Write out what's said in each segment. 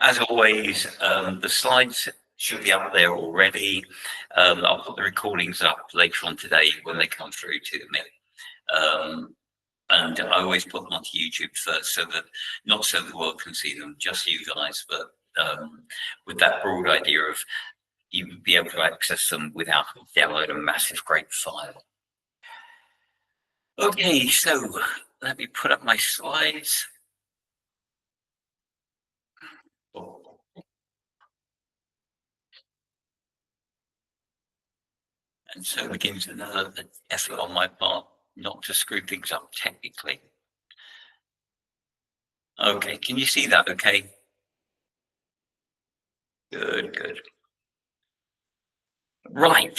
As always, the slides should be up there already. I'll put the recordings up later on today when they come through to me. And I always put them onto YouTube first, so that not so the world can see them, just you guys, but with that broad idea of you be able to access them without downloading a massive great file. Okay, so let me put up my slides. And so begins another effort on my part not to screw things up technically. Okay, can you see that okay? Good, good. Right.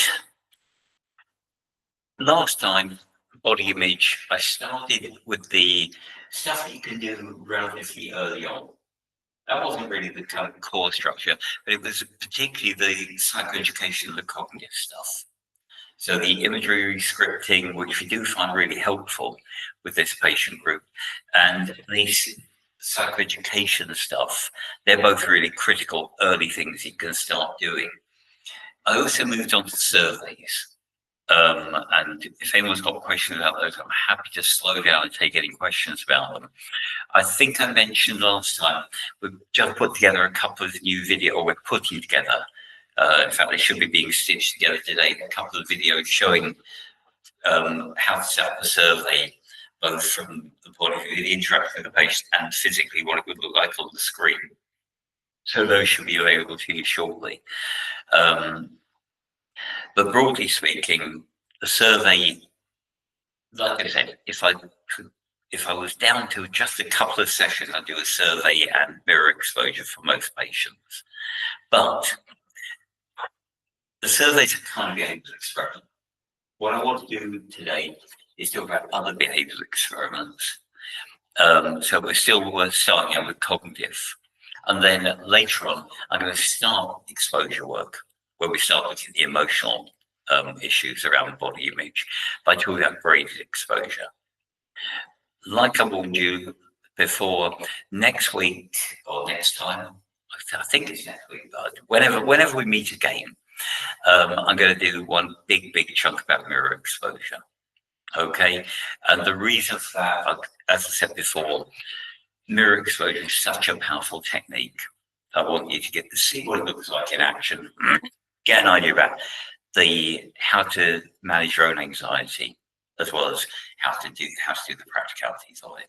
Last time, body image, I started with the stuff that you can do relatively early on. That wasn't really the kind of core structure, but it was particularly the psychoeducation and the cognitive stuff. So the imagery scripting, which we do find really helpful with this patient group, and these psychoeducation stuff, they're both really critical early things you can start doing. I also moved on to surveys. And if anyone's got questions about those, I'm happy to slow down and take any questions about them. I think I mentioned last time, we've just put together a couple of new videos, or we're putting together. In fact, they should be being stitched together today. A couple of videos showing how to set up a survey, both from the point of view of the interaction with the patient and physically what it would look like on the screen. So those should be available to you shortly. But broadly speaking, the survey, like I said, if I was down to just a couple of sessions, I'd do a survey and mirror exposure for most patients. But the survey's a kind of behavioral experiment. What I want to do today is talk about other behavioral experiments. So we're still starting out with cognitive. And then later on, I'm going to start exposure work, where we start looking at the emotional issues around body image by talking about graded exposure. Like I warned you before, next week or next time, I think it's next week, but whenever we meet again, I'm going to do one big chunk about mirror exposure. Okay, and the reason for that, as I said before, mirror exposure is such a powerful technique. I want you to get to see what it looks like in action, get an idea about how to manage your own anxiety, as well as how to do the practicalities of it.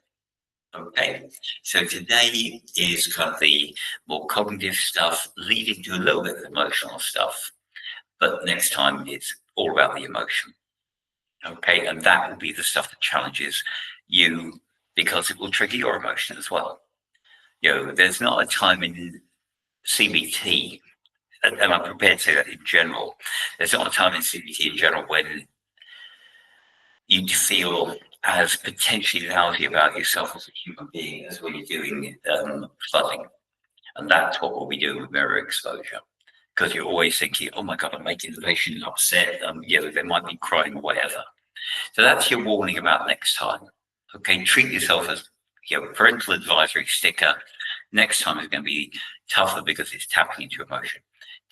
Okay, so today is kind of the more cognitive stuff, leading to a little bit of emotional stuff, but next time it's all about the emotion. Okay, and that will be the stuff that challenges you, because it will trigger your emotion as well. You know, there's not a time in CBT, and I'm prepared to say that in general, there's not a time in CBT in general when you feel as potentially lousy about yourself as a human being as when you're doing flooding. And that's what we'll be doing with mirror exposure. Because you're always thinking, oh my God, I'm making the patient upset, you know, they might be crying or whatever. So that's your warning about next time. Okay, treat yourself as, you know, parental advisory sticker. Next time is going to be tougher because it's tapping into emotion.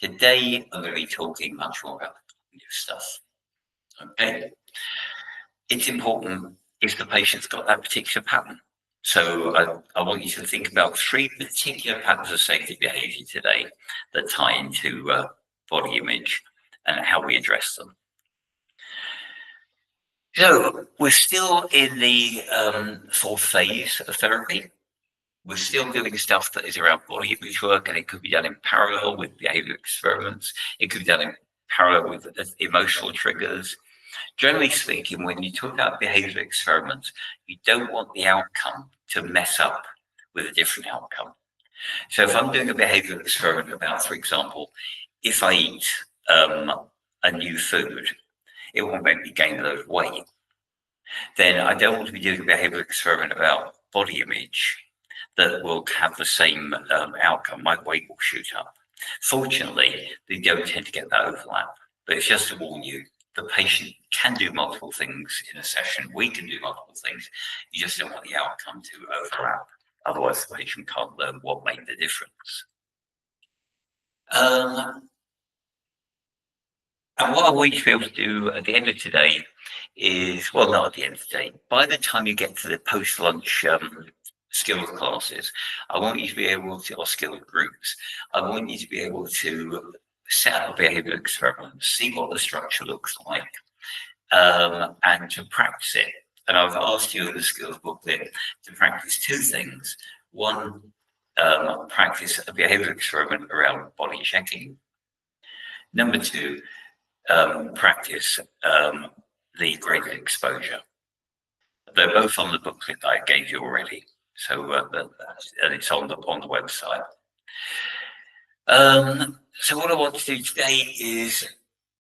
Today, I'm going to be talking much more about the cognitive stuff. Okay, it's important if the patient's got that particular pattern. So I want you to think about 3 particular patterns of safety behavior today that tie into body image and how we address them. So we're still in the 4th phase of therapy. We're still doing stuff that is around body image work, and it could be done in parallel with behavioral experiments. It could be done in parallel with emotional triggers. Generally speaking, when you talk about behavioral experiments, you don't want the outcome to mess up with a different outcome. So if I'm doing a behavioral experiment about, for example, if I eat a new food, it won't make me gain a load of weight, then I don't want to be doing a behavioral experiment about body image that will have the same outcome. My weight will shoot up. Fortunately, they don't tend to get that overlap, but it's just to warn you, the patient can do multiple things in a session. We can do multiple things. You just don't want the outcome to overlap. Otherwise, the patient can't learn what made the difference. And what I want you to be able to do at the end of today is, well, not at the end of the day, by the time you get to the post-lunch skills classes, I want you to be able to, or skill groups, I want you to be able to set up a behavioral experiment, see what the structure looks like, and to practice it. And I've asked you in the skills booklet to practice two things. One, practice a behavioral experiment around body checking. Number two, practice the graded exposure. They're both on the booklet that I gave you already. So and it's on the website. So what I want to do today is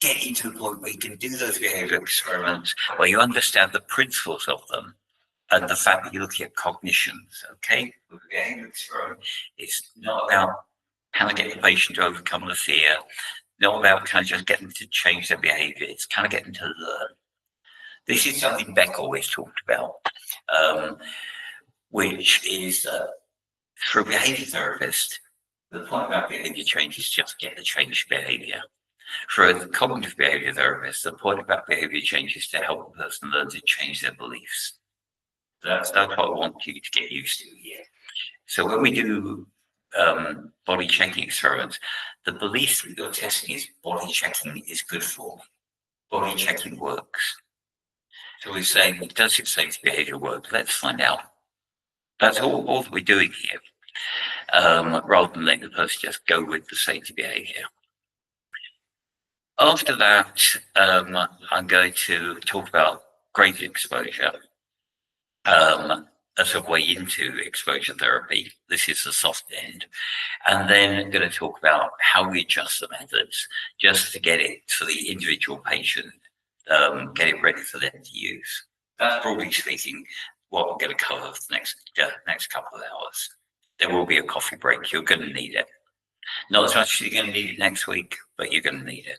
get you to the point where you can do those behavioral experiments, where you understand the principles of them and the fact that you're looking at cognitions. Okay, with a behavioral experiment, it's not about how to get the patient to overcome the fear, not about kind of just getting them to change their behavior. It's kind of getting to learn. This is something Beck always talked about, which is for a behavior therapist, the point about behavior change is just get the change behavior. For a cognitive behavior therapist, the point about behavior change is to help the person learn to change their beliefs. That's what I want you to get used to here. So when we do body checking experiments, the belief that you're testing is body checking is good for me. Body checking works. So we're saying, does it say behavior work? Let's find out. That's all that we're doing here, rather than letting the person just go with the safety behavior. After that, I'm going to talk about graded exposure as a way into exposure therapy. This is the soft end. And then I'm going to talk about how we adjust the methods just to get it for the individual patient, get it ready for them to use. That's broadly speaking what we're going to cover for the next couple of hours. There will be a coffee break. You're going to need it. Not as much as you're going to need it next week, but you're going to need it.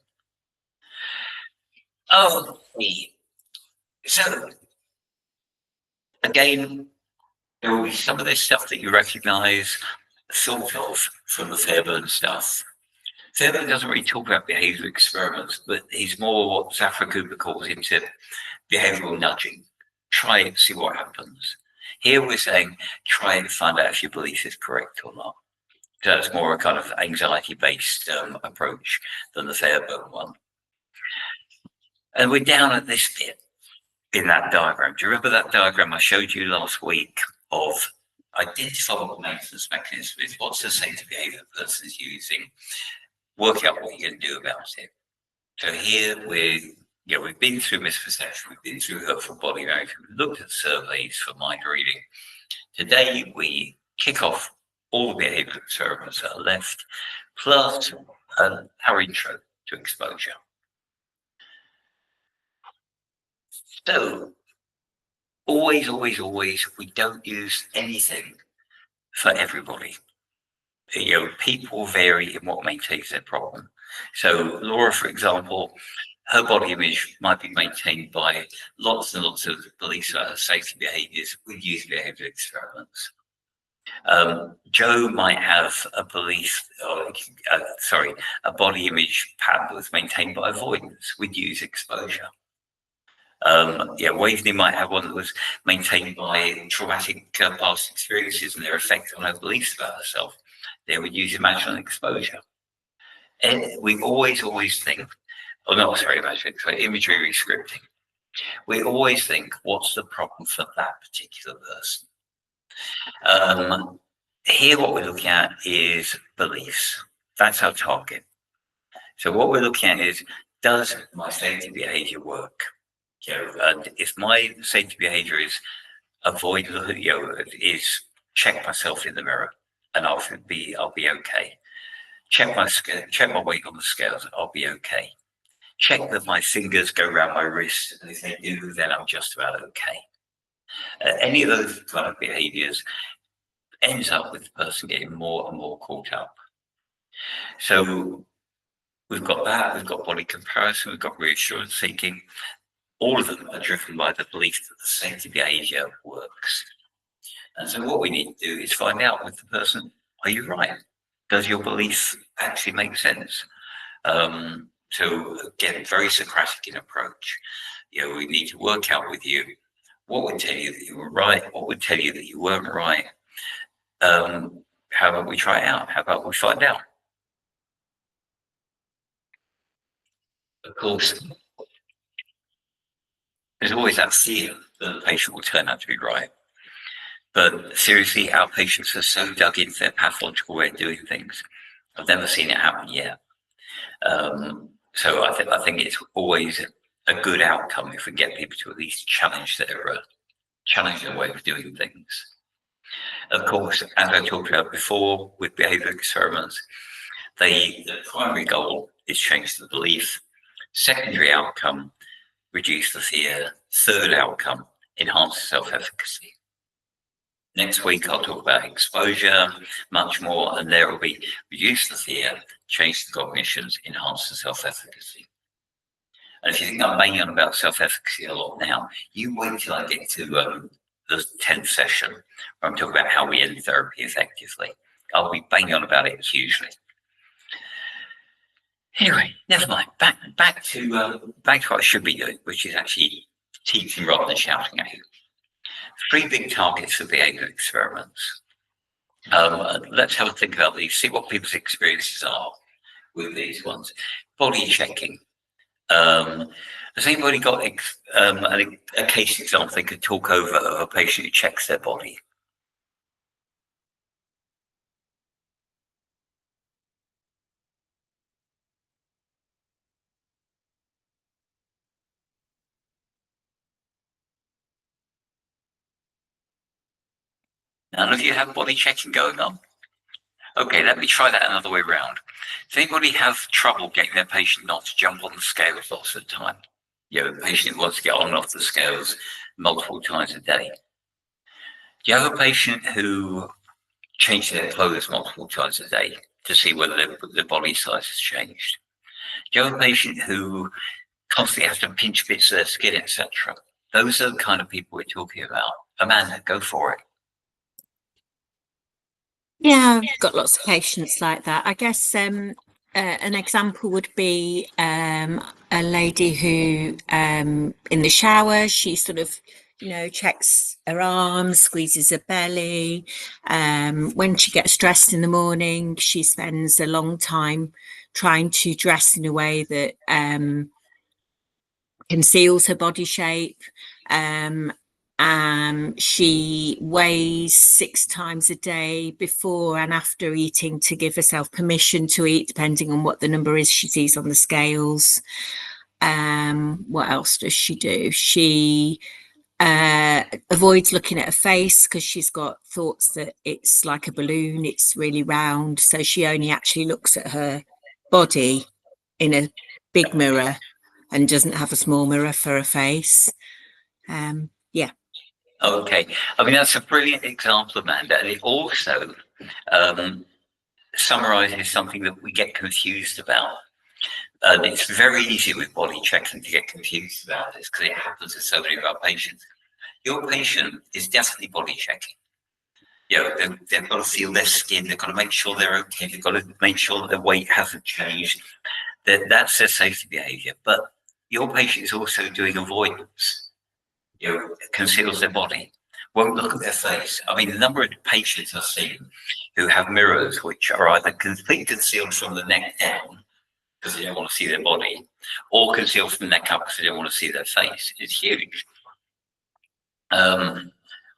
Oh, so again, there will be some of this stuff that you recognize sort of from the Fairburn stuff. Fairburn doesn't really talk about behavioral experiments, but he's more what Zafra Cooper calls into behavioral nudging. Try it, see what happens. Here we're saying, try and find out if your belief is correct or not. So that's more a kind of anxiety-based approach than the Fairburn one. And we're down at this bit in that diagram. Do you remember that diagram I showed you last week of identify what the maintenance mechanism is? What's the safety behavior the person's using? Work out what you're going to do about it. So here we've been through misperception, we've been through hurtful body language, we've looked at surveys for mind reading. Today we kick off all the behavioral experiments that are left, plus our intro to exposure. So always, we don't use anything for everybody. People vary in what maintains their problem. So Laura, for example, her body image might be maintained by lots and lots of beliefs about her safety behaviors. We use behavioral experiments. Joe might have a belief, a body image pattern that was maintained by avoidance. We'd use exposure. Waveney might have one that was maintained by traumatic past experiences and their effect on her beliefs about herself. They would use imaginal exposure. And we always think, imagery rescripting. We always think, what's the problem for that particular person? Here, what we're looking at is beliefs. That's our target. So what we're looking at is, does my safety behavior work? And if my safety behavior is is check myself in the mirror, and I'll be okay. Check my weight on the scales, I'll be okay. Check that my fingers go around my wrist, and if they do, then I'm just about okay. Any of those kind of behaviors ends up with the person getting more and more caught up. So we've got that, we've got body comparison, we've got reassurance seeking. All of them are driven by the belief that the safety behavior works. And so what we need to do is find out with the person, are you right? does your belief actually make sense? So again, very Socratic in approach. We need to work out with you what would tell you that you were right, what would tell you that you weren't right. How about we try it out? How about we find out? Of course, there's always that fear that the patient will turn out to be right. But seriously, our patients are so dug into their pathological way of doing things. I've never seen it happen yet. So I think it's always a good outcome if we get people to at least challenge their way of doing things. Of course, as I talked about before with behavior experiments, the primary goal is change the belief. Secondary outcome, reduce the fear. Third outcome, enhance self-efficacy. Next week, I'll talk about exposure much more, and there will be reduce the fear, change the cognitions, enhance the self-efficacy. And if you think I'm banging on about self-efficacy a lot now, you wait till I get to the 10th session where I'm talking about how we end therapy effectively. I'll be banging on about it hugely. Anyway, never mind. Back to what I should be doing, which is actually teaching rather than shouting at you. 3 big targets for behavior experiments. Let's have a think about these, see what people's experiences are with these ones. Body checking. Has anybody got a case example they could talk over of a patient who checks their body? None of you have body checking going on? Okay, let me try that another way around. Does anybody have trouble getting their patient not to jump on the scales lots of the time? The patient wants to get on and off the scales multiple times a day. Do you have a patient who changes their clothes multiple times a day to see whether their body size has changed? Do you have a patient who constantly has to pinch bits of their skin, etc.? Those are the kind of people we're talking about. Amanda, go for it. Yeah, I've got lots of patients like that. I guess an example would be a lady who, in the shower, she sort of, checks her arms, squeezes her belly. When she gets dressed in the morning, she spends a long time trying to dress in a way that conceals her body shape. She weighs 6 times a day before and after eating to give herself permission to eat, depending on what the number is she sees on the scales. What else does she do? She avoids looking at her face because she's got thoughts that it's like a balloon, it's really round. So she only actually looks at her body in a big mirror and doesn't have a small mirror for her face. Yeah. Okay. I mean, that's a brilliant example, Amanda. And it also summarizes something that we get confused about. And it's very easy with body checking to get confused about this because it happens to so many of our patients. Your patient is definitely body checking. They've got to feel their skin. They've got to make sure they're okay. They've got to make sure that their weight hasn't changed. That's their safety behavior. But your patient is also doing avoidance. Conceals their body, won't look at their face. I mean, the number of patients I've seen who have mirrors which are either completely concealed from the neck down because they don't want to see their body, or concealed from the neck up because they don't want to see their face. It's huge. An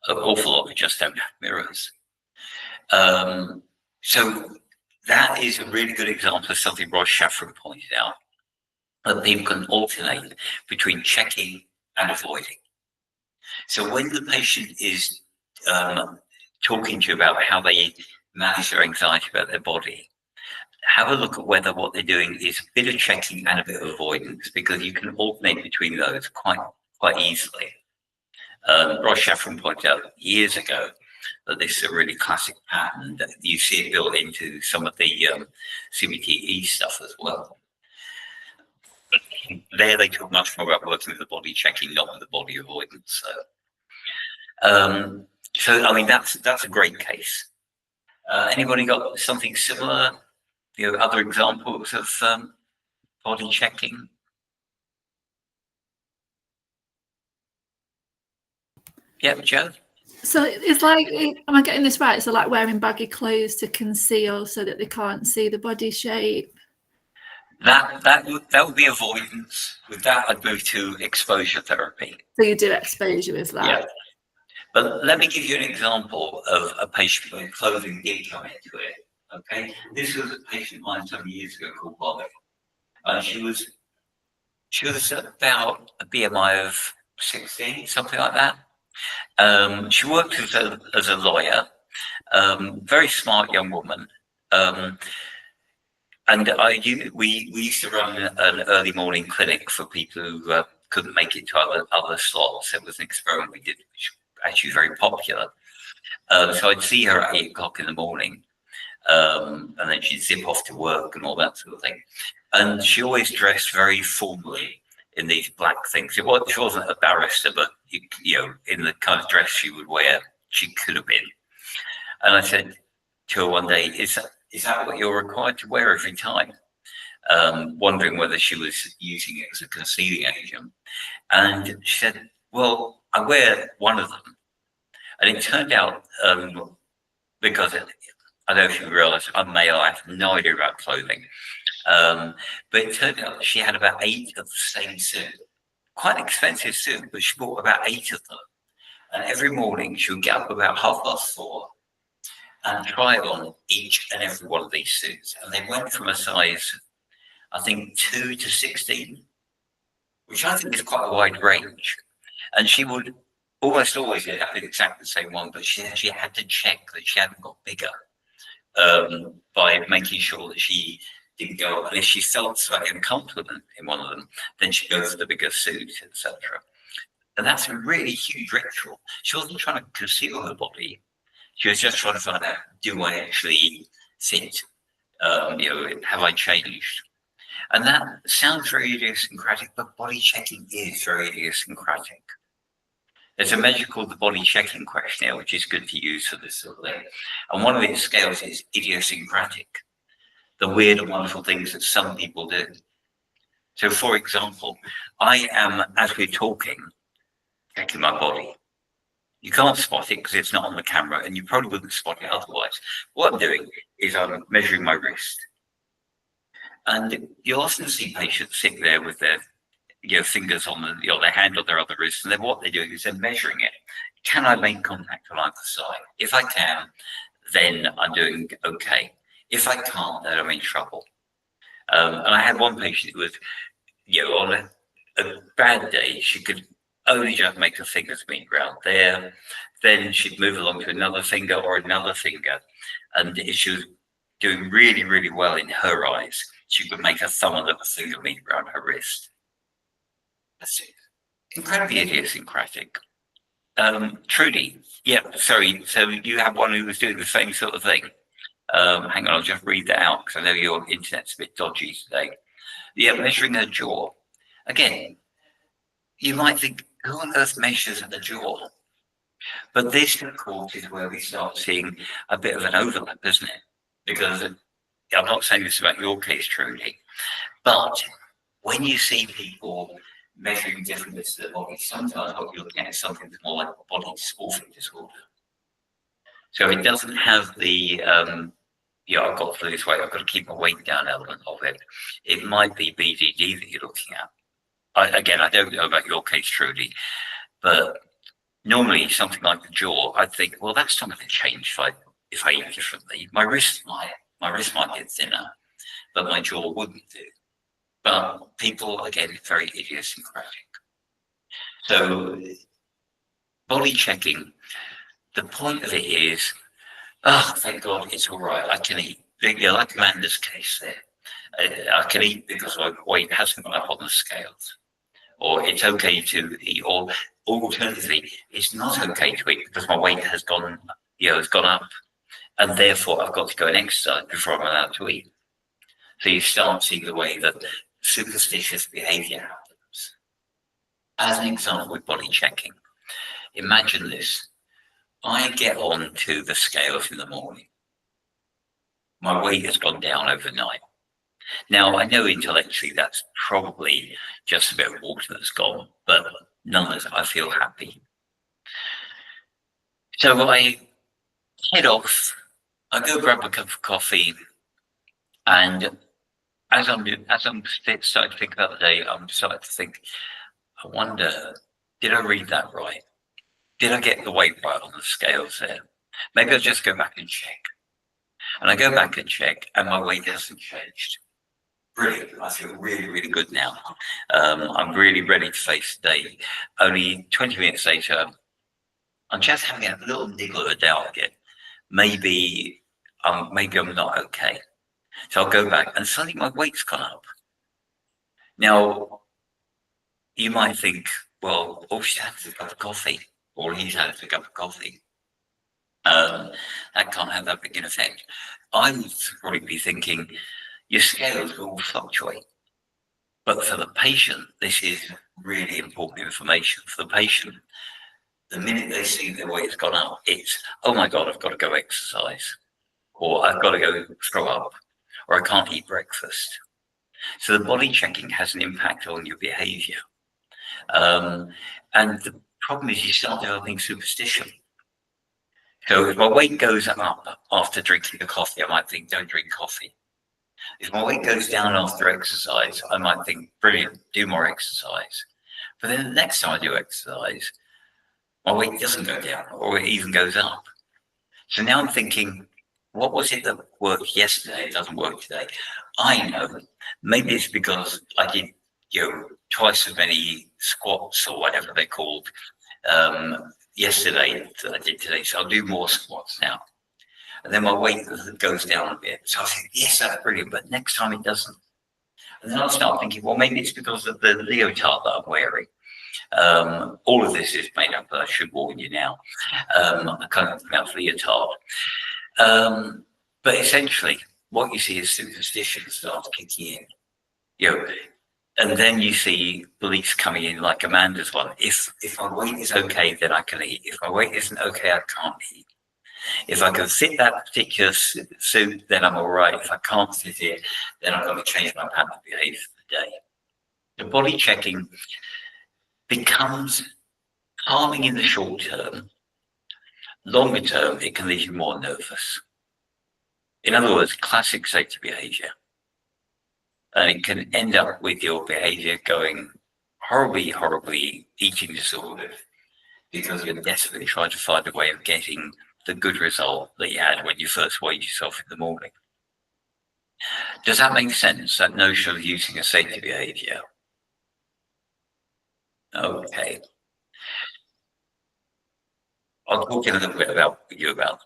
awful lot of just don't have mirrors. So that is a really good example of something Ross Shafran pointed out, that people can alternate between checking and avoiding. So when the patient is talking to you about how they manage their anxiety about their body, have a look at whether what they're doing is a bit of checking and a bit of avoidance, because you can alternate between those quite easily. Ross Shafran pointed out years ago that this is a really classic pattern that you see it built into some of the CBT stuff as well. There they talk much more about working with the body checking, not with the body avoidance. So I mean, that's a great case. Anybody got something similar? Other examples of body checking? Yeah, Joe? So it's like, am I getting this right? So like wearing baggy clothes to conceal so that they can't see the body shape. That would be avoidance. With that, I'd move to exposure therapy. So you do exposure with that. Yeah. But let me give you an example of a patient where clothing did come into it. Okay. This was a patient of mine some years ago called Molly. And she was about a BMI of 16, something like that. She worked as a lawyer, very smart young woman. And we used to run an early morning clinic for people who couldn't make it to other slots. It was an experiment we did, which was actually very popular. So I'd see her at 8 o'clock in the morning, and then she'd zip off to work and all that sort of thing. And she always dressed very formally in these black things. She wasn't a barrister, but in the kind of dress she would wear, she could have been. And I said to her one day, "Is that what you're required to wear every time?" Wondering whether she was using it as a concealing agent. And she said, "Well, I wear one of them." And it turned out, because I don't know if you realize I'm male, I have no idea about clothing. But it turned out that she had about 8 of the same suit. Quite an expensive suit, but she bought about 8 of them. And every morning she would get up about 4:30 and try on each and every one of these suits. And they went from a size, I think, 2 to 16, which I think is quite a wide range. And she would almost always end up in exactly the same one, but she had to check that she hadn't got bigger by making sure that she didn't go up. And if she felt slightly uncomfortable in one of them, then she'd go for the bigger suit, etc. And that's a really huge ritual. She wasn't trying to conceal her body. She was just trying to find out, do I actually fit? Have I changed? And that sounds very idiosyncratic, but body checking is very idiosyncratic. There's a measure called the body checking questionnaire, which is good to use for this sort of thing. And one of its scales is idiosyncratic, the weird and wonderful things that some people do. So, for example, I am, as we're talking, checking my body. You can't spot it because it's not on the camera, and you probably wouldn't spot it otherwise. What I'm doing is I'm measuring my wrist. And you'll often see patients sit there with their fingers on their hand on their other wrist, and then what they're doing is they're measuring it. Can I make contact on either side? If I can, then I'm doing okay. If I can't, then I'm in trouble. And I had one patient who was, on a bad day, she could only just make her fingers meet round there. Then she'd move along to another finger or another finger. And if she was doing really, really well in her eyes, she could make her thumb and little finger meet around her wrist. That's it. Incredibly idiosyncratic. Trudy, yeah, sorry. So you have one who was doing the same sort of thing. Hang on, I'll just read that out because I know your internet's a bit dodgy today. Yeah, measuring her jaw. Again, you might think, who on earth measures the jaw? But this, of course, is where we start seeing a bit of an overlap, isn't it? Because I'm not saying this about your case, Trudy, but when you see people measuring different bits of the body, sometimes what you're looking at is something that's more like a body dysmorphic disorder. So it doesn't have the, I've got to lose weight, I've got to keep my weight down element of it. It might be BDD that you're looking at. I don't know about your case, Trudy, but normally something like the jaw, I think, well, that's not going to change if I eat differently. My wrist might get thinner, but my jaw wouldn't do. But people, again, very idiosyncratic. So body checking, the point of it is, thank God it's all right. I can eat. Like Amanda's case there. I can eat because my weight hasn't gone up on the scales. Or it's okay to eat, or alternatively, it's not okay to eat because my weight has gone up, and therefore I've got to go and exercise before I'm allowed to eat. So you start seeing the way that superstitious behavior happens. As an example with body checking, imagine this. I get on to the scales in the morning. my weight has gone down overnight. Now, I know intellectually that's probably just a bit of water that's gone, but nonetheless, I feel happy. So I head off, I go grab a cup of coffee, and as I'm starting to think about the day, I'm starting to think, I wonder, did I read that right? Did I get the weight right on the scales there? Maybe I'll just go back and check. And I go back and check, and my weight hasn't changed. Brilliant. I feel really, really good now. I'm really ready to face the day. Only 20 minutes later, I'm just having a little niggle of a doubt again. Maybe I'm not okay. So I'll go back, and suddenly my weight's gone up. Now, you might think, well, all she had is a cup of coffee, or he's had a cup of coffee. That can't have that big an effect. I would probably be thinking, your scales will fluctuate. But for the patient, this is really important information. For the patient, the minute they see their weight's gone up, it's, oh my God, I've got to go exercise, or I've got to go throw up, or I can't eat breakfast. So the body checking has an impact on your behavior. And the problem is you start developing superstition. So if my weight goes up after drinking the coffee, I might think, don't drink coffee. If my weight goes down after exercise, I might think, brilliant, do more exercise. But then the next time I do exercise, my weight doesn't go down, or it even goes up. So now I'm thinking, what was it that worked yesterday? It doesn't work today. I know. Maybe it's because I did, twice as many squats or whatever they're called yesterday that I did today. So I'll do more squats now. And then my weight goes down a bit. So I think, yes, that's brilliant. But next time it doesn't. And then I'll start thinking, well, maybe it's because of the leotard that I'm wearing. All of this is made up, I should warn you now. I can't pronounce leotard. But essentially, what you see is superstition starts kicking in. And then you see beliefs coming in, like Amanda's one. If my weight is okay, then I can eat. If my weight isn't okay, I can't eat. If I can fit that particular suit, then I'm all right. If I can't fit it, then I'm going to change my pattern of behavior for the day. The body checking becomes calming in the short term. Longer term, it can leave you more nervous. In other words, classic safety behavior. And it can end up with your behavior going horribly, horribly eating disorder, because you're desperately trying to find a way of getting the good result that you had when you first weighed yourself in the morning. Does that make sense, that notion of using a safety behavior? Okay. I'll talk in a little bit about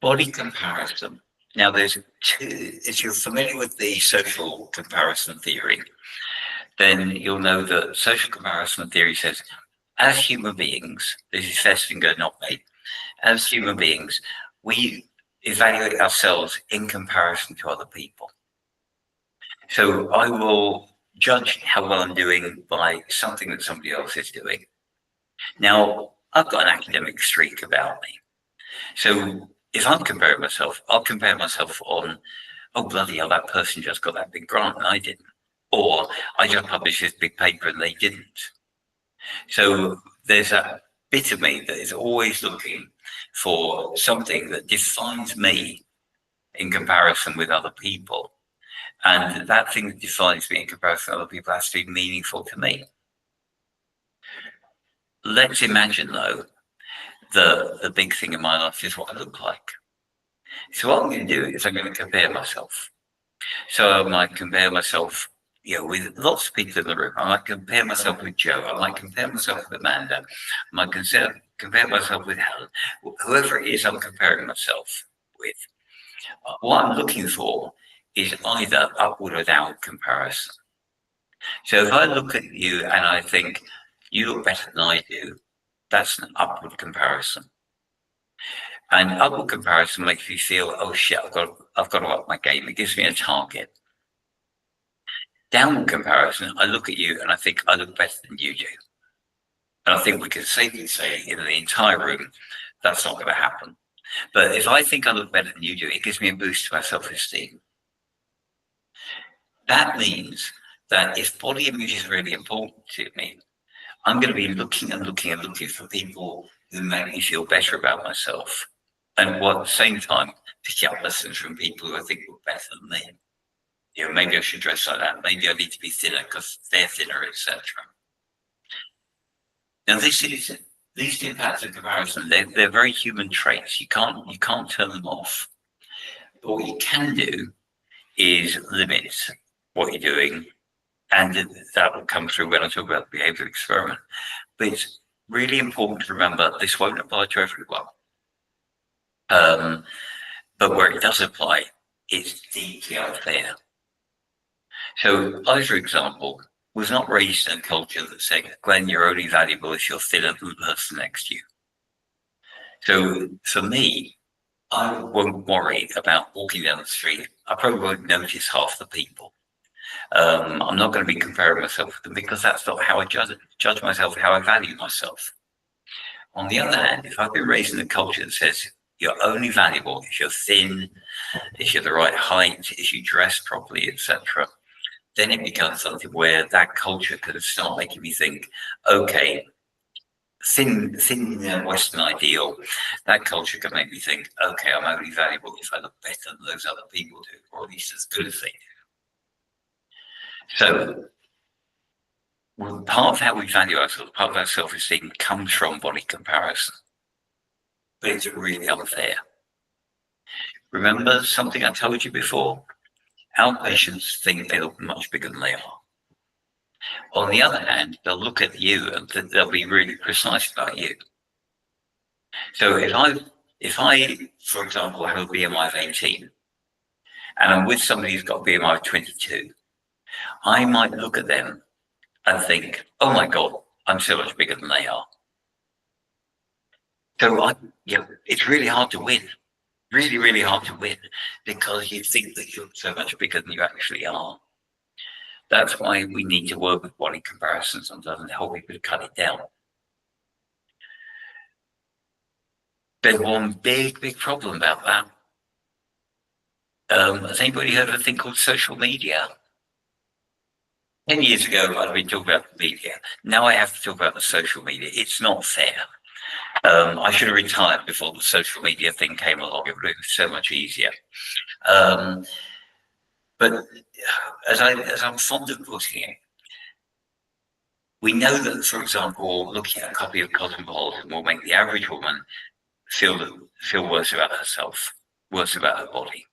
body comparison. Now, there's two, if you're familiar with the social comparison theory, then you'll know that social comparison theory says, as human beings, this is Festinger, not me, as human beings, we evaluate ourselves in comparison to other people. So I will judge how well I'm doing by something that somebody else is doing. Now, I've got an academic streak about me. So if I'm comparing myself, I'll compare myself on, oh, bloody hell, that person just got that big grant and I didn't. Or I just published this big paper and they didn't. So there's that bit of me that is always looking for something that defines me in comparison with other people. And that thing that defines me in comparison with other people has to be meaningful to me. Let's imagine, though, the big thing in my life is what I look like. So what I'm going to do is I'm going to compare myself. So I might compare myself, with lots of people in the room. I might compare myself with Joe. I might compare myself with Amanda. I might compare myself with Helen. Whoever it is I'm comparing myself with. What I'm looking for is either upward or downward comparison. So if I look at you and I think, you look better than I do, that's an upward comparison. And upward comparison makes me feel, oh shit, I've got to up my game. It gives me a target. Downward comparison, I look at you and I think I look better than you do. And I think we can safely say in the entire room, that's not going to happen. But if I think I look better than you do, it gives me a boost to my self-esteem. That means that if body image is really important to me, I'm going to be looking and looking and looking for people who make me feel better about myself. And while at the same time, picking up lessons from people who I think look better than me. You know, maybe I should dress like that. Maybe I need to be thinner because they're thinner, etc. Now, these two patterns of comparison, they're very human traits. You can't turn them off. But what you can do is limit what you're doing, and that will come through when I talk about the behavioural experiment. But it's really important to remember this won't apply to everyone. But where it does apply, it's deeply unfair. So I, for example, was not raised in a culture that said, Glenn, you're only valuable if you're thinner than the person next to you. So for me, I won't worry about walking down the street. I probably won't notice half the people. I'm not going to be comparing myself with them because that's not how I judge myself, how I value myself. On the other hand, if I've been raised in a culture that says you're only valuable if you're thin, if you're the right height, if you dress properly, etc., then it becomes something where that culture could start making me think, okay, thin Western ideal, that culture can make me think, okay, I'm only valuable if I look better than those other people do, or at least as good as they do. So part of how we value ourselves, part of our self-esteem comes from body comparison. But it's really unfair. Remember something I told you before? Our patients think they look much bigger than they are. On the other hand, they'll look at you and they'll be really precise about you. So if I, for example, have a BMI of 18 and I'm with somebody who's got a BMI of 22, I might look at them and think, oh my God, I'm so much bigger than they are. So it's really hard to win. Really, really hard to win because you think that you're so much bigger than you actually are. That's why we need to work with body comparisons sometimes and help people to cut it down. There's one big problem about that. Has anybody heard of a thing called social media? 10 years ago, I'd been talking about the media. Now I have to talk about the social media. It's not fair. I should have retired before the social media thing came along. It would have been so much easier. But as I'm fond of putting it, we know that, for example, looking at a copy of Cosmopolitan will make the average woman feel worse about herself, worse about her body.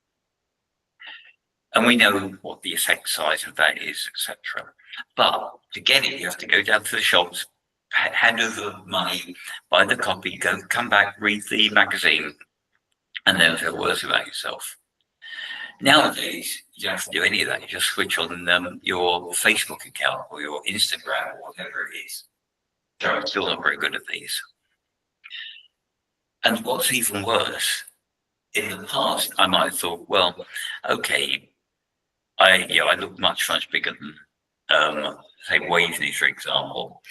And we know what the effect size of that is, etc. But to get it, you have to go down to the shops, hand over money, buy the copy, come back, read the magazine, and then feel worse about yourself. Nowadays, you don't have to do any of that. You just switch on your Facebook account or your Instagram or whatever it is. So I'm still not very good at these. And what's even worse, in the past, I might have thought, well, okay, I look much bigger than, say, Waveney, for example,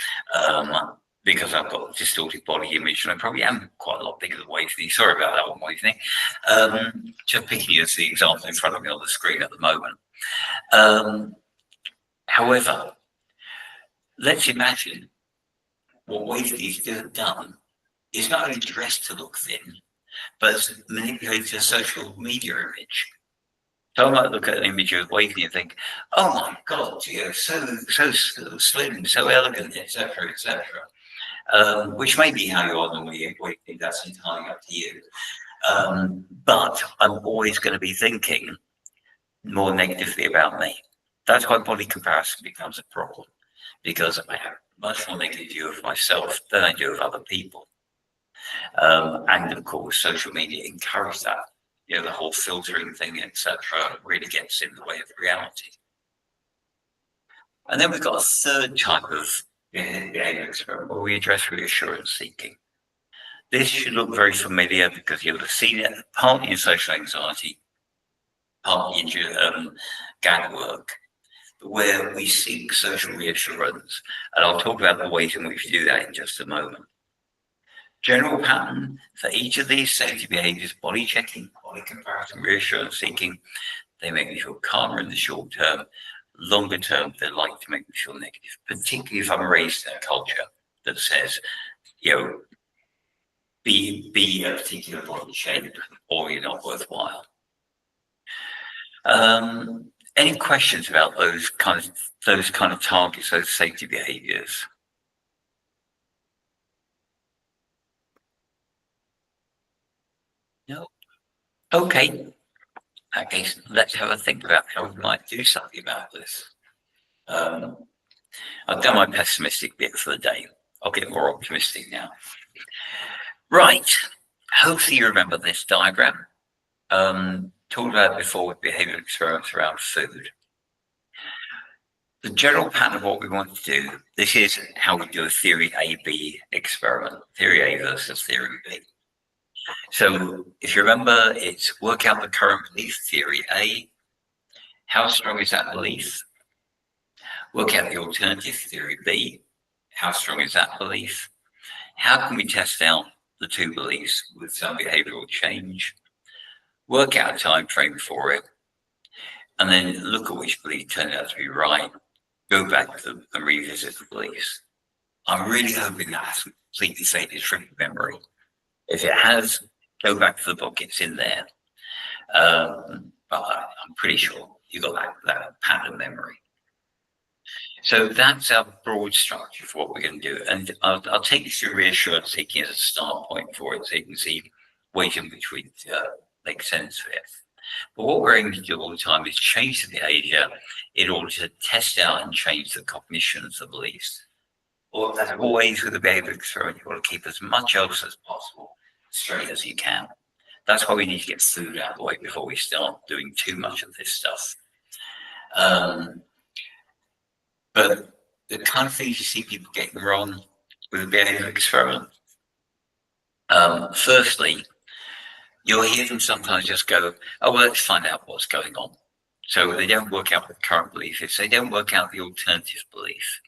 because I've got a distorted body image, and I probably am quite a lot bigger than Waveney. Sorry about that one, Waveney. Just picking you as the example in front of me on the screen at the moment. However, let's imagine what Waveney's done is not only dressed to look thin, but manipulated a social media image. So I might look at an image of Waveney and think, oh my God, you're so slim, so elegant, etc., etc. Which may be how you are normally, Waveney, that's entirely up to you. But I'm always going to be thinking more negatively about me. That's why body comparison becomes a problem, because I have much more negative view of myself than I do of other people. And of course, social media encourages that. You know, the whole filtering thing, etc., really gets in the way of reality. And then we've got a third type of behavior experiment where we address reassurance seeking. This should look very familiar because you'll have seen it partly in social anxiety, partly in GAD work, where we seek social reassurance. And I'll talk about the ways in which we do that in just a moment. General pattern for each of these safety behaviors: body checking, body comparison, reassurance seeking. They make me feel calmer in the short term. Longer term, they like to make me feel negative, particularly if I'm raised in a culture that says, you know, be a particular body shape or you're not worthwhile. Any questions about those kind of targets, those safety behaviors? No. Okay. In that case, let's have a think about how we might do something about this. I've done my pessimistic bit for the day. I'll get more optimistic now. Right. Hopefully you remember this diagram. Talked about it before with behavioral experiments around food. The general pattern of what we want to do, this is how we do a theory A-B experiment, theory A versus theory B. So if you remember, it's work out the current belief, theory A. How strong is that belief? Work out the alternative, theory B. How strong is that belief? How can we test out the two beliefs with some behavioral change? Work out a time frame for it, and then look at which belief turned out to be right. Go back to them and revisit the beliefs. I'm really hoping that hasn't completely faded from memory. If it has, go back to the book, it's in there. But I'm pretty sure you got that pattern memory. So that's our broad structure for what we're going to do. And I'll take you through reassurance seeking as a start point for it, so you can see ways in which we make sense of it. But what we're aiming to do all the time is change the behavior in order to test out and change the cognitions, the beliefs. Or as always with the behavior experiment, you want to keep as much else as possible straight as you can. That's why we need to get food out of the way before we start doing too much of this stuff. But the kind of things you see people getting wrong with the behavior experiment, firstly, you'll hear them sometimes just go, oh, well, let's find out what's going on. So they don't work out what the current belief is. They don't work out the alternative belief.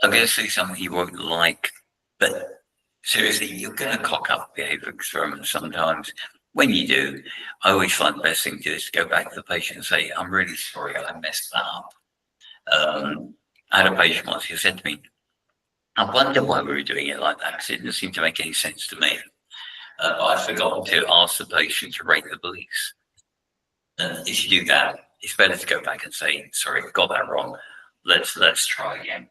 I'm going to say something you won't like, but seriously, you're going to cock up behavior experiments sometimes. When you do, I always find the best thing to do is to go back to the patient and say, I'm really sorry, I messed that up. I had a patient once who said to me, I wonder why we were doing it like that, because it didn't seem to make any sense to me. I forgot to ask the patient to rate the beliefs. And if you do that, it's better to go back and say, sorry, I got that wrong. Let's try again.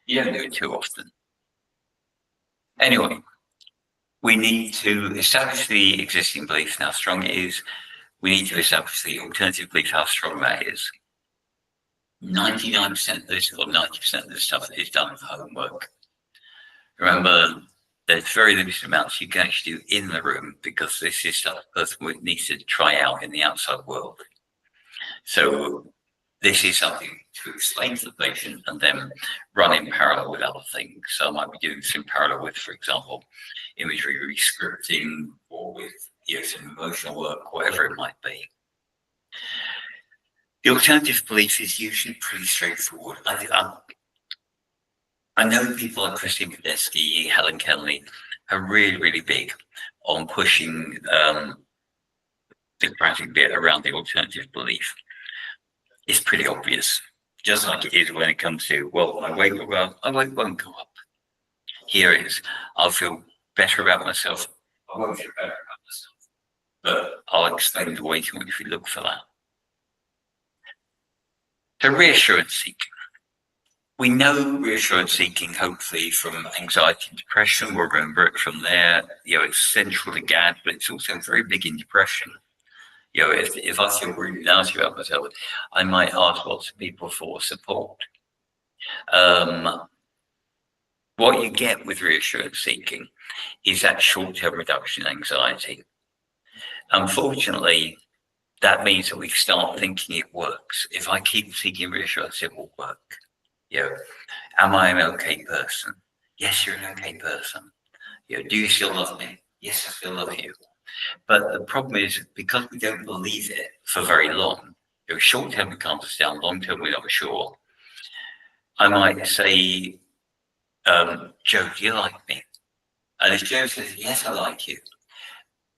You don't do it too often. Anyway, we need to establish the existing belief and how strong it is. We need to establish the alternative belief, how strong that is. 99% of this, or 90% of this stuff is done with homework. Remember, there's very limited amounts you can actually do in the room, because this is stuff the person needs to try out in the outside world. So this is something to explain to the patient and then run in parallel with other things. So I might be doing this in parallel with, for example, imagery rescripting, or with some emotional work, whatever it might be. The alternative belief is usually pretty straightforward. I know people like Christine Podesky, Helen Kenley are really, really big on pushing the practical bit around the alternative belief. It's pretty obvious, just like it is when it comes to, well, my weight won't go up. Here it is. I'll feel better about myself. I won't feel better about myself, but I'll explain the way in which we look for that. So reassurance seeking. We know reassurance seeking, hopefully, from anxiety and depression. We'll remember it from there. It's central to GAD, but it's also very big in depression. If I feel really nasty about myself, I might ask lots of people for support. What you get with reassurance seeking is that short-term reduction in anxiety. Unfortunately, that means that we start thinking it works. If I keep seeking reassurance, it will work. Am I an okay person? Yes, you're an okay person. Do you still love me? Yes, I still love you. But the problem is, because we don't believe it for very long, short term it calms us down, long term we're not sure. I might say, Joe, do you like me? And if Joe says, yes, I like you,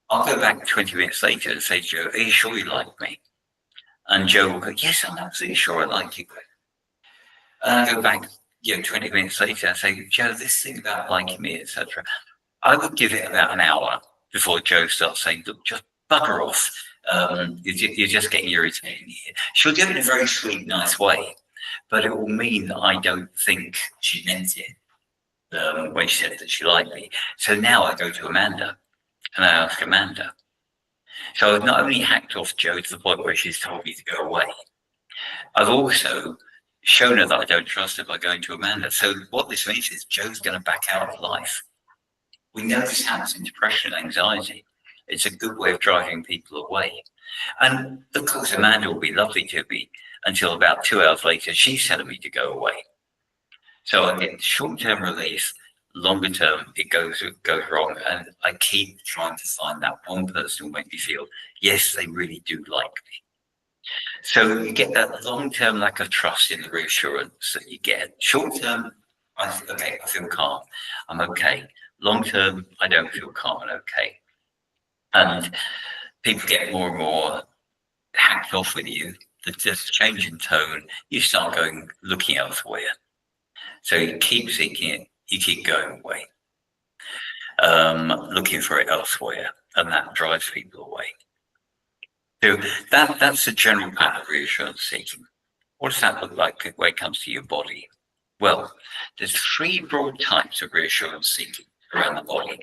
I'll go back 20 minutes later and say, Joe, are you sure you like me? And Joe will go, yes, I'm absolutely sure I like you. And I go back, 20 minutes later and say, Joe, this thing about liking me, etc. I would give it about an hour before Joe starts saying, look, just bugger off. You're just getting irritating here. She'll do it in a very sweet, nice way, but it will mean that I don't think she meant it when she said that she liked me. So now I go to Amanda and I ask Amanda. So I've not only hacked off Joe to the point where she's told me to go away, I've also shown her that I don't trust her by going to Amanda. So what this means is Joe's going to back out of life. We know this happens in depression and anxiety. It's a good way of driving people away. And of course, Amanda will be lovely to me until about 2 hours later, she's telling me to go away. So I get short-term relief, longer term, it goes wrong. And I keep trying to find that one person who make me feel, yes, they really do like me. So you get that long-term lack of trust in the reassurance that you get. Short-term, I feel calm, I'm okay. Long-term, I don't feel calm and okay. And people get more and more hacked off with you. There's a change in tone. You start looking elsewhere. So you keep seeking it, you keep going away, looking for it elsewhere, and that drives people away. So that's the general pattern of reassurance seeking. What does that look like when it comes to your body? Well, there's 3 broad types of reassurance seeking around the body.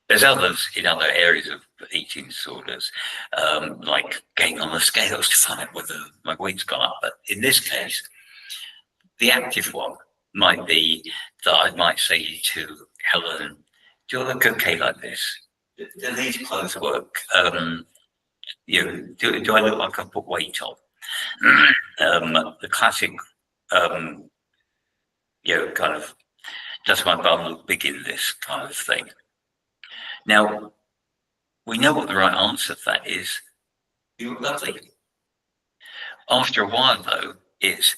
There's others in other areas of eating disorders, like getting on the scales to find out whether my weight's gone up. But in this case, the active one might be that I might say to Helen, do I look okay like this? Do these clothes work? Do I look like I've put weight on? The classic, kind of, does my bum look big in this kind of thing? Now, we know what the right answer to that is. You look lovely. After a while, though, it's,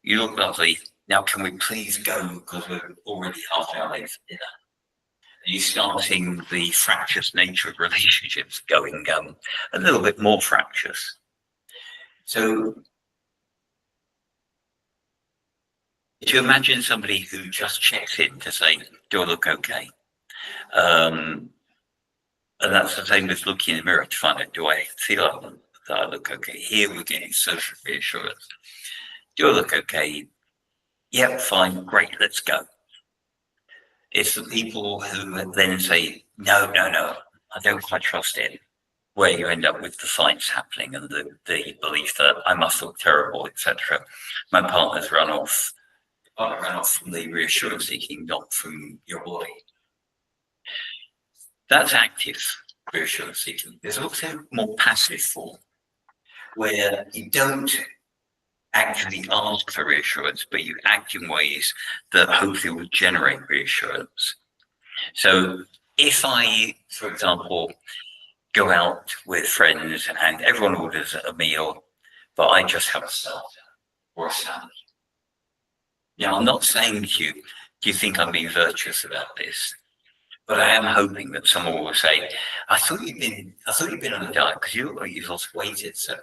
you look lovely. Now, can we please go because we're already half an hour late for dinner? You start seeing the fractious nature of relationships going a little bit more fractious. So, if you imagine somebody who just checks in to say, do I look okay? And that's the same with looking in the mirror to find out, do I feel that I look okay? Here we're getting social reassurance. Do I look okay? Yep, fine, great, let's go. It's the people who then say, no, I don't quite trust it, where you end up with the fights happening and the belief that I must look terrible, etc. My partner's run off from the reassurance seeking, not from your body. That's active reassurance seeking. There's also more passive form, where you don't actually ask for reassurance, but you act in ways that hopefully will generate reassurance. So if I, for example, go out with friends and everyone orders a meal, but I just have a starter or a salad. Now, I'm not saying to you, do you think I'm being virtuous about this? But I am hoping that someone will say, I thought you'd been on a diet because you look like you've lost weight, etc.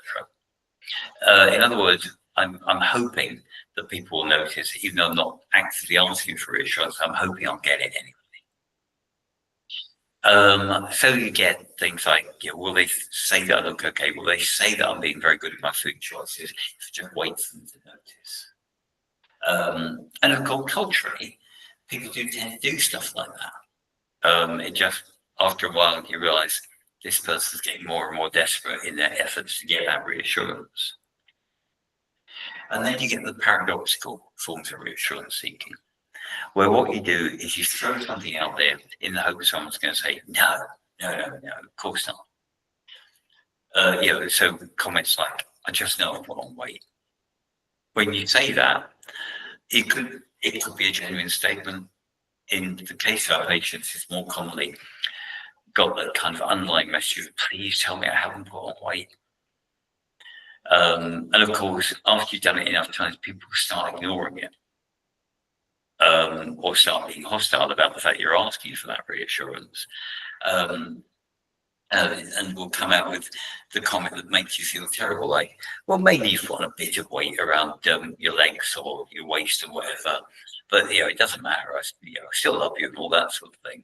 In other words, I'm hoping that people will notice, even though I'm not actively asking for reassurance, I'm hoping I'll get it anyway. So you get things like, will they say that I look okay? Will they say that I'm being very good at my food choices? Just wait for them to notice. And of course, culturally, people do tend to do stuff like that. It just, after a while, you realize this person's getting more and more desperate in their efforts to get that reassurance. And then you get the paradoxical forms of reassurance seeking, where what you do is you throw something out there in the hope someone's going to say, no, of course not. So comments like, I just know I've put on weight. When you say that, it could be a genuine statement. In the case of our patients, it's more commonly got that kind of underlying message of, please tell me I haven't put on weight. And of course, after you've done it enough times, people start ignoring it. or start being hostile about the fact you're asking for that reassurance. And will come out with the comment that makes you feel terrible, like, well, maybe you've got a bit of weight around your legs or your waist or whatever, but it doesn't matter. I still love you and all that sort of thing.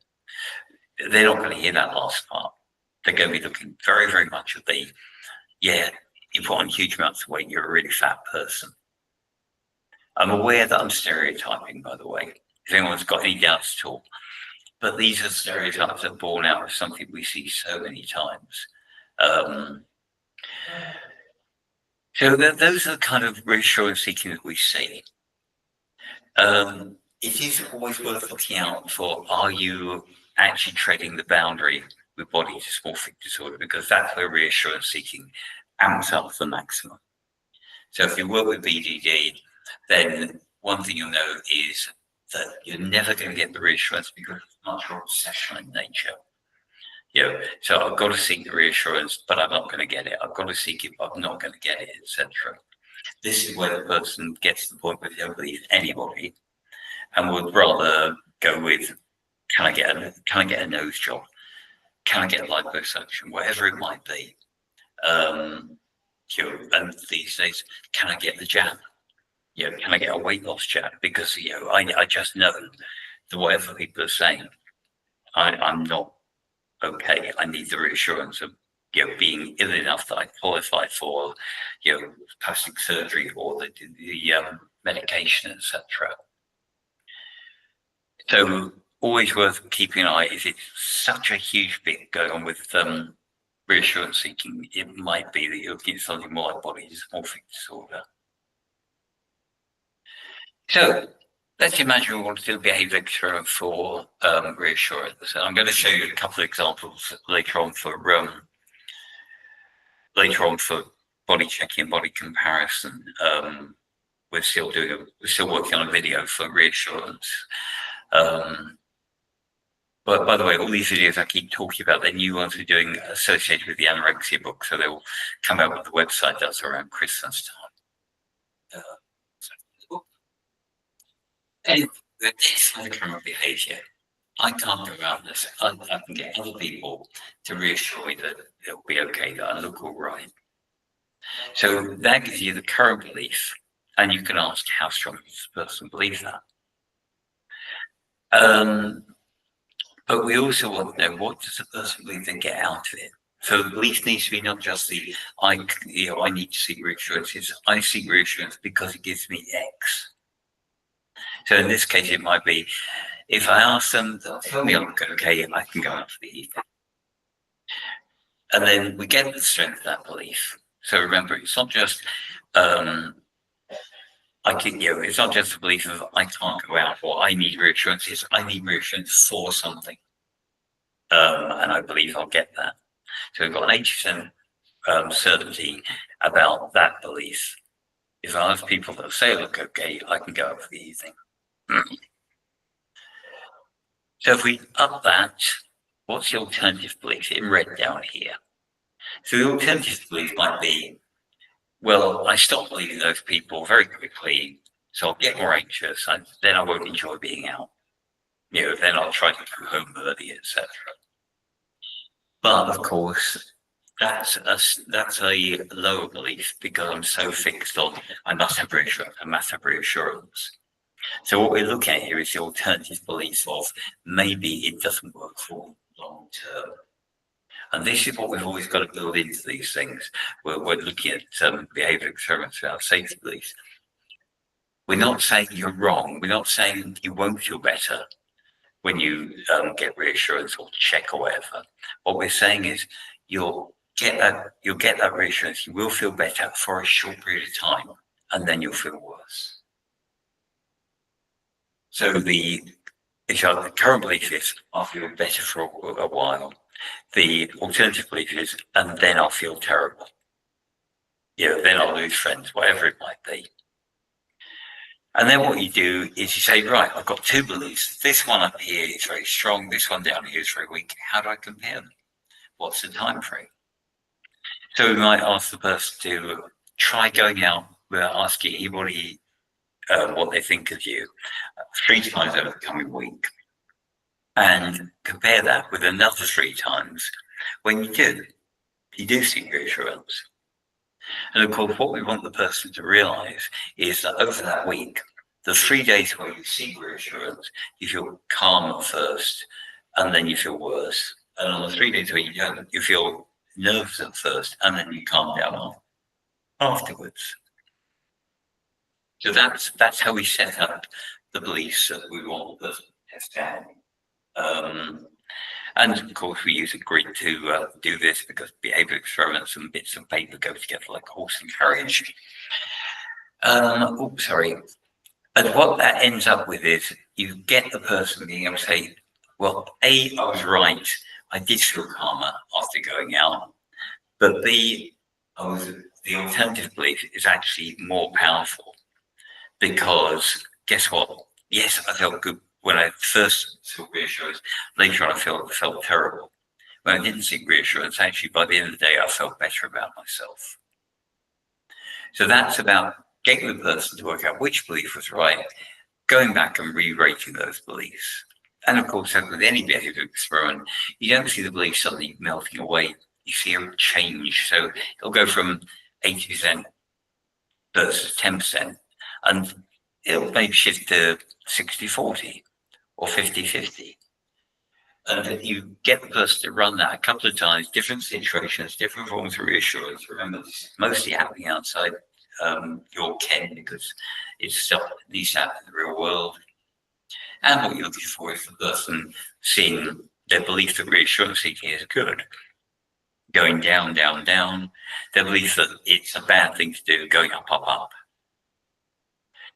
They're not going to hear that last part. They're going to be looking very, very much at you put on huge amounts of weight. You're a really fat person. I'm aware that I'm stereotyping, by the way. If anyone's got any doubts at all. But these are stereotypes that are born out of something we see so many times. So those are the kind of reassurance seeking that we see. It is always worth looking out for, are you actually treading the boundary with body dysmorphic disorder? Because that's where reassurance seeking amps up the maximum. So if you work with BDD, then one thing you'll know is that you're never going to get the reassurance because it's much more obsessional in nature. So I've got to seek the reassurance, but I'm not going to get it. I've got to seek it, but I'm not going to get it, etc. This is where the person gets to the point where they don't believe anybody and would rather go with, can I get a nose job? Can I get a liposuction? Whatever it might be. And these days, can I get the jab? Can I get a weight loss jab? Because I just know that whatever people are saying, I'm not okay. I need the reassurance of being ill enough that I qualify for plastic surgery or the medication, etc. So always worth keeping an eye. If it's such a huge bit going on with reassurance seeking, it might be that you're looking at something more like body dysmorphic disorder. So let's imagine we want to do a behavior experiment for reassurance. I'm going to show you a couple of examples later on for body checking, body comparison. We're still working on a video for reassurance. But by the way, all these videos I keep talking about, they're new ones we're doing associated with the anorexia book, so they'll come out when the website does around Christmas time. And the next kind of behavior, I can't go around this. I can get other people to reassure me that it'll be okay, that I look all right. So that gives you the current belief, and you can ask how strong does the person believe that. But we also want to know, what does the person believe they get out of it? So the belief needs to be not just I need to seek reassurance. It's I seek reassurance because it gives me X. So in this case, it might be, if I ask them, they'll tell me I'm okay, I can go out for the evening. And then we get the strength of that belief. So remember, it's not just it's not just the belief of I can't go out or I need reassurance. It's I need reassurance for something, and I believe I'll get that. So we've got an 80% certainty about that belief. If I ask people that say, "Look, okay, I can go out for the evening." So if we up that, what's the alternative belief in red down here? So the alternative belief might be, well, I stop believing those people very quickly, so I'll get more anxious, and then I won't enjoy being out. Then I'll try to go home early, etc. But of course, that's a lower belief because I'm so fixed on I must have reassurance. So what we're looking at here is the alternative belief of maybe it doesn't work for long term. And this is what we've always got to build into these things. We're looking at behavioural experiments about safety beliefs. We're not saying you're wrong. We're not saying you won't feel better when you get reassurance or check or whatever. What we're saying is you'll get that reassurance. You will feel better for a short period of time, and then you'll feel worse. So the current belief is I'll feel better for a while. The alternative belief is, and then I'll feel terrible. Then I'll lose friends, whatever it might be. And then what you do is you say, right, I've got two beliefs. This one up here is very strong. This one down here is very weak. How do I compare them? What's the time frame? So we might ask the person to try going out without asking anybody what they think of you 3 times over the coming week, and compare that with another 3 times when you do seek reassurance. And of course, what we want the person to realize is that over that week, the 3 days where you seek reassurance, you feel calm at first, and then you feel worse. And on the 3 days where you don't, you feel nervous at first, and then you calm down afterwards. So that's how we set up the beliefs that we want the person to test out. And of course, we use a grid to do this, because behavior experiments and bits of paper go together like horse and carriage. Sorry. And what that ends up with is you get the person being able to say, well, A, I was right. I did feel calmer after going out. But B, the alternative belief is actually more powerful, because guess what? Yes, I felt good when I first sought reassurance. Later on, I felt terrible. When I didn't seek reassurance, actually, by the end of the day, I felt better about myself. So that's about getting the person to work out which belief was right, going back and re-rating those beliefs. And of course, as with any behavior experiment, you don't see the belief suddenly melting away. You see a change. So it'll go from 80% versus 10%, and it'll maybe shift to 60-40 or 50-50. And you get the person to run that a couple of times, different situations, different forms of reassurance. Remember, this is mostly happening outside your ken, because it's stuff that needs to happen in the real world. And what you're looking for is the person seeing their belief that reassurance seeking is good, going down, down, down. Their belief that it's a bad thing to do, going up, up, up.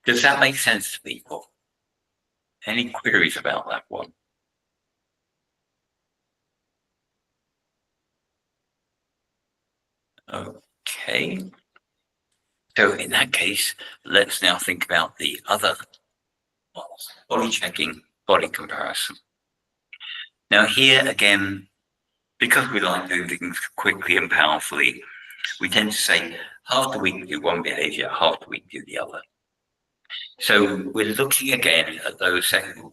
Does that make sense to people? Any queries about that one? Okay. So in that case, let's now think about the other ones. Body checking, body comparison. Now here again, because we like doing things quickly and powerfully, we tend to say half the week we do one behavior, half the week we do the other. So we're looking again at those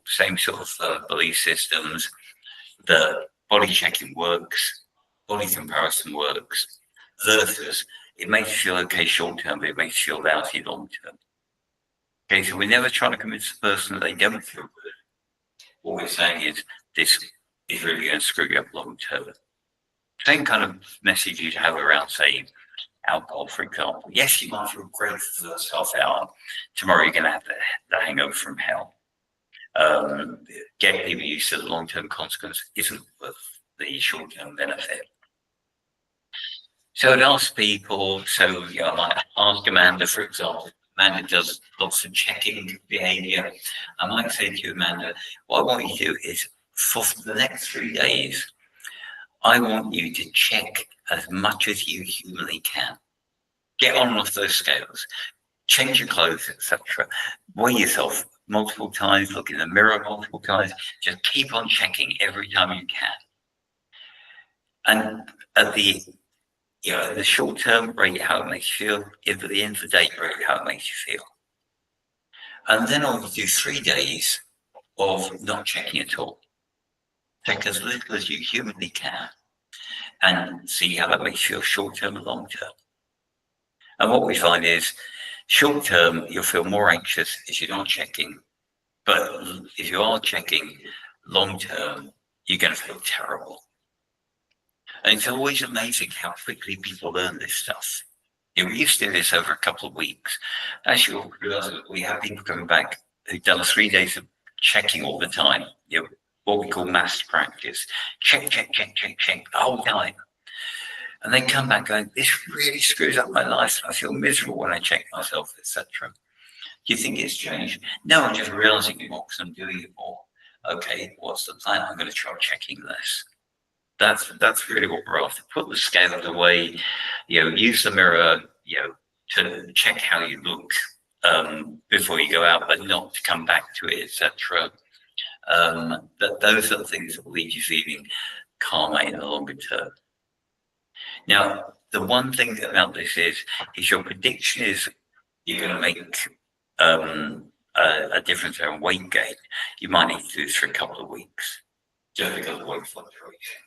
same sort of belief systems. The body checking works, body comparison works, versus it makes you feel okay short term, but it makes you feel lousy long term. Okay, so we're never trying to convince the person that they don't feel good. What we're saying is this is really going to screw you up long term. Same kind of message you'd have around, say, alcohol, for example. Yes, you might feel great for the first half hour. Tomorrow you're going to have the hangover from hell. Get people used to the long-term consequence isn't worth the short-term benefit. So I'd ask people, so I might ask Amanda, for example. Amanda does lots of checking behavior. I might say to you, Amanda, what I want you to do is for the next 3 days, I want you to check as much as you humanly can. Get on and off those scales, change your clothes, etc. Weigh yourself multiple times, look in the mirror multiple times, just keep on checking every time you can. And at the short term, rate how it makes you feel. At the end of the day, rate how it makes you feel. And then I want you to do 3 days of not checking at all. Check as little as you humanly can and see how that makes you feel short term and long term. And what we find is short term, you'll feel more anxious if you're not checking. But if you are checking long term, you're going to feel terrible. And it's always amazing how quickly people learn this stuff. We used to do this over a couple of weeks. As you'll realize, we have people coming back who've done 3 days of checking all the time. What we call mass practice. Check, check, check, check, check the whole time. And they come back going, this really screws up my life. I feel miserable when I check myself, etc. Do you think it's changed? No, I'm just realizing it more because I'm doing it more. Okay, what's the plan? I'm going to try checking less. That's really what we're after. Put the scales away, use the mirror, to check how you look before you go out, but not to come back to it, etc. Those are the things that will leave you feeling calmer in the longer term. Now, the one thing about this is your prediction is you're going to make a difference in weight gain, you might need to do this for a couple of weeks, just because of weight fluctuation.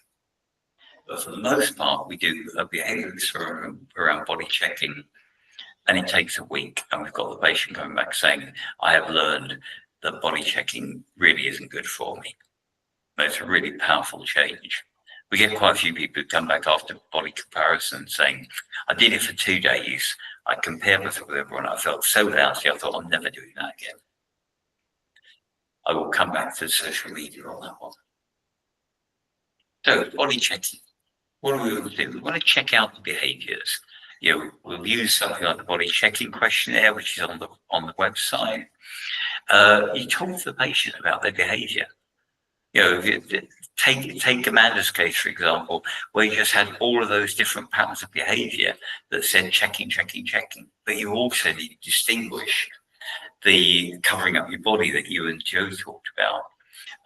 But for the most part, we do a behavioural experiment around body checking, and it takes a week, and we've got the patient coming back saying, I have learned that body checking really isn't good for me. But it's a really powerful change. We get quite a few people who come back after body comparison saying, I did it for 2 days. I compared myself with everyone. I felt so lousy. I thought, I'm never doing that again. I will come back to social media on that one. So body checking. What do we want to do? We want to check out the behaviours. We'll use something like the body checking questionnaire, which is on the website. You talk to the patient about their behaviour. Take Amanda's case, for example, where you just had all of those different patterns of behaviour that said checking, checking, checking. But you also need to distinguish the covering up your body that you and Joe talked about,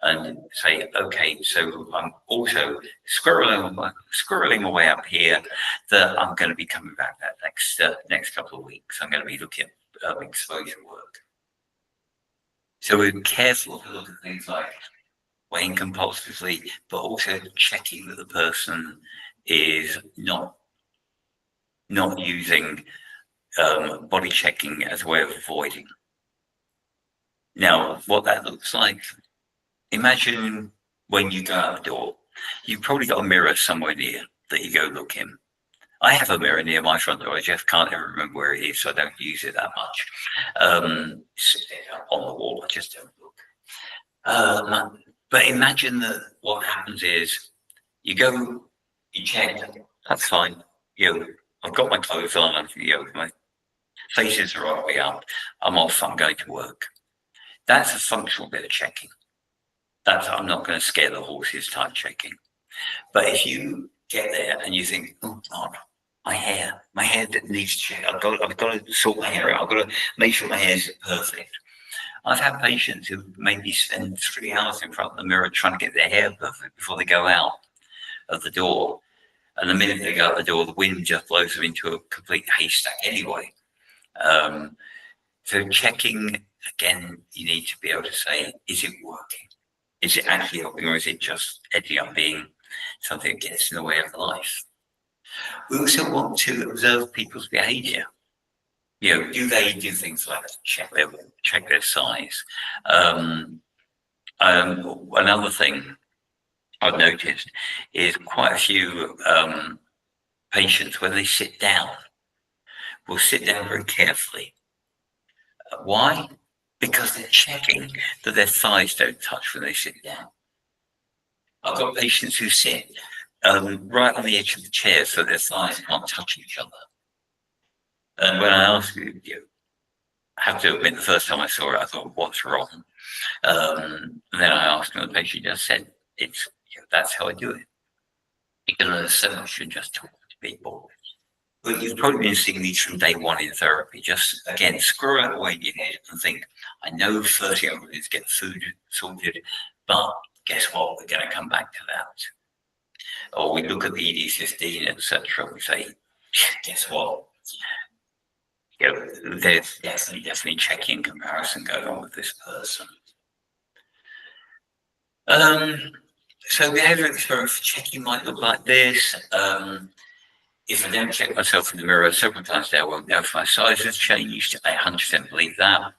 and say, okay, so I'm also squirreling away up here that I'm going to be coming back that next couple of weeks. I'm going to be looking at exposure work. So we're careful to look at things like weighing compulsively, but also checking that the person is not using body checking as a way of avoiding. Now, what that looks like, imagine when you go out the door, you've probably got a mirror somewhere near that you go look in. I have a mirror near my front door. I just can't ever remember where it is, so I don't use it that much. Sit there on the wall, I just don't look. But imagine that what happens is you go, you check, that's fine. I've got my clothes on, my face is the right way up. I'm off, I'm going to work. That's a functional bit of checking. I'm not going to scare the horses type checking. But if you get there and you think, oh God, my hair that needs to check. I've got to sort my hair out. I've got to make sure my hair is perfect. I've had patients who maybe spend 3 hours in front of the mirror trying to get their hair perfect before they go out of the door. And the minute they go out the door, the wind just blows them into a complete haystack anyway. So checking, again, you need to be able to say, is it working? Is it actually helping, or is it just ending up being something that gets in the way of life? We also want to observe people's behaviour. Do they do things like check their size? Another thing I've noticed is quite a few patients, when they sit down, will sit down very carefully. Why? Because they're checking that their thighs don't touch when they sit down. I've got patients who sit right on the edge of the chair so their thighs can't touch each other. And when I asked you, I have to admit, the first time I saw it, I thought, what's wrong? And then I asked him, the patient just said, that's how I do it. You can learn so much from just talking to people. But you've probably been seeing these from day one in therapy. Just, again, screw out away in your head and think, I know 30 hours to get food sorted, but guess what? We're going to come back to that. Or we look at the ED15, etc. We say, guess what? There's definitely checking comparison going on with this person. So behavioural experiment for checking might look like this. If I don't check myself in the mirror several times a day, I won't know if my size has changed. I 100% believe that.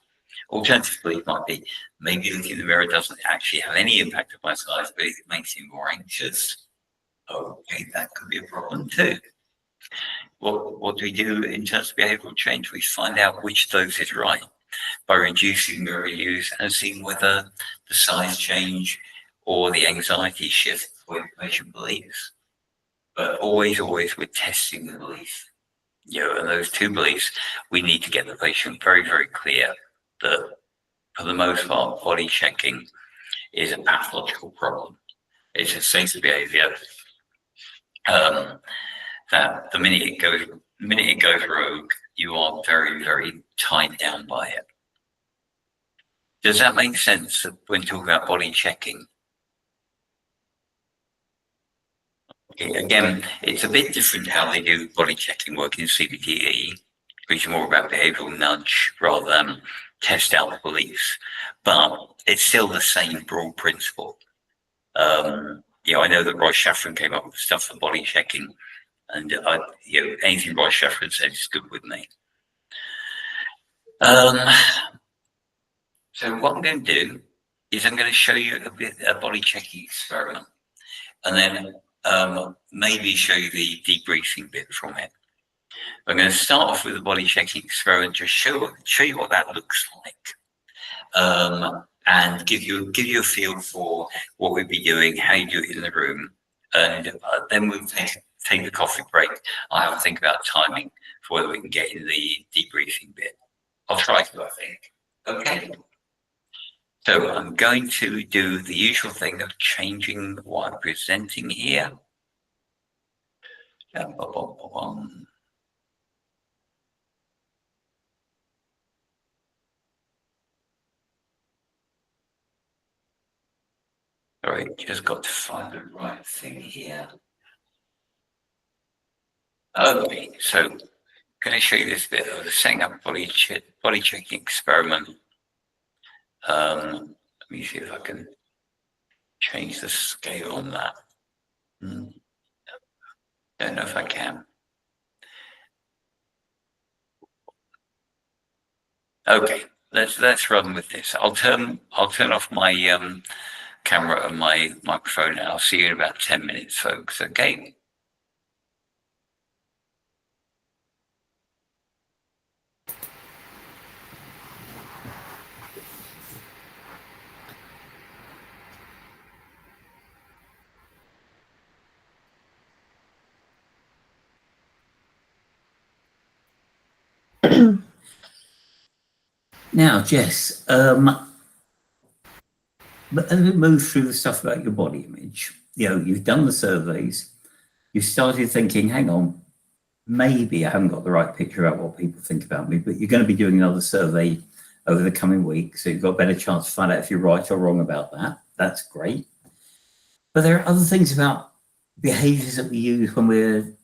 Alternative belief might be maybe looking in the mirror doesn't actually have any impact on my size, but it makes me more anxious. Okay, that could be a problem too. What do we do in terms of behavioural change? We find out which of those is right by reducing mirror use and seeing whether the size change or the anxiety shift what the patient believes. But always we're testing the belief. And those two beliefs, we need to get the patient very, very clear that for the most part, body checking is a pathological problem. It's a safe behaviour. That the minute it goes rogue, you are very, very tied down by it. Does that make sense when talking about body checking? Again, it's a bit different how they do body checking work in CBT, which is more about behavioural nudge rather than test out the beliefs, but it's still the same broad principle. I know that Roy Shafran came up with stuff for body checking, and anything Roy Shafran said is good with me. So what I'm going to do is I'm going to show you a body checking experiment, and then maybe show you the debriefing bit from it. I'm going to start off with the body checking experiment, just show you what that looks like, and give you a feel for what we'd be doing, how you do it in the room, and then we'll take the coffee break. I'll have to think about timing for whether we can get in the debriefing bit. I'll try to, I think. Okay. So I'm going to do the usual thing of changing what I'm presenting here. All right, just got to find the right thing here. Okay, so I'm going to show you this bit of setting up body checking experiment. Let me see if I can change the scale on that. Don't know if I can. Okay, let's run with this. I'll turn off my camera and my microphone, and I'll see you in about 10 minutes, folks. Okay. Now, Jess, but as we move through the stuff about your body image, you've done the surveys, you started thinking, hang on, maybe I haven't got the right picture about what people think about me, but you're going to be doing another survey over the coming week, so you've got a better chance to find out if you're right or wrong about that. That's great. But there are other things about behaviors that we use when we're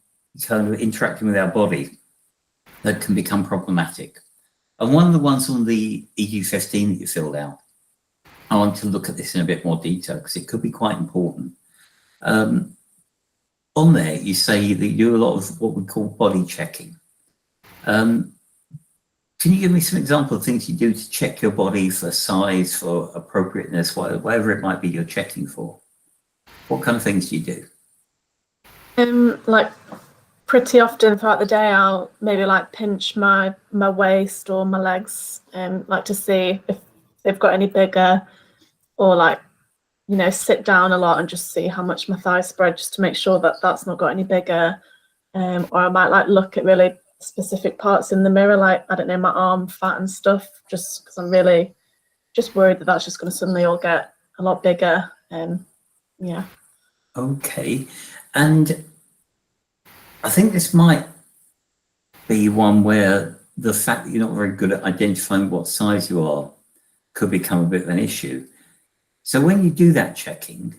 kind of interacting with our body that can become problematic. And one of the ones on the EG15 that you filled out, I want to look at this in a bit more detail because it could be quite important. On there, you say that you do a lot of what we call body checking. Can you give me some example of things you do to check your body for size, for appropriateness, whatever it might be you're checking for? What kind of things do you do? Like pretty often throughout the day, I'll maybe like pinch my waist or my legs, like to see if they've got any bigger, or like, sit down a lot and just see how much my thighs spread, just to make sure that that's not got any bigger. Or I might like look at really specific parts in the mirror, like, I don't know, my arm fat and stuff, just because I'm really just worried that that's just going to suddenly all get a lot bigger. Yeah. Okay. And I think this might be one where the fact that you're not very good at identifying what size you are could become a bit of an issue. So when you do that checking,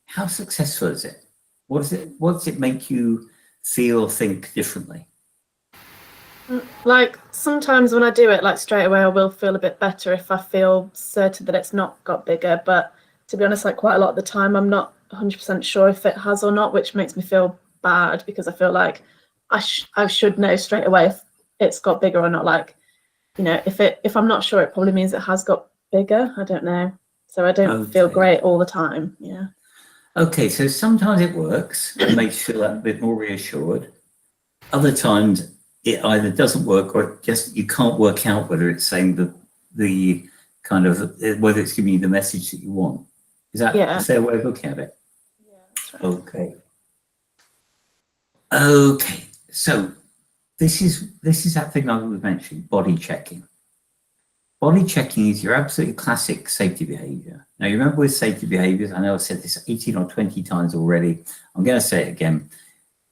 how successful is it? What does it make you feel or think differently? Like sometimes when I do it, like straight away, I will feel a bit better if I feel certain that it's not got bigger. But to be honest, like quite a lot of the time, I'm not 100% sure if it has or not, which makes me feel bad because I feel like I should know straight away if it's got bigger or not. Like, if I'm not sure, it probably means it has got bigger. I don't know. So I don't feel great all the time. Yeah. Okay, so sometimes it works and makes you feel a bit more reassured. Other times it either doesn't work or just you can't work out whether it's saying the kind of whether it's giving you the message that you want. Is that a fair way of looking at it? Yeah. That's right. Okay. So this is that thing I was mentioning, body checking. Body checking is your absolutely classic safety behavior. Now, you remember with safety behaviors, I know I've said this 18 or 20 times already. I'm going to say it again.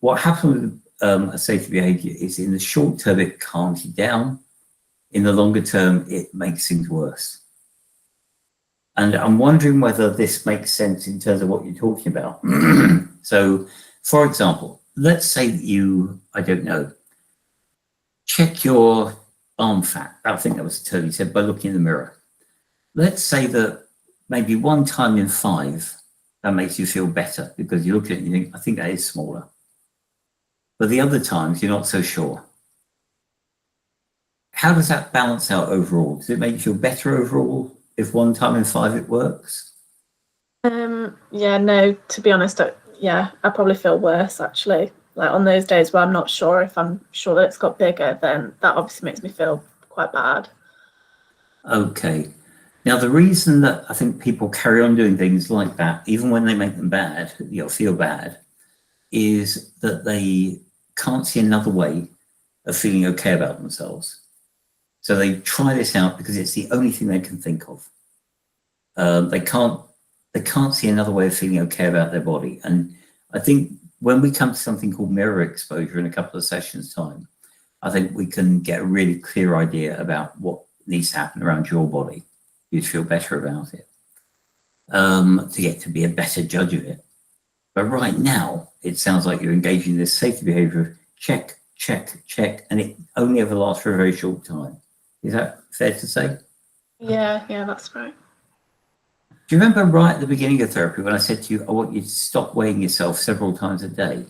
What happens with a safety behavior is in the short term, it calms you down. In the longer term, it makes things worse. And I'm wondering whether this makes sense in terms of what you're talking about. So, for example, let's say that you, I don't know, check your arm fat. I think that was the term you said, by looking in the mirror. Let's say that maybe one time in 5, that makes you feel better because you look at it and you think, I think that is smaller. But the other times, you're not so sure. How does that balance out overall? Does it make you feel better overall if one time in 5 it works? Yeah, no, to be honest, I probably feel worse actually. Like on those days where I'm not sure if I'm sure that it's got bigger, then that obviously makes me feel quite bad. Okay. Now, the reason that I think people carry on doing things like that, even when they make them bad, feel bad, is that they can't see another way of feeling okay about themselves. So they try this out because it's the only thing they can think of. They can't see another way of feeling okay about their body. And I think when we come to something called mirror exposure in a couple of sessions' time, I think we can get a really clear idea about what needs to happen around your body. You'd feel better about it, to get to be a better judge of it. But right now, it sounds like you're engaging in this safety behavior of check, check, check, and it only ever lasts for a very short time. Is that fair to say? Yeah, that's right. Do you remember right at the beginning of therapy when I said to you, I want you to stop weighing yourself several times a day?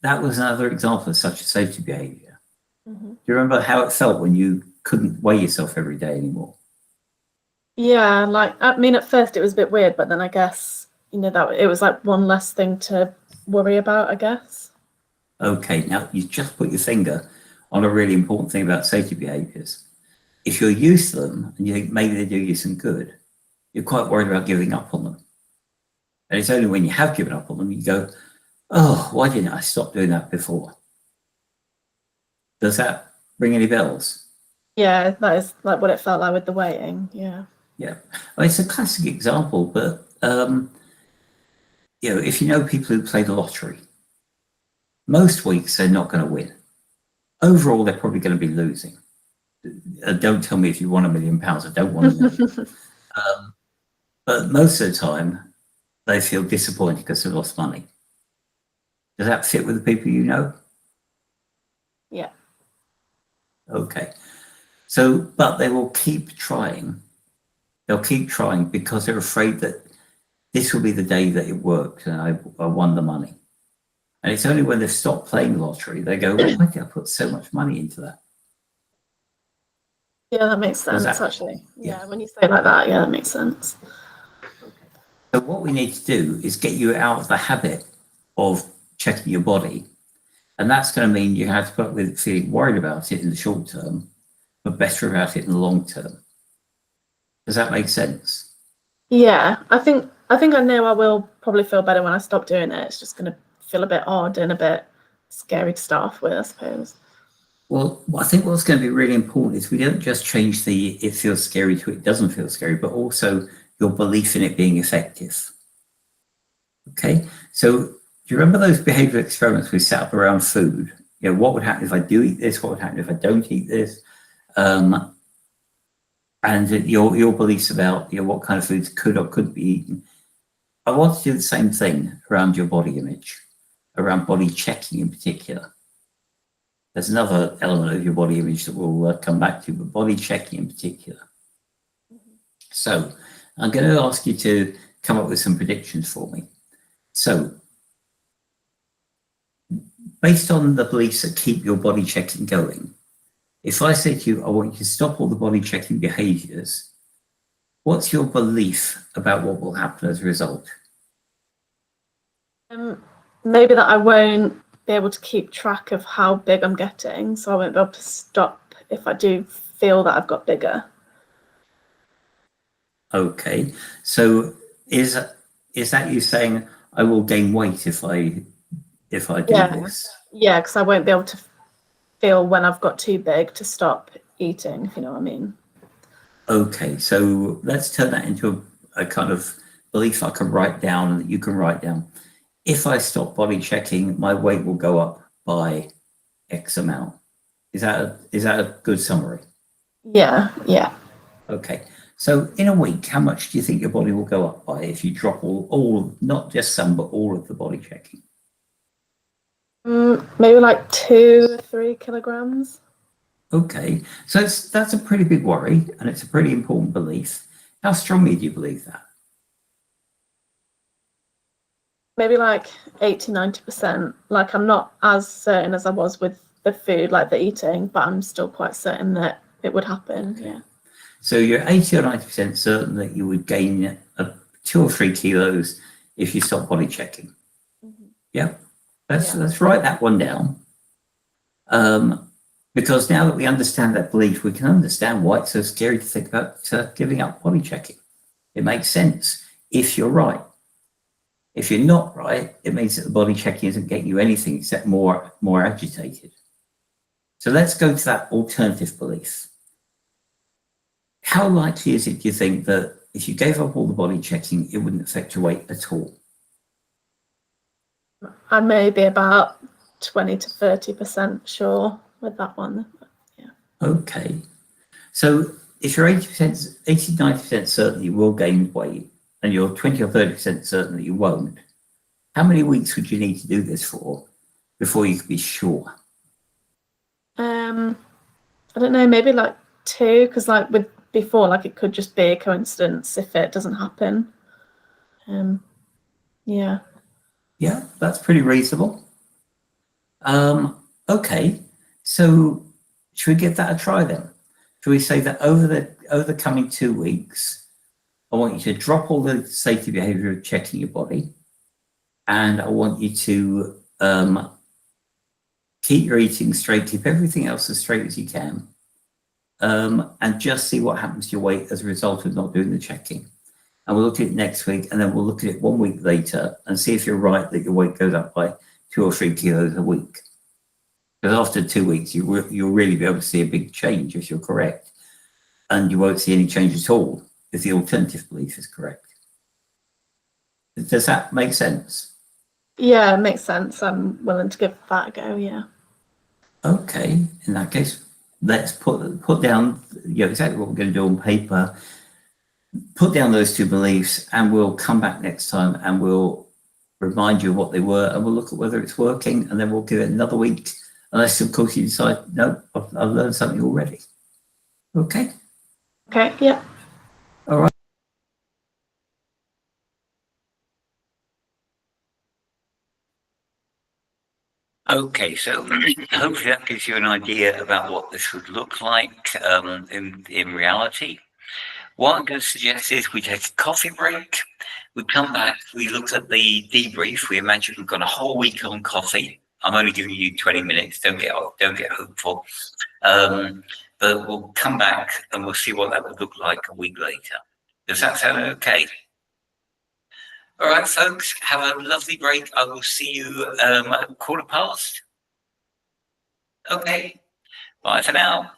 That was another example of such a safety behavior. Mm-hmm. Do you remember how it felt when you couldn't weigh yourself every day anymore? Yeah, like I mean, at first it was a bit weird, but then I guess that it was like one less thing to worry about, I guess. Okay, now you just put your finger on a really important thing about safety behaviors. If you're used to them and you think maybe they do you some good, you're quite worried about giving up on them. And it's only when you have given up on them you go, oh, why didn't I stop doing that before? Does that ring any bells? Yeah, that is like what it felt like with the weighing. Yeah. Yeah, well, it's a classic example, but if you know people who play the lottery, most weeks they're not going to win. Overall, they're probably going to be losing. Don't tell me if you won £1 million. I don't want to know. But most of the time, they feel disappointed because they lost money. Does that fit with the people you know? Yeah. Okay. So, but they will keep trying. They'll keep trying because they're afraid that this will be the day that it works and I won the money. And it's only when they've stopped playing the lottery, they go, why did I put so much money into that? Yeah, that makes sense, actually. Yeah, when you say it like that, yeah, that makes sense. So what we need to do is get you out of the habit of checking your body. And that's going to mean you have to put up with feeling worried about it in the short term, but better about it in the long term. Does that make sense? Yeah, I think I know I will probably feel better when I stop doing it. It's just going to feel a bit odd and a bit scary to start off with, I suppose. Well, I think what's going to be really important is we don't just change the it feels scary to it doesn't feel scary, but also your belief in it being effective. Okay, so do you remember those behavioral experiments we set up around food? What would happen if I do eat this? What would happen if I don't eat this? And your beliefs about what kind of foods could or couldn't be eaten. I want to do the same thing around your body image, around body checking in particular. There's another element of your body image that we'll come back to, but body checking in particular. So I'm going to ask you to come up with some predictions for me. So based on the beliefs that keep your body checking going, if I say to you, I want you to stop all the body checking behaviors, what's your belief about what will happen as a result? Maybe that I won't be able to keep track of how big I'm getting, so I won't be able to stop if I do feel that I've got bigger. Okay, so is that you saying I will gain weight if I do this? Yeah, because I won't be able to feel when I've got too big to stop eating, if you know what I mean. Okay, so let's turn that into a kind of belief I can write down and that you can write down. If I stop body checking, my weight will go up by X amount. Is that a good summary? Yeah. Okay. So in a week, how much do you think your body will go up by if you drop all not just some, but all of the body checking? Maybe like 2 or 3 kilograms. Okay, so that's a pretty big worry, and it's a pretty important belief. How strongly do you believe that? Maybe like 80-90%. Like I'm not as certain as I was with the food, like the eating, but I'm still quite certain that it would happen. Okay. Yeah. So you're 80 or 90% certain that you would gain 2 or 3 kilos if you stop body checking. Yeah, let's write that one down. Because now that we understand that belief, we can understand why it's so scary to think about giving up body checking. It makes sense if you're right. If you're not right, it means that the body checking isn't getting you anything except more agitated. So let's go to that alternative belief. How likely is it, do you think, that if you gave up all the body checking, it wouldn't affect your weight at all? I may be about 20 to 30% sure with that one. Okay. So if you're 80%, 80, 90% certain you will gain weight, and you're 20 or 30% certain that you won't, how many weeks would you need to do this for before you could be sure? I don't know, maybe like 2, because like with before, like it could just be a coincidence if it doesn't happen. Yeah. Yeah, that's pretty reasonable. Okay, so should we give that a try then? Should we say that over the coming 2 weeks, I want you to drop all the safety behavior of checking your body, and I want you to keep your eating straight, keep everything else as straight as you can, and just see what happens to your weight as a result of not doing the checking. And we'll look at it next week, and then we'll look at it 1 week later and see if you're right that your weight goes up by 2 or 3 kilos a week. Because after 2 weeks, you'll really be able to see a big change if you're correct. And you won't see any change at all if the alternative belief is correct. Does that make sense? Yeah, it makes sense. I'm willing to give that a go. Yeah. Okay, in that case, let's put down exactly what we're going to do on paper. Put down those 2 beliefs, and we'll come back next time and we'll remind you of what they were, and we'll look at whether it's working, and then we'll give it another week, unless of course you decide, no, I've learned something already. Okay. Okay. Yeah. All right. Okay, so hopefully that gives you an idea about what this would look like in reality. What I'm going to suggest is we take a coffee break. We come back, we look at the debrief. We imagine we've got a whole week on coffee. I'm only giving you 20 minutes. Don't get hopeful. But we'll come back and we'll see what that would look like a week later. Does that sound okay? All right, folks, have a lovely break. I will see you at 1:15. Okay, bye for now.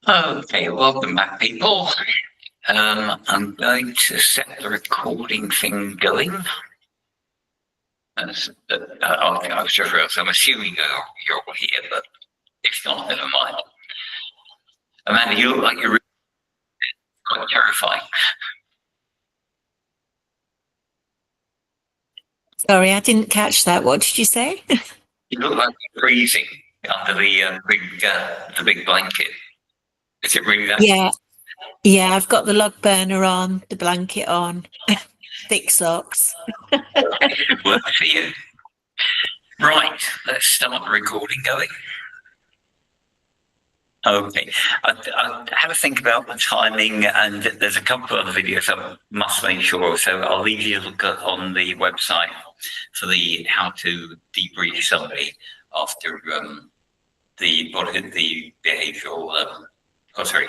Okay, welcome back, people. I'm going to set the recording thing going. I was just realized, I'm assuming you're all here, but if not, never mind. Amanda, you look like you're really quite terrifying. Sorry, I didn't catch that. What did you say? You look like you're freezing under the big blanket. Is it really that? Yeah, I've got the log burner on, the blanket on, thick socks. It should work for you. Right, let's start the recording going. Okay, I have a think about the timing, and there's a couple of other videos I must make sure. So I'll leave you a look on the website for the how to debrief somebody after the behavioural. After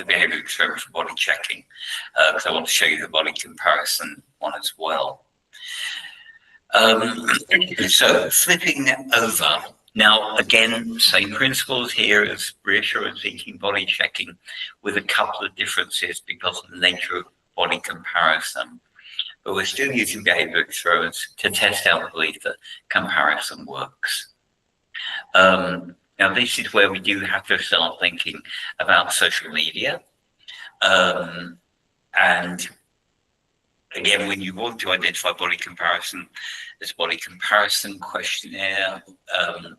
the behavioural experiment for body checking, because I want to show you the body comparison one as well. So flipping over. Now, again, same principles here as reassurance seeking, body checking, with a couple of differences because of the nature of body comparison. But we're still using behavioural experiments to test out the belief that comparison works. Now, this is where we do have to start thinking about social media. And again, when you want to identify body comparison, there's a body comparison questionnaire,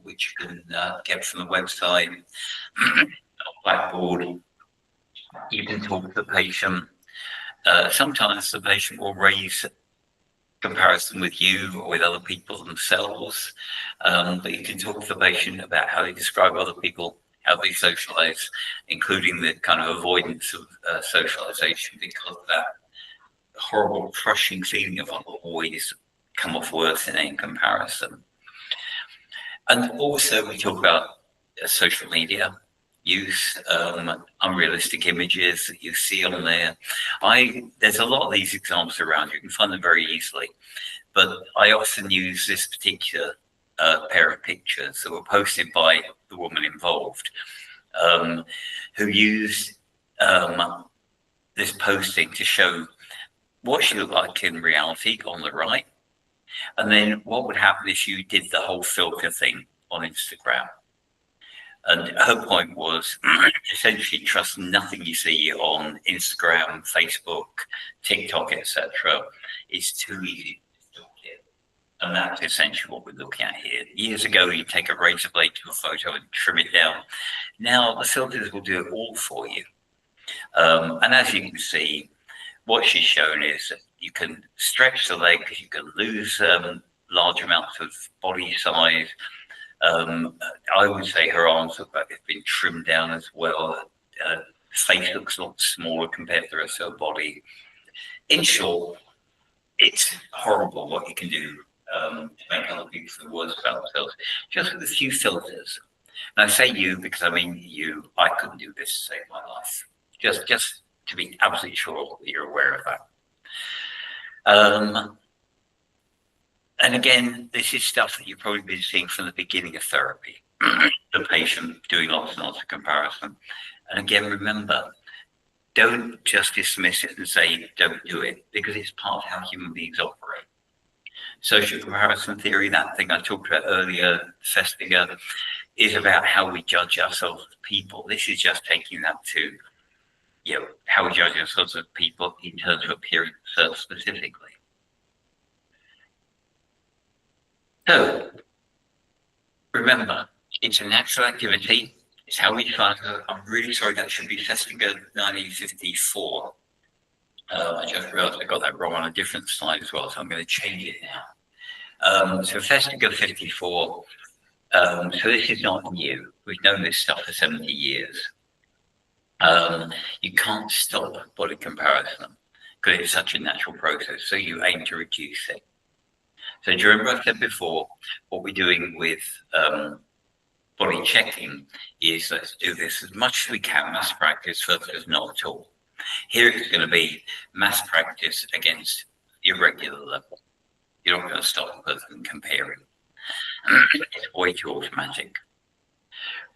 which you can get from the website, Blackboard. You can talk to the patient. Sometimes the patient will raise comparison with you or with other people themselves, but you can talk to the patient about how they describe other people, how they socialize, including the kind of avoidance of socialization because of that horrible crushing feeling of always come off worse in any comparison. And also we talk about social media use, unrealistic images that you see on there. There's a lot of these examples around. You can find them very easily, but I often use this particular pair of pictures that were posted by the woman involved, who used this posting to show what she looked like in reality on the right, and then what would happen if you did the whole filter thing on Instagram. And her point was essentially trust nothing you see on Instagram, Facebook, TikTok, etc. It's too easy to distort it. And that's essentially what we're looking at here. Years ago, you take a razor blade to a photo and trim it down. Now the filters will do it all for you. And as you can see, what she's shown is that you can stretch the legs, you can lose large amounts of body size. I would say her arms have been trimmed down as well. Face looks a lot smaller compared to the rest of her body. In short, it's horrible what you can do to make other people feel worse about themselves, just with a few filters. And I say you because I mean you. I couldn't do this to save my life. Just to be absolutely sure that you're aware of that. And again, this is stuff that you've probably been seeing from the beginning of therapy, the patient doing lots and lots of comparison. And again, remember, don't just dismiss it and say, don't do it, because it's part of how human beings operate. Social comparison theory, that thing I talked about earlier, Festinger, is about how we judge ourselves as people. This is just taking that to, how we judge ourselves as people in terms of appearance specifically. So, remember, it's a natural activity. It's how we define it. I'm really sorry, that should be Festinger 1954. I just realized I got that wrong on a different slide as well, so I'm going to change it now. So Festinger 54, so this is not new. We've known this stuff for 70 years. You can't stop body comparison because it's such a natural process, so you aim to reduce it. So do you remember I said before, what we're doing with body checking is let's do this as much as we can, mass practice versus not at all. Here it's going to be mass practice against irregular level. You're not going to stop the person comparing. It's way too automatic.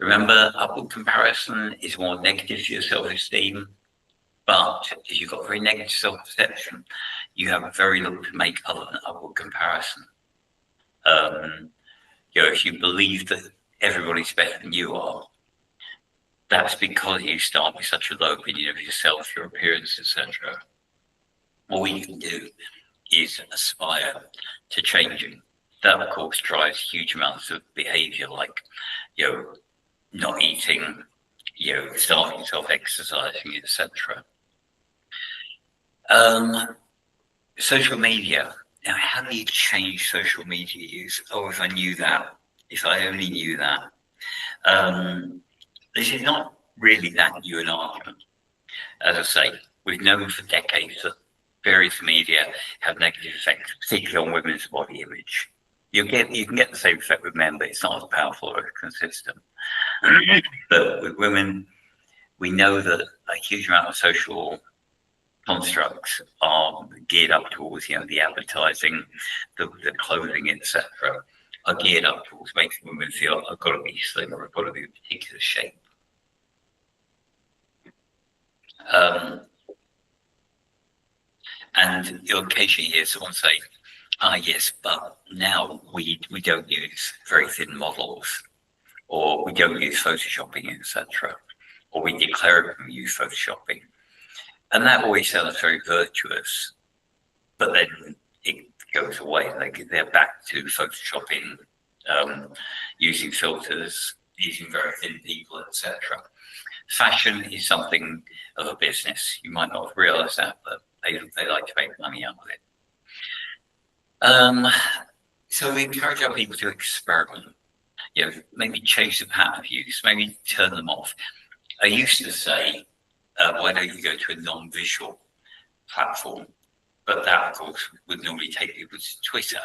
Remember, upward comparison is more negative for your self-esteem, but if you've got very negative self-perception, you have very little to make other than upward comparison. If you believe that everybody's better than you are, that's because you start with such a low opinion of yourself, your appearance, etc. All you can do is aspire to changing. That, of course, drives huge amounts of behavior, like, not eating, starving yourself, exercising, etc. Social media. Now, how do you change social media use? Oh, if I knew that, if I only knew that. This is not really that new an argument. As I say, we've known for decades that various media have negative effects, particularly on women's body image. You can get the same effect with men, but it's not as powerful or consistent. But with women, we know that a huge amount of social constructs are geared up towards, the advertising, the clothing, etc., are geared up towards making women feel, I've got to be slim or I've got to be a particular shape. And you'll occasionally hear someone say, yes, but now we don't use very thin models, or we don't use photoshopping, etc., or we declare we use photoshopping. And that always sounds very virtuous, but then it goes away. They're back to photoshopping, using filters, using very thin people, etc. Fashion is something of a business. You might not realize that, but they like to make money out of it. So we encourage our people to experiment. Maybe change the pattern of use, maybe turn them off. I used to say, why don't you go to a non-visual platform? But that, of course, would normally take people to Twitter.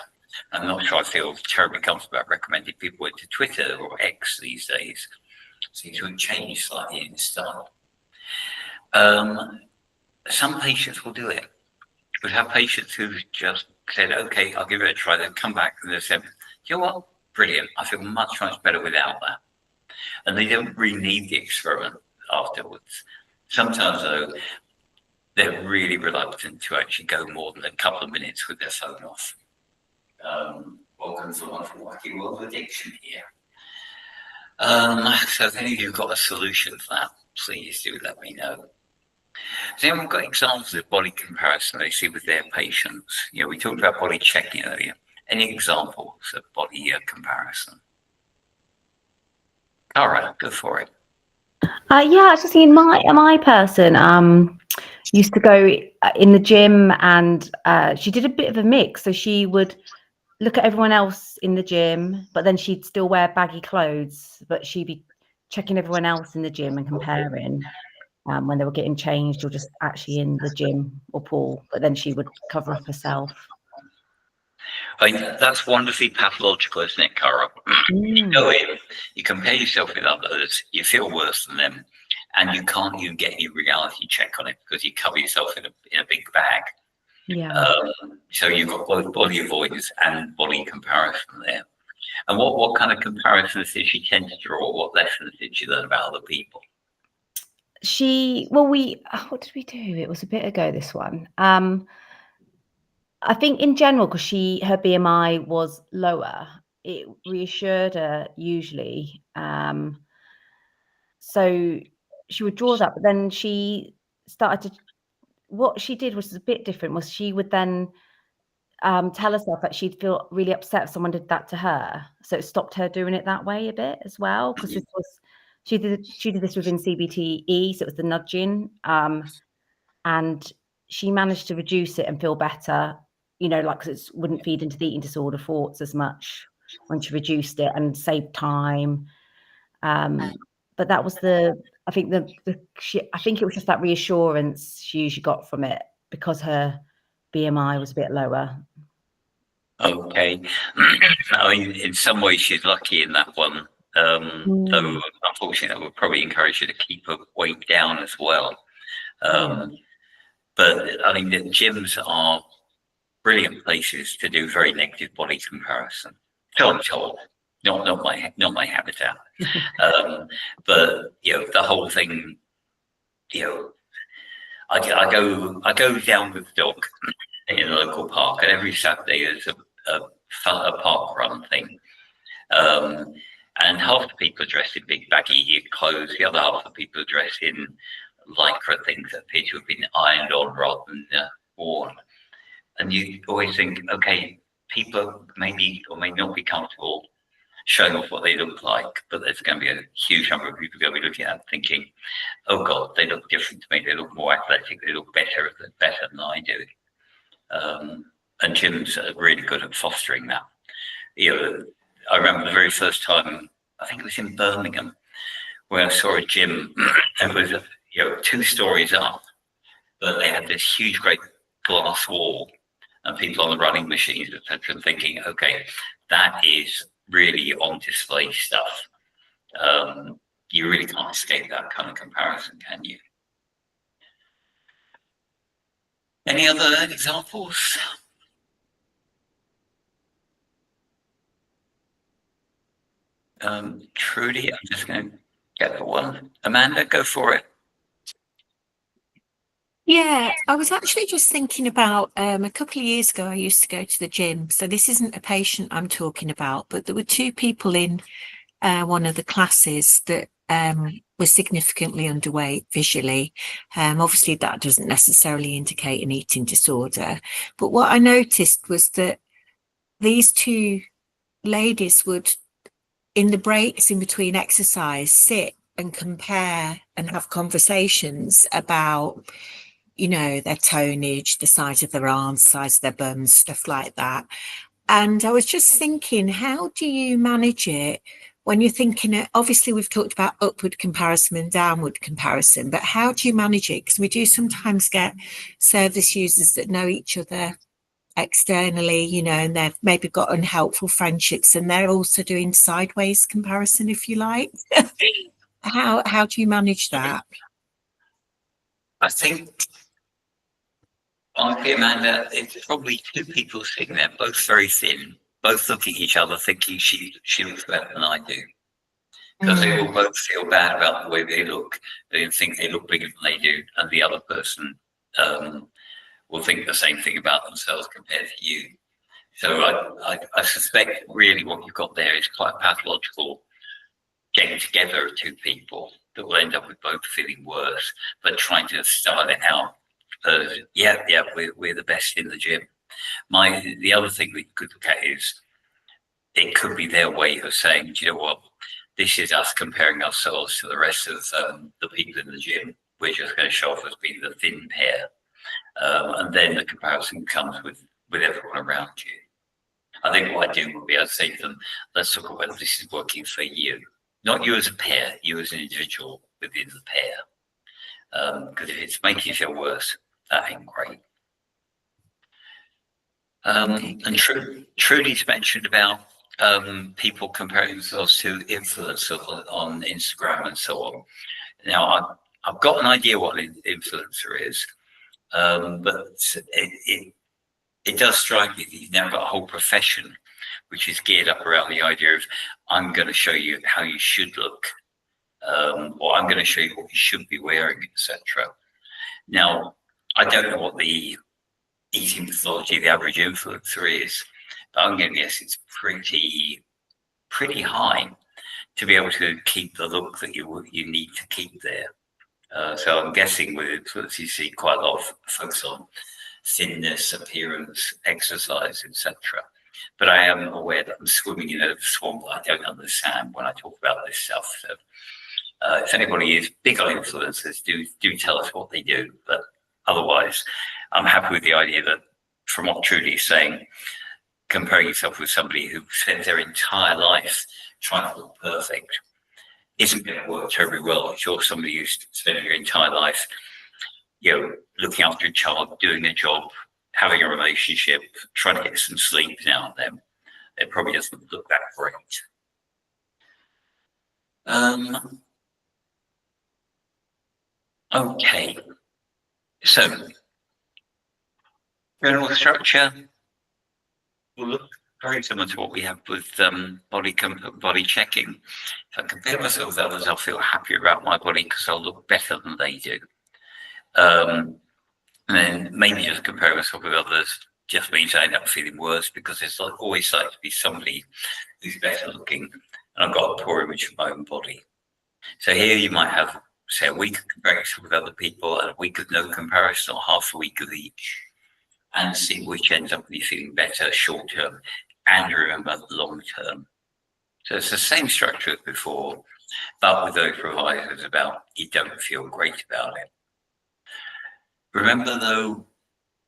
I'm not sure I feel terribly comfortable about recommending people go to Twitter or X these days. Seems to have changed slightly in style. Some patients will do it. We have patients who just said, okay, I'll give it a try. They'll come back and they said, you know what? Brilliant. I feel much, much better without that. And they don't really need the experiment afterwards. Sometimes, though, they're really reluctant to actually go more than a couple of minutes with their phone off. Welcome to the wonderful wacky world of addiction here. So if any of you have got a solution for that, please do let me know. So we've got examples of body comparison they see with their patients. We talked about body checking earlier. Any examples of body comparison? All right, go for it. I was just seeing my person used to go in the gym, and she did a bit of a mix. So she would look at everyone else in the gym, but then she'd still wear baggy clothes, but she'd be checking everyone else in the gym and comparing when they were getting changed or just actually in the gym or pool, but then she would cover up herself. That's wonderfully pathological, isn't it, Cara? You go in, you compare yourself with others, you feel worse than them, and you can't even get any reality check on it because you cover yourself in a big bag. Yeah. So you've got both body avoidance and body comparison there. And what kind of comparisons did she tend to draw? What lessons did you learn about other people? What did we do? It was a bit ago, this one. I think in general, because her BMI was lower, it reassured her usually. So she would draw that, but then she started to, what she did was a bit different, was she would then tell herself that she'd feel really upset if someone did that to her. So it stopped her doing it that way a bit as well, because she did this within CBT, so it was the nudging, and she managed to reduce it and feel better, because it wouldn't feed into the eating disorder thoughts as much when she reduced it and saved time. But that was I think it was just that reassurance she usually got from it because her BMI was a bit lower. Okay. I mean, in some ways she's lucky in that one. Though unfortunately I would probably encourage her to keep her weight down as well. But I mean, the gyms are brilliant places to do very negative body comparison. So I'm told. not my habitat. But the whole thing, I go down with the dog in a local park, and every Saturday there's a park run thing. And half the people are dressed in big baggy clothes, the other half of the people are dressed in lycra things that appear to have been ironed on rather than worn. And you always think, okay, people maybe or may not be comfortable showing off what they look like, but there's going to be a huge number of people going to be looking at it thinking, oh God, they look different to me, they look more athletic, they look better than I do. And gyms are really good at fostering that. I remember the very first time, I think it was in Birmingham, where I saw a gym. It was 2 stories up, but they had this huge, great glass wall, and people on the running machines, etc., thinking, okay, that is really on display stuff. You really can't escape that kind of comparison, can you? Any other examples? Trudy, I'm just going to get the one. Amanda, go for it. Yeah, I was actually just thinking about a couple of years ago, I used to go to the gym. So this isn't a patient I'm talking about, but there were 2 people in one of the classes that were significantly underweight visually. Obviously, that doesn't necessarily indicate an eating disorder. But what I noticed was that these 2 ladies would, in the breaks in between exercise, sit and compare and have conversations about their tonnage, the size of their arms, size of their bums, stuff like that. And I was just thinking, how do you manage it when you're thinking, obviously we've talked about upward comparison and downward comparison, but how do you manage it? Because we do sometimes get service users that know each other externally, and they've maybe got unhelpful friendships, and they're also doing sideways comparison, if you like. How do you manage that? I think, honestly, Amanda, it's probably 2 people sitting there, both very thin, both looking at each other, thinking she looks better than I do. Because they will both feel bad about the way they look. They think they look bigger than they do, and the other person will think the same thing about themselves compared to you. So I suspect really what you've got there is quite pathological getting together of 2 people that will end up with both feeling worse, but trying to start it out. We're the best in the gym. The other thing we could look at is it could be their way of saying, do you know what, this is us comparing ourselves to the rest of the people in the gym. We're just going to show off as being the thin pair. And then the comparison comes with everyone around you. I think what I do would be I'd say to them, let's talk about whether this is working for you. Not you as a pair, you as an individual within the pair. Because if it's making you feel worse, that ain't great. And Trudy's mentioned about people comparing themselves to influencers on Instagram and so on. Now, I've got an idea what an influencer is, but it does strike me that you've now got a whole profession which is geared up around the idea of I'm going to show you how you should look, or I'm going to show you what you should be wearing, etc. Now, I don't know what the eating pathology of the average influencer is, but I'm going to guess it's pretty high to be able to keep the look that you need to keep there. So I'm guessing with influencers you see quite a lot of focus on thinness, appearance, exercise, etc. But I am aware that I'm swimming in a swamp I don't understand when I talk about this stuff. So if anybody is big on influencers, do tell us what they do. But otherwise, I'm happy with the idea that from what Trudy's saying, comparing yourself with somebody who spent their entire life trying to look perfect isn't going to work terribly well. If you're somebody who's spent your entire life, looking after a child, doing a job, having a relationship, trying to get some sleep now and then, it probably doesn't look that great. Okay. So, general structure. We'll look very similar to what we have with body checking. If I compare myself with others, I'll feel happier about my body because I'll look better than they do. And then maybe just compare myself with others just means I end up feeling worse because there's always like to be somebody who's better looking, and I've got a poor image of my own body. So here you might have, say, a week of comparison with other people and a week of no comparison, or half a week of each, and see which ends up with you feeling better short term and remember long term. So it's the same structure as before, but with those provisos about you don't feel great about it. Remember though,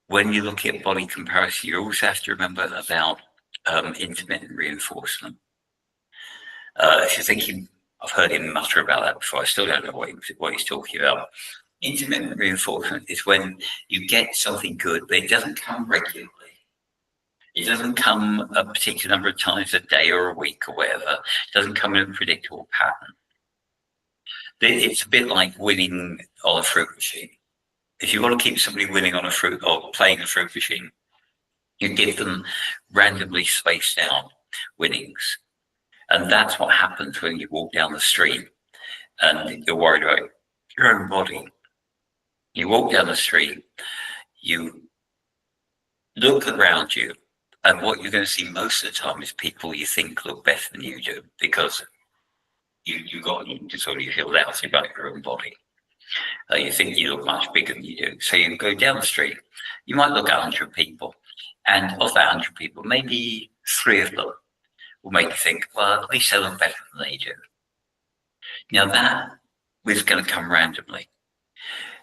when you're looking at body comparison, you also have to remember about intermittent reinforcement. If you're thinking, I've heard him mutter about that before, I still don't know what he's talking about. Intermittent reinforcement is when you get something good, but it doesn't come regularly. It doesn't come a particular number of times a day or a week or whatever. It doesn't come in a predictable pattern. It's a bit like winning on a fruit machine. If you want to keep somebody winning on a fruit or playing a fruit machine, you give them randomly spaced out winnings. And that's what happens when you walk down the street and you're worried about your own body. You walk down the street, you look around you, and what you're going to see most of the time is people you think look better than you do because you got sort of you feel lousy about your own body. You think you look much bigger than you do. So you go down the street, you might look at 100 people, and of that 100 people, maybe 3 of them will make you think, well, at least they look better than they do. Now that is going to come randomly.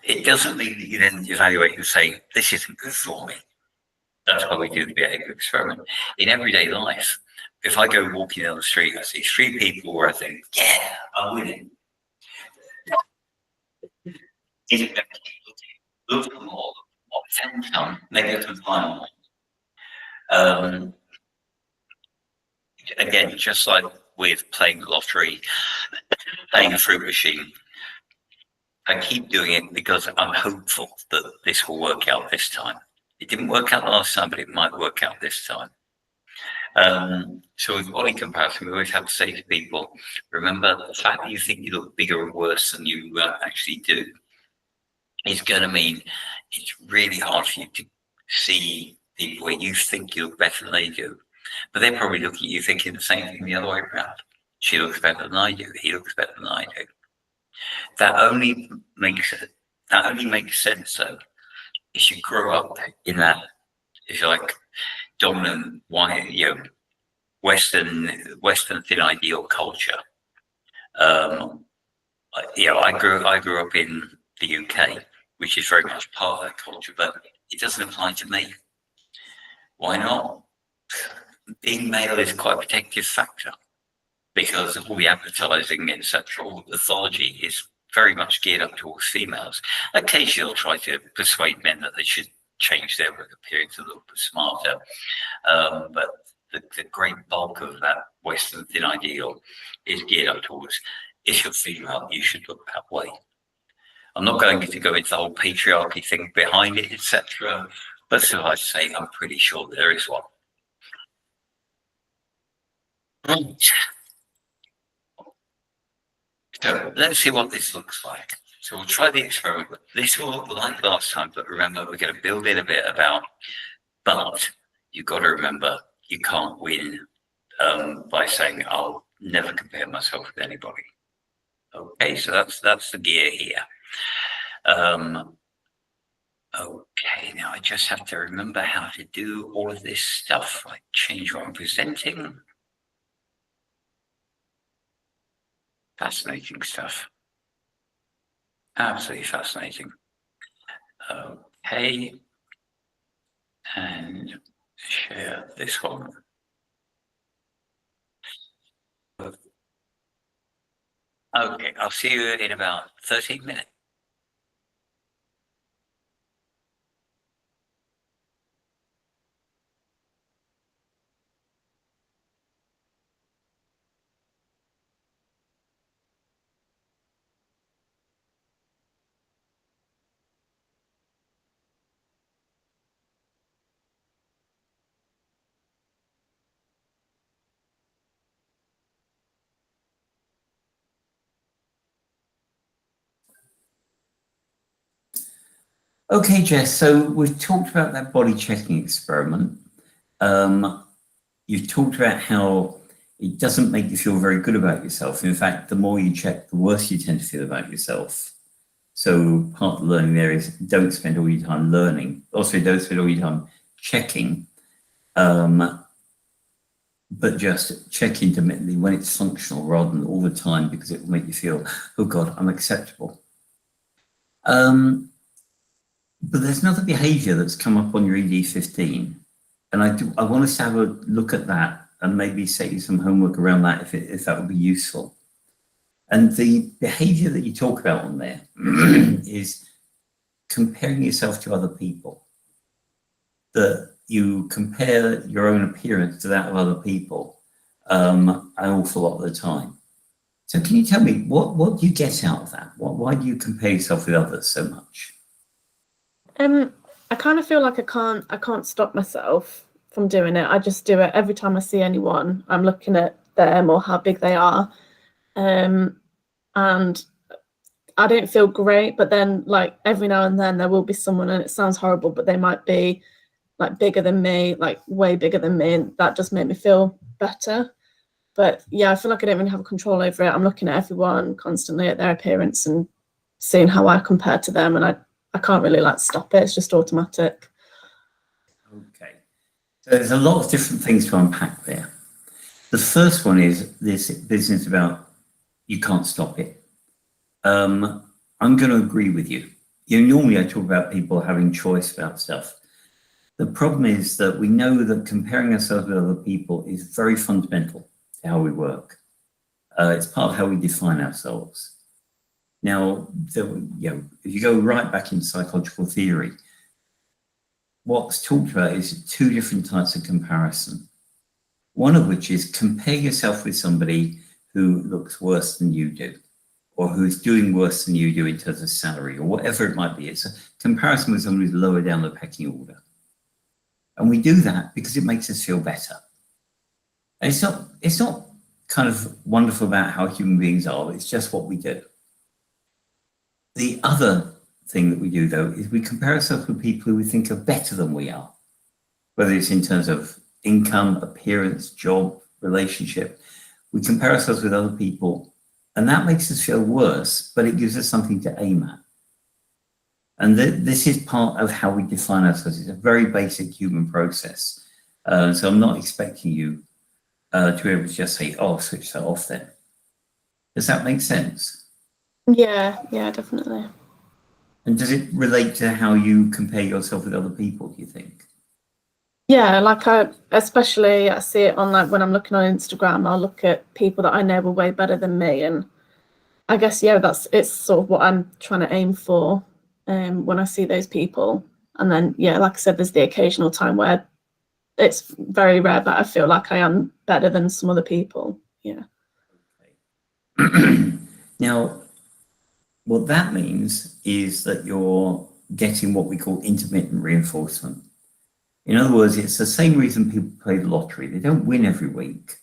It doesn't mean that you then evaluate and say, this isn't good for me. That's why we do the behavior experiment. In everyday life, if I go walking down the street, I see 3 people where I think, yeah, I'm winning. Is it better to keep looking? Look for more, what 10 come, maybe I can find more. Again, just like with playing the lottery, playing a fruit machine, I keep doing it because I'm hopeful that this will work out this time. It didn't work out last time, but it might work out this time. So with body comparison, we always have to say to people, remember the fact that you think you look bigger and worse than you actually do is going to mean it's really hard for you to see people where you think you look better than they do. But they're probably looking at you thinking the same thing the other way around. She looks better than I do. He looks better than I do. That only makes sense though, if you grow up in that, if you like, dominant white, Western thin ideal culture. I grew up in the UK, which is very much part of that culture, but it doesn't apply to me. Why not? Being male is quite a protective factor because all the advertising, etc., all the mythology is very much geared up towards females. Occasionally, they'll try to persuade men that they should change their look appearance a little bit smarter, but the great bulk of that Western thin ideal is geared up towards if you're female, you should look that way. I'm not going to go into the whole patriarchy thing behind it, etc. But suffice to say, I'm pretty sure there is one. Right. So let's see what this looks like. So we'll try the experiment. This will look like last time, but remember, we're going to build in a bit about, but you've got to remember, you can't win by saying, I'll never compare myself with anybody. Okay, so that's the gear here. Okay, now I just have to remember how to do all of this stuff, like change what I'm presenting. Fascinating stuff. Absolutely fascinating. Okay, and share this one. Okay, I'll see you in about 13 minutes. Okay, Jess, so we've talked about that body checking experiment. You've talked about how it doesn't make you feel very good about yourself. In fact, the more you check, the worse you tend to feel about yourself. So part of the learning there is don't spend all your time learning. Also, don't spend all your time checking, but just check intermittently when it's functional rather than all the time, because it will make you feel, oh God, I'm acceptable. But there's another behavior that's come up on your ED15. And I want us to have a look at that and maybe set you some homework around that if that would be useful. And the behavior that you talk about on there is comparing yourself to other people. That you compare your own appearance to that of other people an awful lot of the time. So can you tell me, what do you get out of that? Why do you compare yourself with others so much? I kind of feel like I can't stop myself from doing it. I just do it every time I see anyone. I'm looking at them or how big they are, and I don't feel great. But then, like every now and then, there will be someone, and it sounds horrible, but they might be like bigger than me, like way bigger than me, and that just made me feel better. But yeah, I feel like I don't really have control over it. I'm looking at everyone constantly at their appearance and seeing how I compare to them, and I can't really like stop it. It's just automatic. Okay, so there's a lot of different things to unpack there. The first one is this business about you can't stop it. I'm going to agree with you. Normally I talk about people having choice about stuff. The problem is that we know that comparing ourselves with other people is very fundamental to how we work. It's part of how we define ourselves. Now, if you go right back into psychological theory, what's talked about is two different types of comparison. One of which is compare yourself with somebody who looks worse than you do, or who's doing worse than you do in terms of salary, or whatever it might be. It's a comparison with someone who's lower down the pecking order. And we do that because it makes us feel better. And it's not kind of wonderful about how human beings are, it's just what we do. The other thing that we do, though, is we compare ourselves with people who we think are better than we are, whether it's in terms of income, appearance, job, relationship. We compare ourselves with other people, and that makes us feel worse, but it gives us something to aim at. And this is part of how we define ourselves. It's a very basic human process. So I'm not expecting you to be able to just say, oh, switch that off then. Does that make sense? Yeah, definitely. And does it relate to how you compare yourself with other people, do you think? Yeah, like I see it on like when I'm looking on Instagram, I'll look at people that I know are way better than me, and I guess it's sort of what I'm trying to aim for when I see those people. And then like I said, there's the occasional time where it's very rare, but I feel like I am better than some other people. Yeah. Okay. Now, what that means is that you're getting what we call intermittent reinforcement. In other words, it's the same reason people play the lottery. They don't win every week.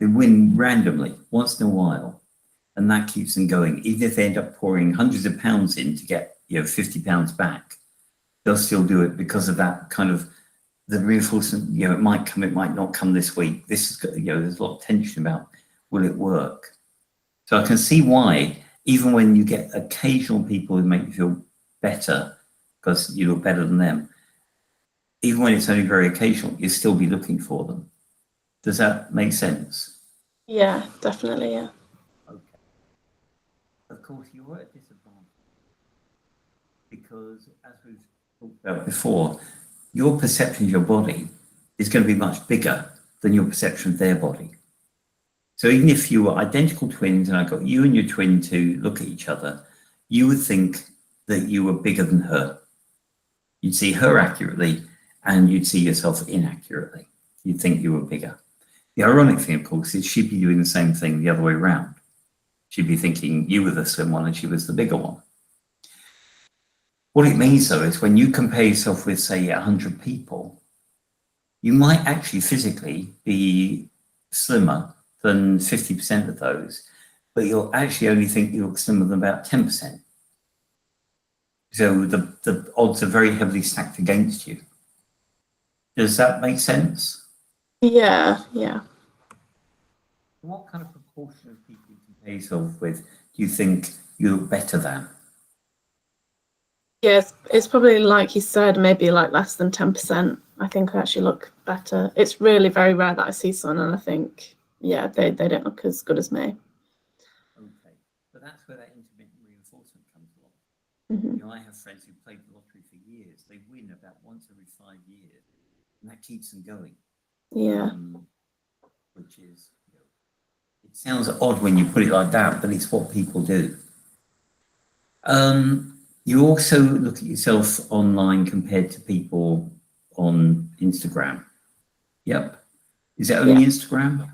They win randomly, once in a while. And that keeps them going. Even if they end up pouring hundreds of pounds in to get, £50 back, they'll still do it because of that kind of the reinforcement. It might come, it might not come this week. This is, there's a lot of tension about will it work. So I can see why, even when you get occasional people who make you feel better because you look better than them, even when it's only very occasional, you'll still be looking for them. Does that make sense? Yeah, definitely. Yeah. Okay. Of course, you're at a disadvantage because, as we've talked about before, your perception of your body is going to be much bigger than your perception of their body. So even if you were identical twins and I got you and your twin to look at each other, you would think that you were bigger than her. You'd see her accurately and you'd see yourself inaccurately. You'd think you were bigger. The ironic thing, of course, is she'd be doing the same thing the other way around. She'd be thinking you were the slim one and she was the bigger one. What it means, though, is when you compare yourself with, say, 100 people, you might actually physically be slimmer than 50% of those, but you'll actually only think you look slimmer than about 10%. So the odds are very heavily stacked against you. Does that make sense? Yeah, yeah. What kind of proportion of people you compare yourself with do you think you look better than? Yes, it's probably like you said, maybe like less than 10%. I think I actually look better. It's really very rare that I see someone and I think, yeah, they don't look as good as me. Okay, but that's where that intermittent reinforcement comes along. Mhm. You know, I have friends who played the lottery for years. They win about once every 5 years, and that keeps them going. Yeah. Which is, you know, it sounds odd when you put it like that, but it's what people do. You also look at yourself online compared to people on Instagram. Yep. Is it only Instagram?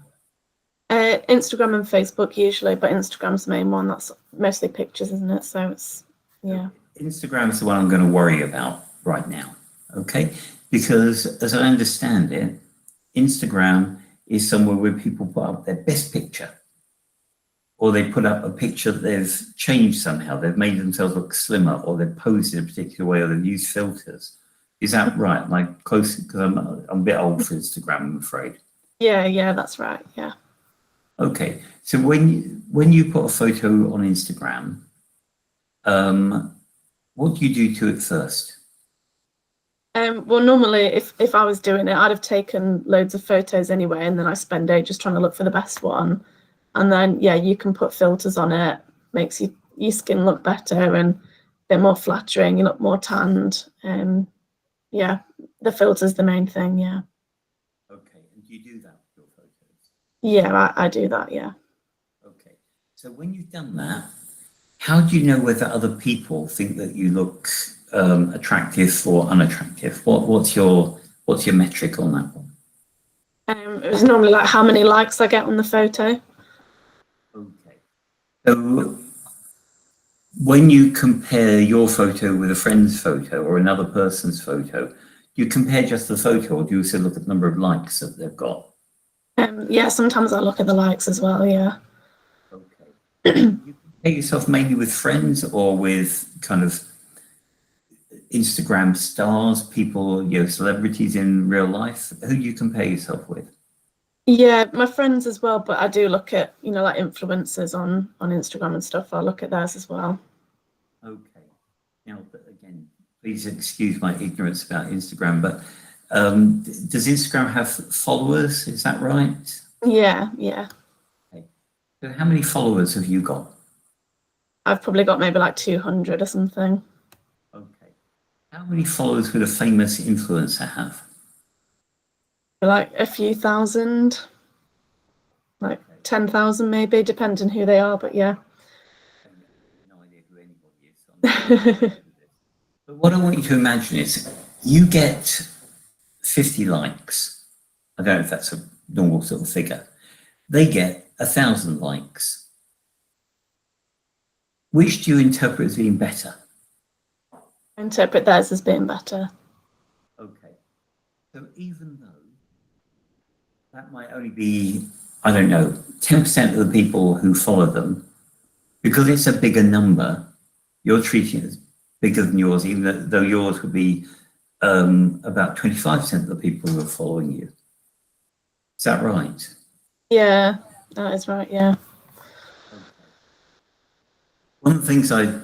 Instagram and Facebook usually, but Instagram's the main one. That's mostly pictures, isn't it? So it's, yeah. Instagram is the one I'm going to worry about right now. Okay. Because as I understand it, Instagram is somewhere where people put up their best picture, or they put up a picture that they've changed somehow. They've made themselves look slimmer, or they've posed in a particular way, or they've used filters. Is that right? Am I close? Because I'm a bit old for Instagram, I'm afraid. Yeah, that's right. Yeah. Okay. So when you put a photo on Instagram, what do you do to it first? Well, normally, if I was doing it, I'd have taken loads of photos anyway, and then I spend ages trying to look for the best one. And then, yeah, you can put filters on it, makes your skin look better and a bit more flattering. You look more tanned. Yeah, the filter's the main thing. Yeah. Okay. And do you do that with your photos? Yeah, I do that. Yeah. Okay. So when you've done that, how do you know whether other people think that you look attractive or unattractive? What's your metric on that one? It was normally like how many likes I get on the photo. Okay. So when you compare your photo with a friend's photo or another person's photo, do you compare just the photo, or do you also look at the number of likes that they've got? Yeah, sometimes I look at the likes as well. Yeah. Okay. You compare yourself mainly with friends or with kind of Instagram stars, people, you know, celebrities in real life? Who do you compare yourself with? Yeah, my friends as well, but I do look at, like influencers on Instagram and stuff. I'll look at theirs as well. Okay. Now, but again, please excuse my ignorance about Instagram, but does Instagram have followers? Is that right? Yeah. Okay. So how many followers have you got? I've probably got maybe like 200 or something. Okay. How many followers would a famous influencer have? Like a few thousand, like 10,000 maybe, depending who they are, but yeah. No idea who anybody is. So I'm not going to do this. But what I want you to imagine is you get 50 likes. I don't know if that's a normal sort of figure. They get 1,000 likes. Which do you interpret as being better? I interpret theirs as being better. Okay. So even though that might only be, I don't know, 10% of the people who follow them, because it's a bigger number, you're treating it as bigger than yours, even though yours would be about 25% of the people who are following you. Is that right? Yeah, that is right. Yeah. Okay. One of the things I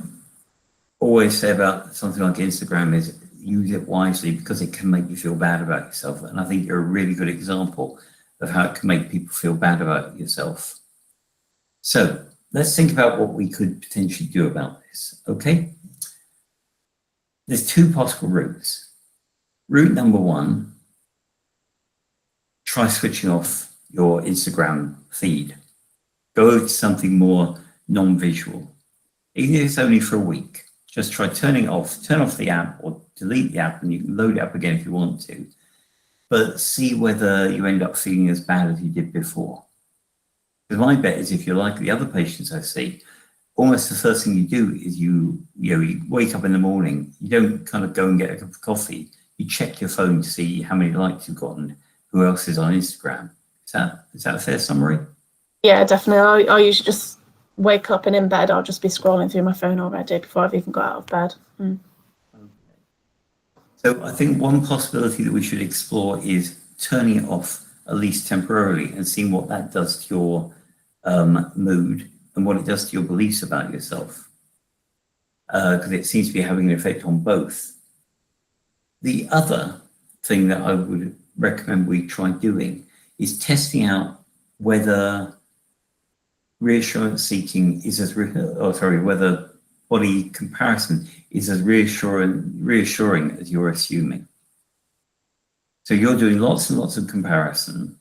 always say about something like Instagram is use it wisely, because it can make you feel bad about yourself. And I think you're a really good example of how it can make people feel bad about yourself. So let's think about what we could potentially do about this, okay? There's two possible routes. Route number one, try switching off your Instagram feed. Go to something more non-visual. Even if it's only for a week, just try turning it off, turn off the app or delete the app, and you can load it up again if you want to. But see whether you end up feeling as bad as you did before. Because my bet is, if you're like the other patients I see, almost the first thing you do is you wake up in the morning, you don't kind of go and get a cup of coffee, you check your phone to see how many likes you've gotten, who else is on Instagram. Is that a fair summary? Yeah, definitely. I usually just wake up and in bed, I'll just be scrolling through my phone already before I've even got out of bed. So I think one possibility that we should explore is turning it off, at least temporarily, and seeing what that does to your mood and what it does to your beliefs about yourself. Because it seems to be having an effect on both. The other thing that I would recommend we try doing is testing out whether reassurance seeking is as whether body comparison is as reassuring as you're assuming. So you're doing lots and lots of comparison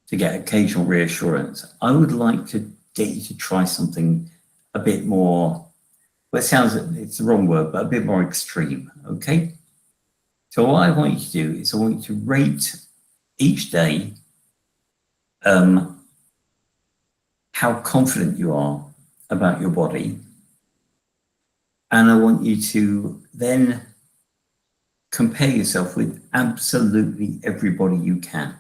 to get occasional reassurance. I would like to get you to try something a bit more, well, it's the wrong word, but a bit more extreme, okay? So what I want you to do is I want you to rate each day how confident you are about your body. And I want you to then compare yourself with absolutely everybody you can.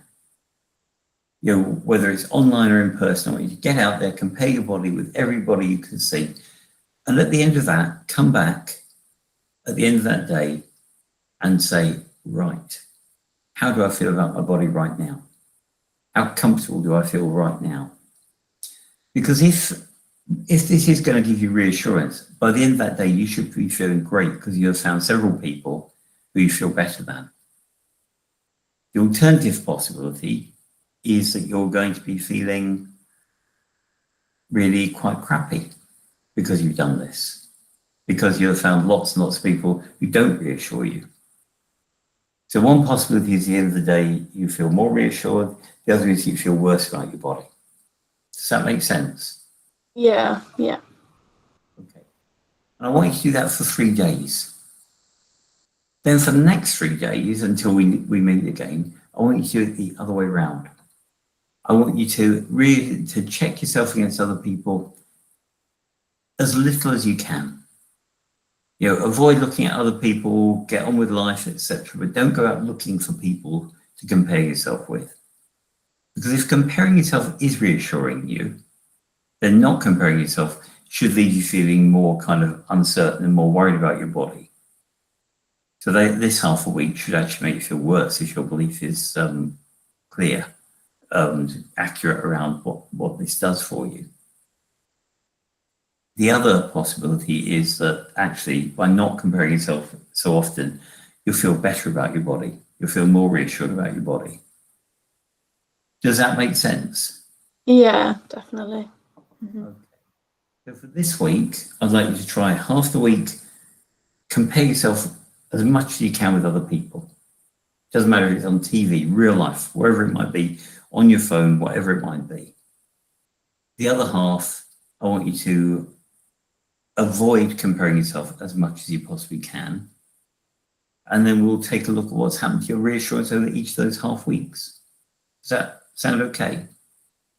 You know, whether it's online or in person, I want you to get out there, compare your body with everybody you can see. And at the end of that, come back at the end of that day and say, right, how do I feel about my body right now? How comfortable do I feel right now? Because if this is going to give you reassurance, by the end of that day, you should be feeling great because you have found several people who you feel better than. The alternative possibility is that you're going to be feeling really quite crappy because you've done this, because you have found lots and lots of people who don't reassure you. So one possibility is at the end of the day, you feel more reassured. The other is you feel worse about your body. Does that make sense? Yeah, yeah. Okay. And I want you to do that for 3 days. Then for the next 3 days, until we meet again, I want you to do it the other way around. I want you to check yourself against other people as little as you can. You know, avoid looking at other people, get on with life, etc. But don't go out looking for people to compare yourself with. Because if comparing yourself is reassuring you, then not comparing yourself should leave you feeling more kind of uncertain and more worried about your body. So this half a week should actually make you feel worse if your belief is clear and accurate around what this does for you. The other possibility is that actually by not comparing yourself so often, you'll feel better about your body. You'll feel more reassured about your body. Does that make sense? Yeah, definitely. Mm-hmm. Okay. So for this week, I'd like you to try half the week, compare yourself as much as you can with other people. Doesn't matter if it's on TV, real life, wherever it might be, on your phone, whatever it might be. The other half, I want you to avoid comparing yourself as much as you possibly can. And then we'll take a look at what's happened to your reassurance over each of those half weeks. Does that sound okay?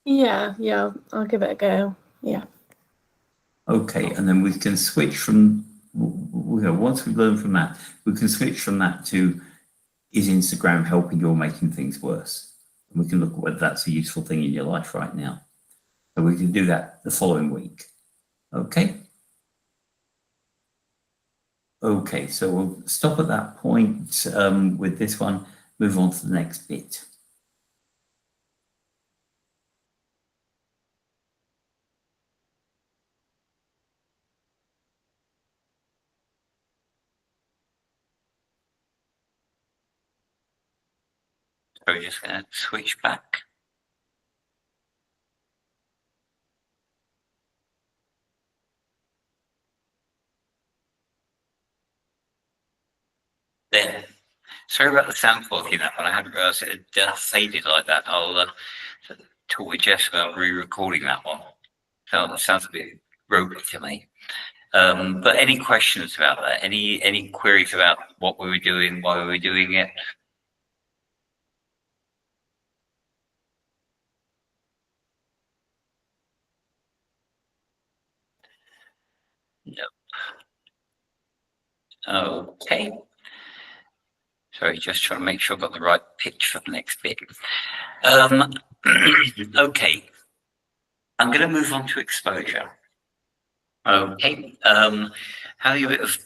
Yeah, I'll give it a go. Yeah. Okay, and then we can switch from, once we've learned from that, we can switch from that to, is Instagram helping you or making things worse? And we can look at whether that's a useful thing in your life right now. So we can do that the following week. Okay? Okay, so we'll stop at that point with this one, move on to the next bit. So we're just going to switch back. There. Sorry about the sound quality in that one. I hadn't realised it had faded like that. I'll talk with Jess about re-recording that one. So that sounds a bit ropey to me. But any questions about that? Any queries about what we were doing, why we were doing it? No. Okay. Sorry, just trying to make sure I've got the right pitch for the next bit. Okay. I'm going to move on to exposure. Okay. Having a bit of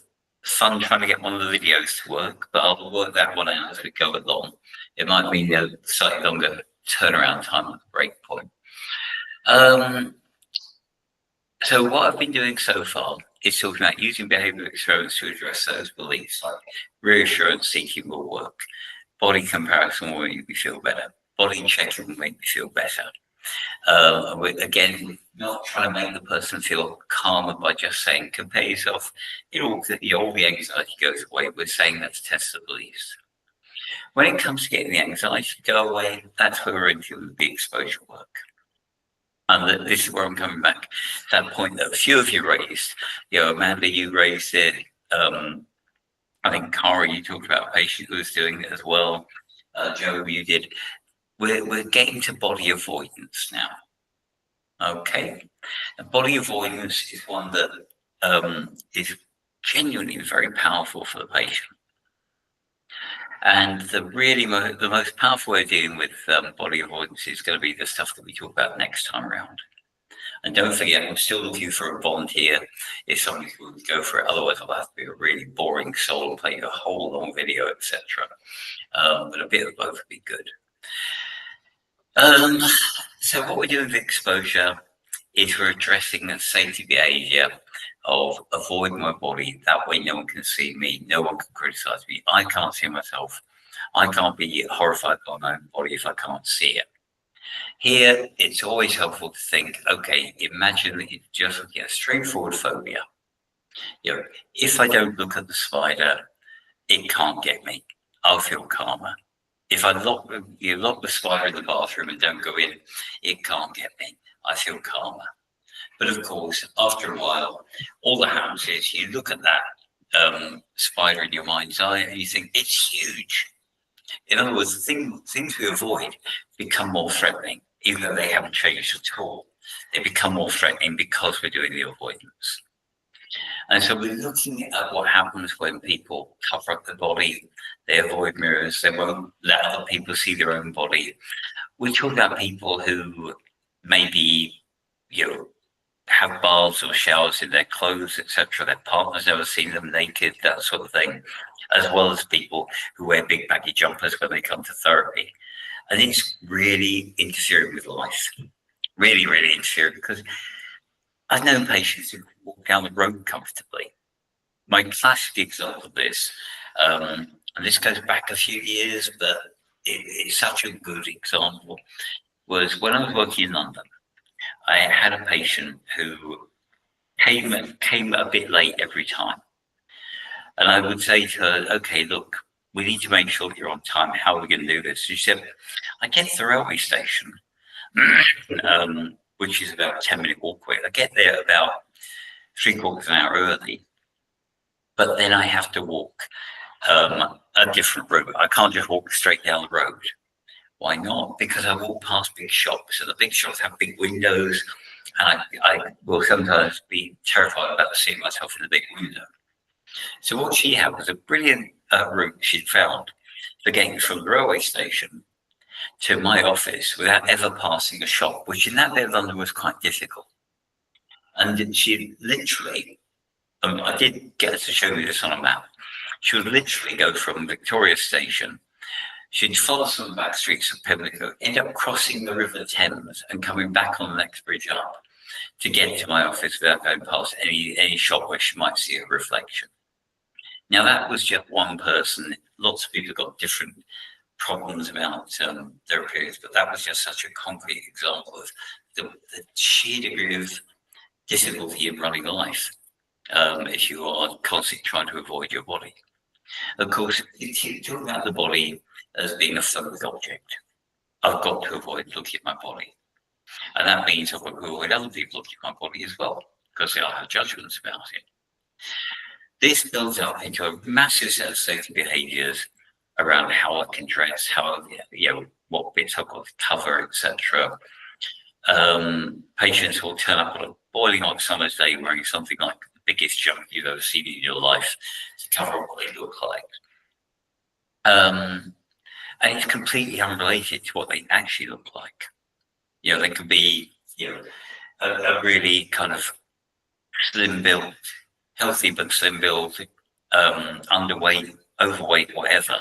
fun trying to get one of the videos to work, but I'll work that one out as we go along. It might mean a slightly longer turnaround time at the break point. So what I've been doing so far is talking about using behavioral experiments to address those beliefs, like reassurance seeking will work, body comparison will make me feel better, body checking will make me feel better. Again, not trying to make the person feel calmer by just saying compare yourself. All the anxiety goes away. We're saying that's test the beliefs. When it comes to getting the anxiety to go away, that's where we're into the exposure work. And this is where I'm coming back to that point that a few of you raised. Amanda, you raised it. I think Cara, you talked about a patient who was doing it as well. Joe, you did. We're getting to body avoidance now. Okay, and body avoidance is one that is genuinely very powerful for the patient. And the most powerful way of dealing with body avoidance is going to be the stuff that we talk about next time around. And don't forget, I'm still looking for a volunteer if somebody would go for it. Otherwise, I'll have to be a really boring solo, play a whole long video, etc. But a bit of both would be good. So what we're doing with exposure is we're addressing the safety behavior of avoiding my body. That way no one can see me, no one can criticize me. I can't see myself. I can't be horrified by my own body if I can't see it. Here, it's always helpful to think, okay, imagine that you just get a straightforward phobia. If I don't look at the spider, it can't get me. I'll feel calmer. If I lock the spider in the bathroom and don't go in, it can't get me. I feel calmer. But of course, after a while, all that happens is you look at that spider in your mind's eye and you think, it's huge. In other words, things we avoid become more threatening, even though they haven't changed at all. They become more threatening because we're doing the avoidance. And so we're looking at what happens when people cover up the body, they avoid mirrors, they won't let other people see their own body. We talk about people who maybe, have baths or showers in their clothes, etc. Their partner's never seen them naked, that sort of thing, as well as people who wear big baggy jumpers when they come to therapy. And it's really interfering with life. Really, really interfering, because I've known patients who walk down the road comfortably. My classic example of this, and this goes back a few years, but it's such a good example, was when I was working in London. I had a patient who came a bit late every time. And I would say to her, okay, look, we need to make sure that you're on time. How are we going to do this? She said, I get to the railway station, which is about a 10-minute walk away. I get there about 3/4 of an hour early, but then I have to walk a different route. I can't just walk straight down the road. Why not? Because I walk past big shops, and the big shops have big windows, and I will sometimes be terrified about seeing myself in the big window. So what she had was a brilliant route she'd found for getting from the railway station to my office without ever passing a shop, which in that bit of London was quite difficult. And she literally, I did get her to show me this on a map, she would literally go from Victoria Station, she'd follow some of the back streets of Pimlico, end up crossing the River Thames and coming back on the next bridge up to get to my office without going past any shop where she might see a reflection. Now that was just one person. Lots of people got different problems about their appearance, but that was just such a concrete example of the sheer degree of difficulty in running life if you are constantly trying to avoid your body. Of course, you talk about the body as being a fluid object. I've got to avoid looking at my body. And that means I've got to avoid other people looking at my body as well, because they all have judgments about it. This builds up into a massive set of safety behaviors around how I can dress, how, what bits I've got to cover, etc. Patients will turn up on a boiling hot summer's day wearing something like the biggest junk you've ever seen in your life to cover what they look like. And it's completely unrelated to what they actually look like. They could be, a really kind of slim build, healthy but slim build, underweight, overweight, whatever,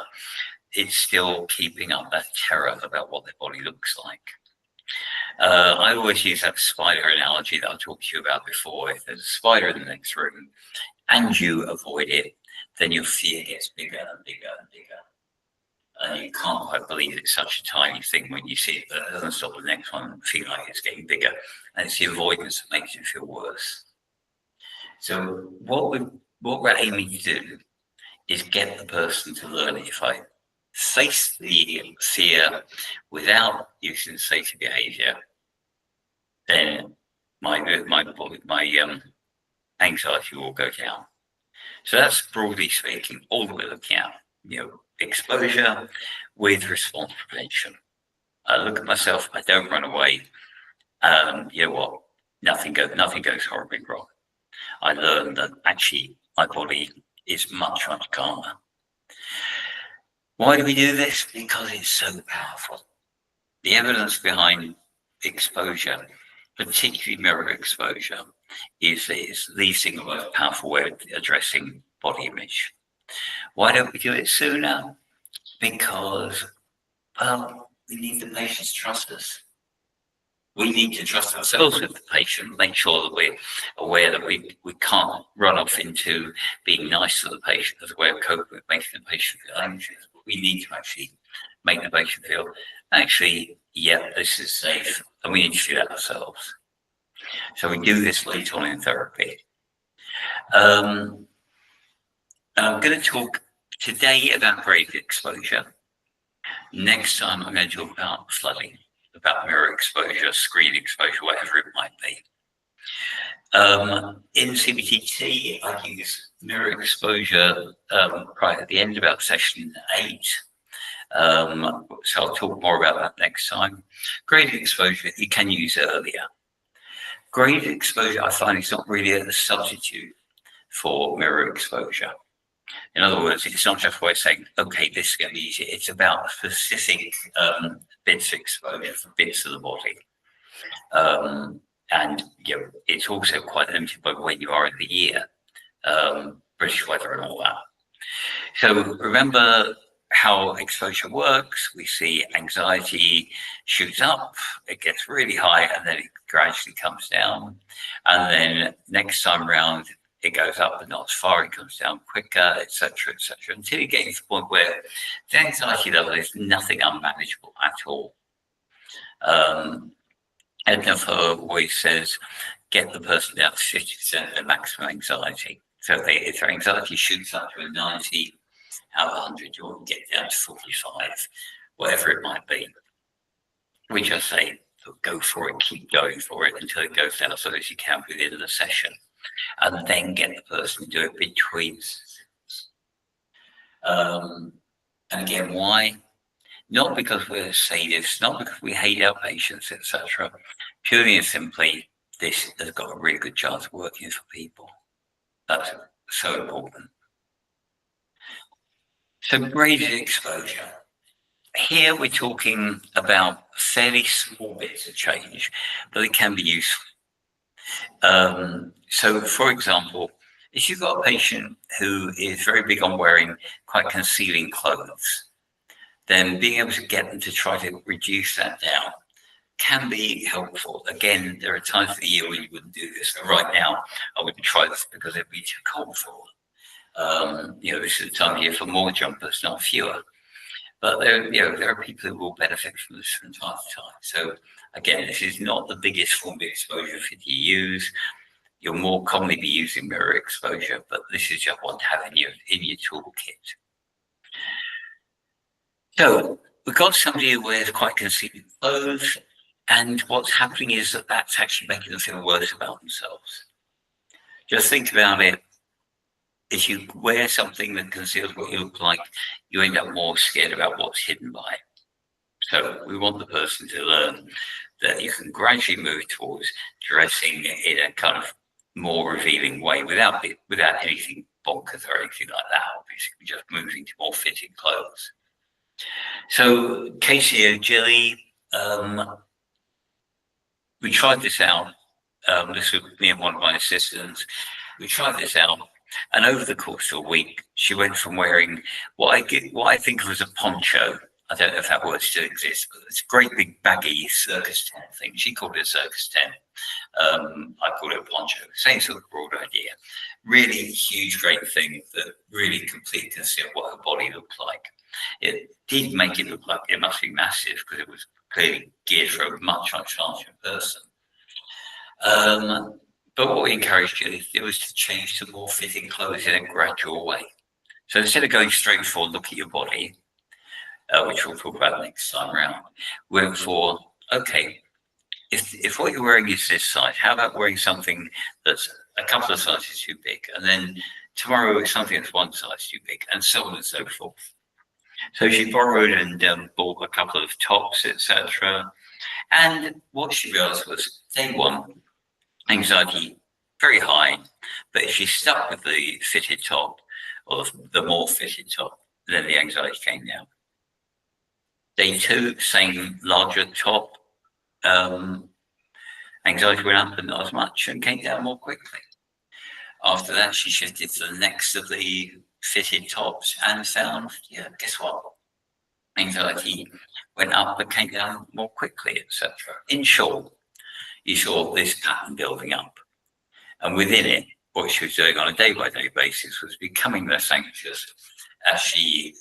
it's still keeping up that terror about what their body looks like. I always use that spider analogy that I talked to you about before. If there's a spider in the next room and you avoid it, then your fear gets bigger and bigger and bigger. And you can't quite believe it's such a tiny thing when you see it, but it doesn't stop the next one feeling like it's getting bigger. And it's the avoidance that makes it feel worse. So what we're aiming to do is get the person to learn, if I face the fear without using safe behavior, then my anxiety will go down. So that's broadly speaking all that we're looking at. Exposure with response prevention. I look at myself, I don't run away. You know what? Nothing goes horribly wrong. I learned that actually my body is much, much calmer. Why do we do this? Because it's so powerful. The evidence behind exposure, particularly mirror exposure, is the single most powerful way of addressing body image. Why don't we do it sooner? Because, well, we need the patients to trust us. We need to trust ourselves with the patient, make sure that we're aware that we can't run off into being nice to the patient as a way of coping with making the patient feel anxious. But we need to actually make the patient feel, actually, yeah, this is safe, and we need to feel that ourselves. So we do this later on in therapy. I'm going to talk today about graded exposure. Next time I'm going to talk about flooding, about mirror exposure, screen exposure, whatever it might be. In CBT T, I use mirror exposure right at the end, about session 8. So I'll talk more about that next time. Graded exposure, you can use earlier. Graded exposure, I find, is not really a substitute for mirror exposure. In other words, it's not just by saying, okay, this is going to be easy. It's about specific bits of exposure for bits of the body. And it's also quite limited by when you are in the year, British weather and all that. So remember how exposure works. We see anxiety shoots up, it gets really high, and then it gradually comes down. And then next time around, it goes up, but not as far. It comes down quicker, etc., until you get to the point where the anxiety level is nothing unmanageable at all. Edna always says, get the person down to 50% of their maximum anxiety. So if their anxiety shoots up to a 90 out of 100, you want to get down to 45, whatever it might be. We just say, go for it, keep going for it until it goes down as low as you can within the session. And then get the person to do it between sessions. And again, why? Not because we're sadists, not because we hate our patients, etc. Purely and simply, this has got a really good chance of working for people. That's so important. So graded exposure. Here we're talking about fairly small bits of change, but it can be useful. So, for example, if you've got a patient who is very big on wearing quite concealing clothes, then being able to get them to try to reduce that down can be helpful. Again, there are times of the year when you wouldn't do this. So right now, I wouldn't try this because it'd be too cold for them. This is the time of year for more jumpers, not fewer. But there are people who will benefit from this from time to time. So again, this is not the biggest form of exposure for you to use. You'll more commonly be using mirror exposure, but this is just one to have in your toolkit. So we've got somebody who wears quite concealing clothes, and what's happening is that that's actually making them feel worse about themselves. Just think about it. If you wear something that conceals what you look like, you end up more scared about what's hidden by it. So we want the person to learn that you can gradually move towards dressing in a kind of more revealing way without anything bonkers or anything like that. Obviously, just moving to more fitting clothes. So Casey O'Gilly, we tried this out. This was me and one of my assistants. We tried this out And over the course of a week, she went from wearing what I think of as a poncho. I don't know if that word still exists, but it's a great big baggy circus tent thing. She called it a circus tent. I call it a poncho. Same sort of broad idea. Really huge, great thing that really completely concealed what her body looked like. It did make it look like it must be massive because it was clearly geared for a much, much larger person. But what we encouraged you it was to change to more fitting clothes in a gradual way. So instead of going straight for look at your body, which we'll talk about next time around, we went for, okay, if what you're wearing is this size, how about wearing something that's a couple of sizes too big, and then tomorrow something that's one size too big, and so on and so forth. So she borrowed and bought a couple of tops, etc. And what she realized was day one, anxiety very high, but if she stuck with the fitted top or the more fitted top, then the anxiety came down. Day two, same larger top, anxiety went up but not as much and came down more quickly. After that, she shifted to the next of the fitted tops and found, yeah, guess what? Anxiety went up but came down more quickly, etc. In short, you saw this pattern building up. And within it, what she was doing on a day-by-day basis was becoming less anxious as she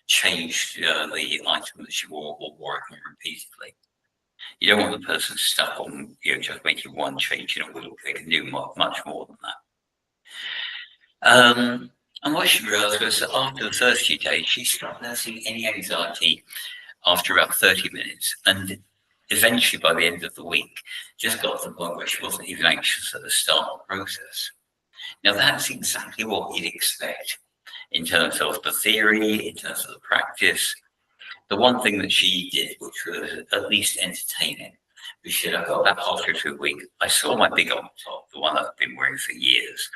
changed the item that she wore or wore it repeatedly. You don't want the person stuck on, just making one change in a week. They can do much more than that. And what she realized was that after the first few days, she stopped noticing any anxiety after about 30 minutes. And eventually, by the end of the week, just got to the point where she wasn't even anxious at the start of the process. Now, that's exactly what you'd expect in terms of the theory, in terms of the practice. The one thing that she did, which was at least entertaining, was she said, I got back after 2 weeks. I saw my big on top, the one that I've been wearing for years,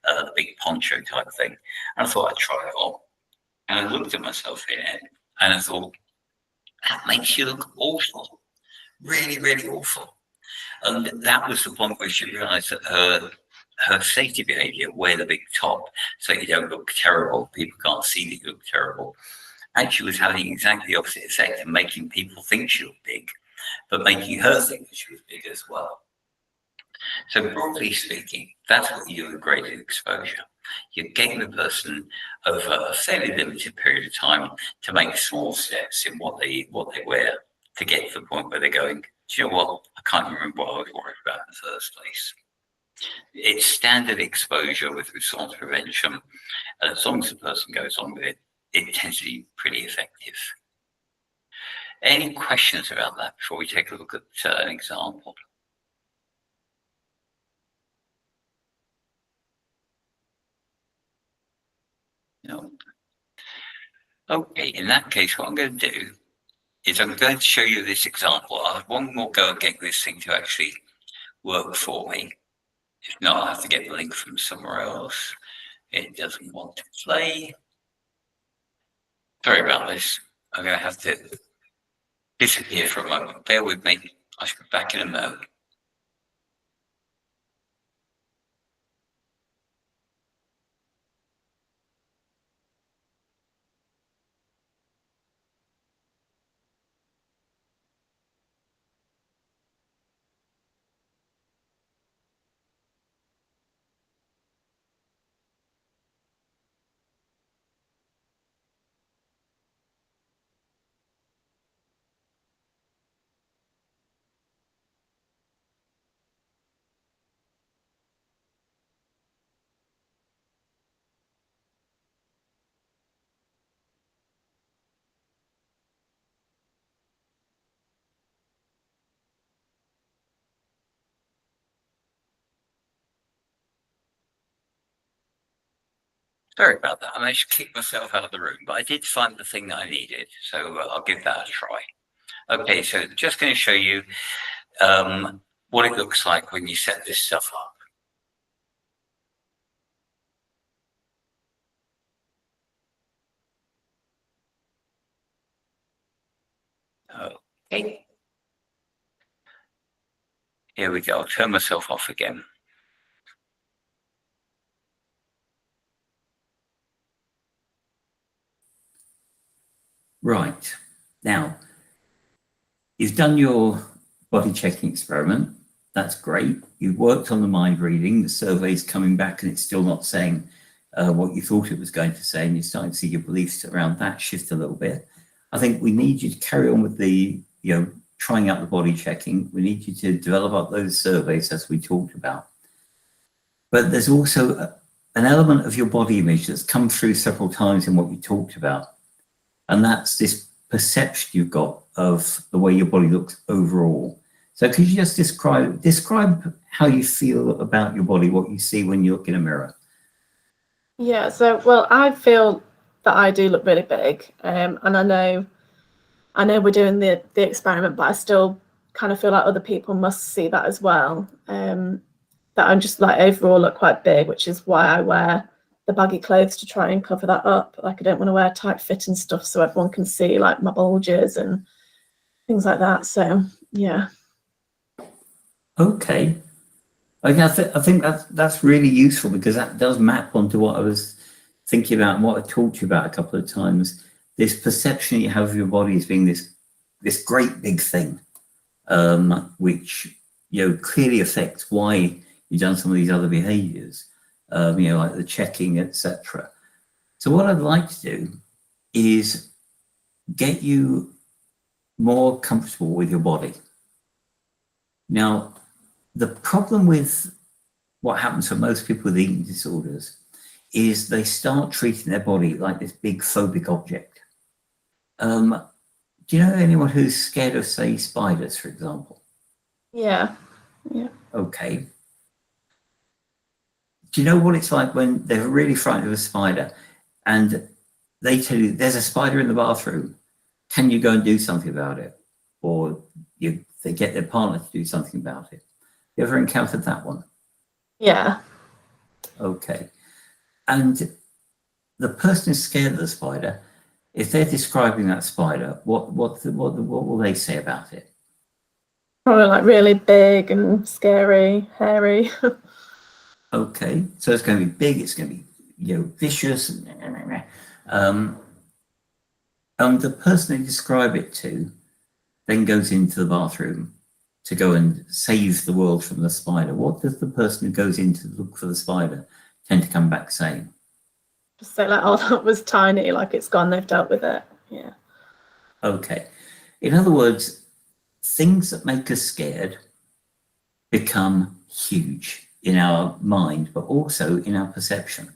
the big poncho type thing. And I thought I'd try it on. And I looked at myself in it and I thought, that makes you look awful. Really, really awful. And that was the point where she realized that her safety behavior, wear the big top so you don't look terrible, people can't see that you look terrible, actually was having exactly the opposite effect of making people think she looked big, but making her think that she was big as well. So broadly speaking, that's what you do with graded exposure. You're getting the person over a fairly limited period of time to make small steps in what they wear to get to the point where they're going, do you know what? I can't remember what I was worried about in the first place. It's standard exposure with response prevention. And as long as the person goes on with it, it tends to be pretty effective. Any questions about that before we take a look at an example? No. Okay, in that case, what I'm going to do is I'm going to show you this example. I'll have one more go at getting this thing to actually work for me. If not, I'll have to get the link from somewhere else. It doesn't want to play. Sorry about this. I'm going to have to disappear for a moment. Bear with me. I should be back in a moment. Sorry about that. I managed to kick myself out of the room, but I did find the thing that I needed, so I'll give that a try. Okay, so just going to show you what it looks like when you set this stuff up. Okay. Here we go. I'll turn myself off again. Right. Now, you've done your body checking experiment. That's great. You've worked on the mind reading. The survey's coming back and it's still not saying what you thought it was going to say. And you're starting to see your beliefs around that shift a little bit. I think we need you to carry on with the, trying out the body checking. We need you to develop up those surveys as we talked about. But there's also an element of your body image that's come through several times in what you talked about. And that's this perception you've got of the way your body looks overall. So could you just describe how you feel about your body, what you see when you look in a mirror? Yeah, so well, I feel that I do look really big, and I know we're doing the experiment, but I still kind of feel like other people must see that as well. That I'm just like overall look quite big, which is why I wear the baggy clothes to try and cover that up. Like I don't want to wear tight fitting stuff so everyone can see like my bulges and things like that. So yeah. Okay. I think that's really useful because that does map onto what I was thinking about and what I talked to you about a couple of times. This perception you have of your body as being this great big thing, which clearly affects why you've done some of these other behaviours, like the checking, etc. So what I'd like to do is get you more comfortable with your body. Now, the problem with what happens for most people with eating disorders is they start treating their body like this big phobic object. Do you know anyone who's scared of, say, spiders, for example? Yeah. Okay. Do you know what it's like when they're really frightened of a spider and they tell you there's a spider in the bathroom? Can you go and do something about it? Or they get their partner to do something about it. You ever encountered that one? Yeah. Okay. And the person who's scared of the spider, if they're describing that spider, what will they say about it? Probably like really big and scary, hairy. Okay, so it's going to be big. It's going to be vicious. And the person they describe it to then goes into the bathroom to go and save the world from the spider. What does the person who goes in to look for the spider tend to come back saying? Just say like, oh, that was tiny, like it's gone, they've dealt with it. Yeah. Okay. In other words, things that make us scared become huge in our mind, but also in our perception.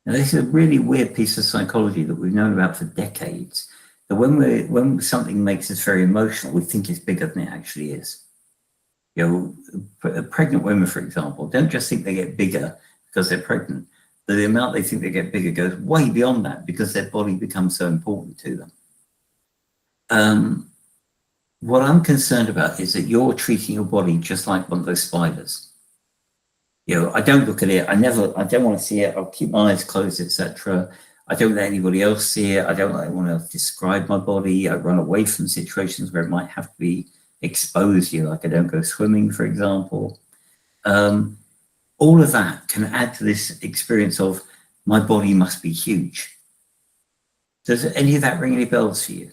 Now, this is a really weird piece of psychology that we've known about for decades. That when something makes us very emotional, we think it's bigger than it actually is. Pregnant women, for example, don't just think they get bigger because they're pregnant. The amount they think they get bigger goes way beyond that because their body becomes so important to them. What I'm concerned about is that you're treating your body just like one of those spiders. I don't look at it. I don't want to see it. I'll keep my eyes closed, etc. I don't let anybody else see it. I don't want to describe my body. I run away from situations where it might have to be exposed. Like I don't go swimming, for example. All of that can add to this experience of my body must be huge. Does any of that ring any bells for you?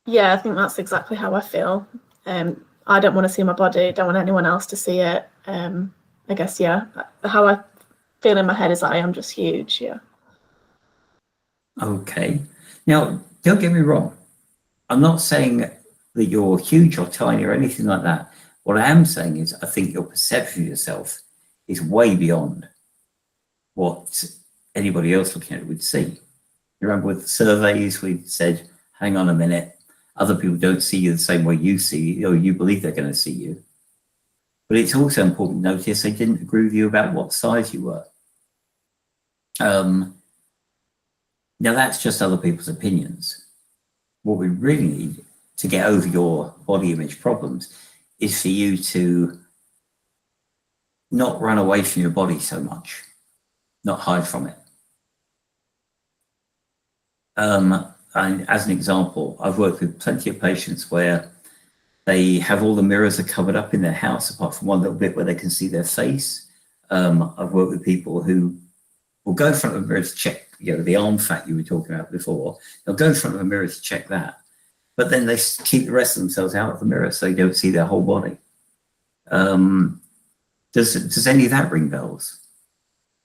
Yeah, I think that's exactly how I feel. I don't want to see my body. Don't want anyone else to see it. I guess, yeah. How I feel in my head is that I am just huge. Yeah. Okay. Now, don't get me wrong. I'm not saying that you're huge or tiny or anything like that. What I am saying is I think your perception of yourself is way beyond what anybody else looking at it would see. You remember with the surveys, we said, hang on a minute, other people don't see you the same way you see, or you believe they're going to see you. But it's also important to notice they didn't agree with you about what size you were. Now, that's just other people's opinions. What we really need to get over your body image problems is for you to not run away from your body so much, not hide from it. And as an example, I've worked with plenty of patients where they have all the mirrors are covered up in their house, apart from one little bit where they can see their face. I've worked with people who will go in front of a mirror to check, the arm fat you were talking about before. They'll go in front of a mirror to check that, but then they keep the rest of themselves out of the mirror so you don't see their whole body. Does any of that ring bells?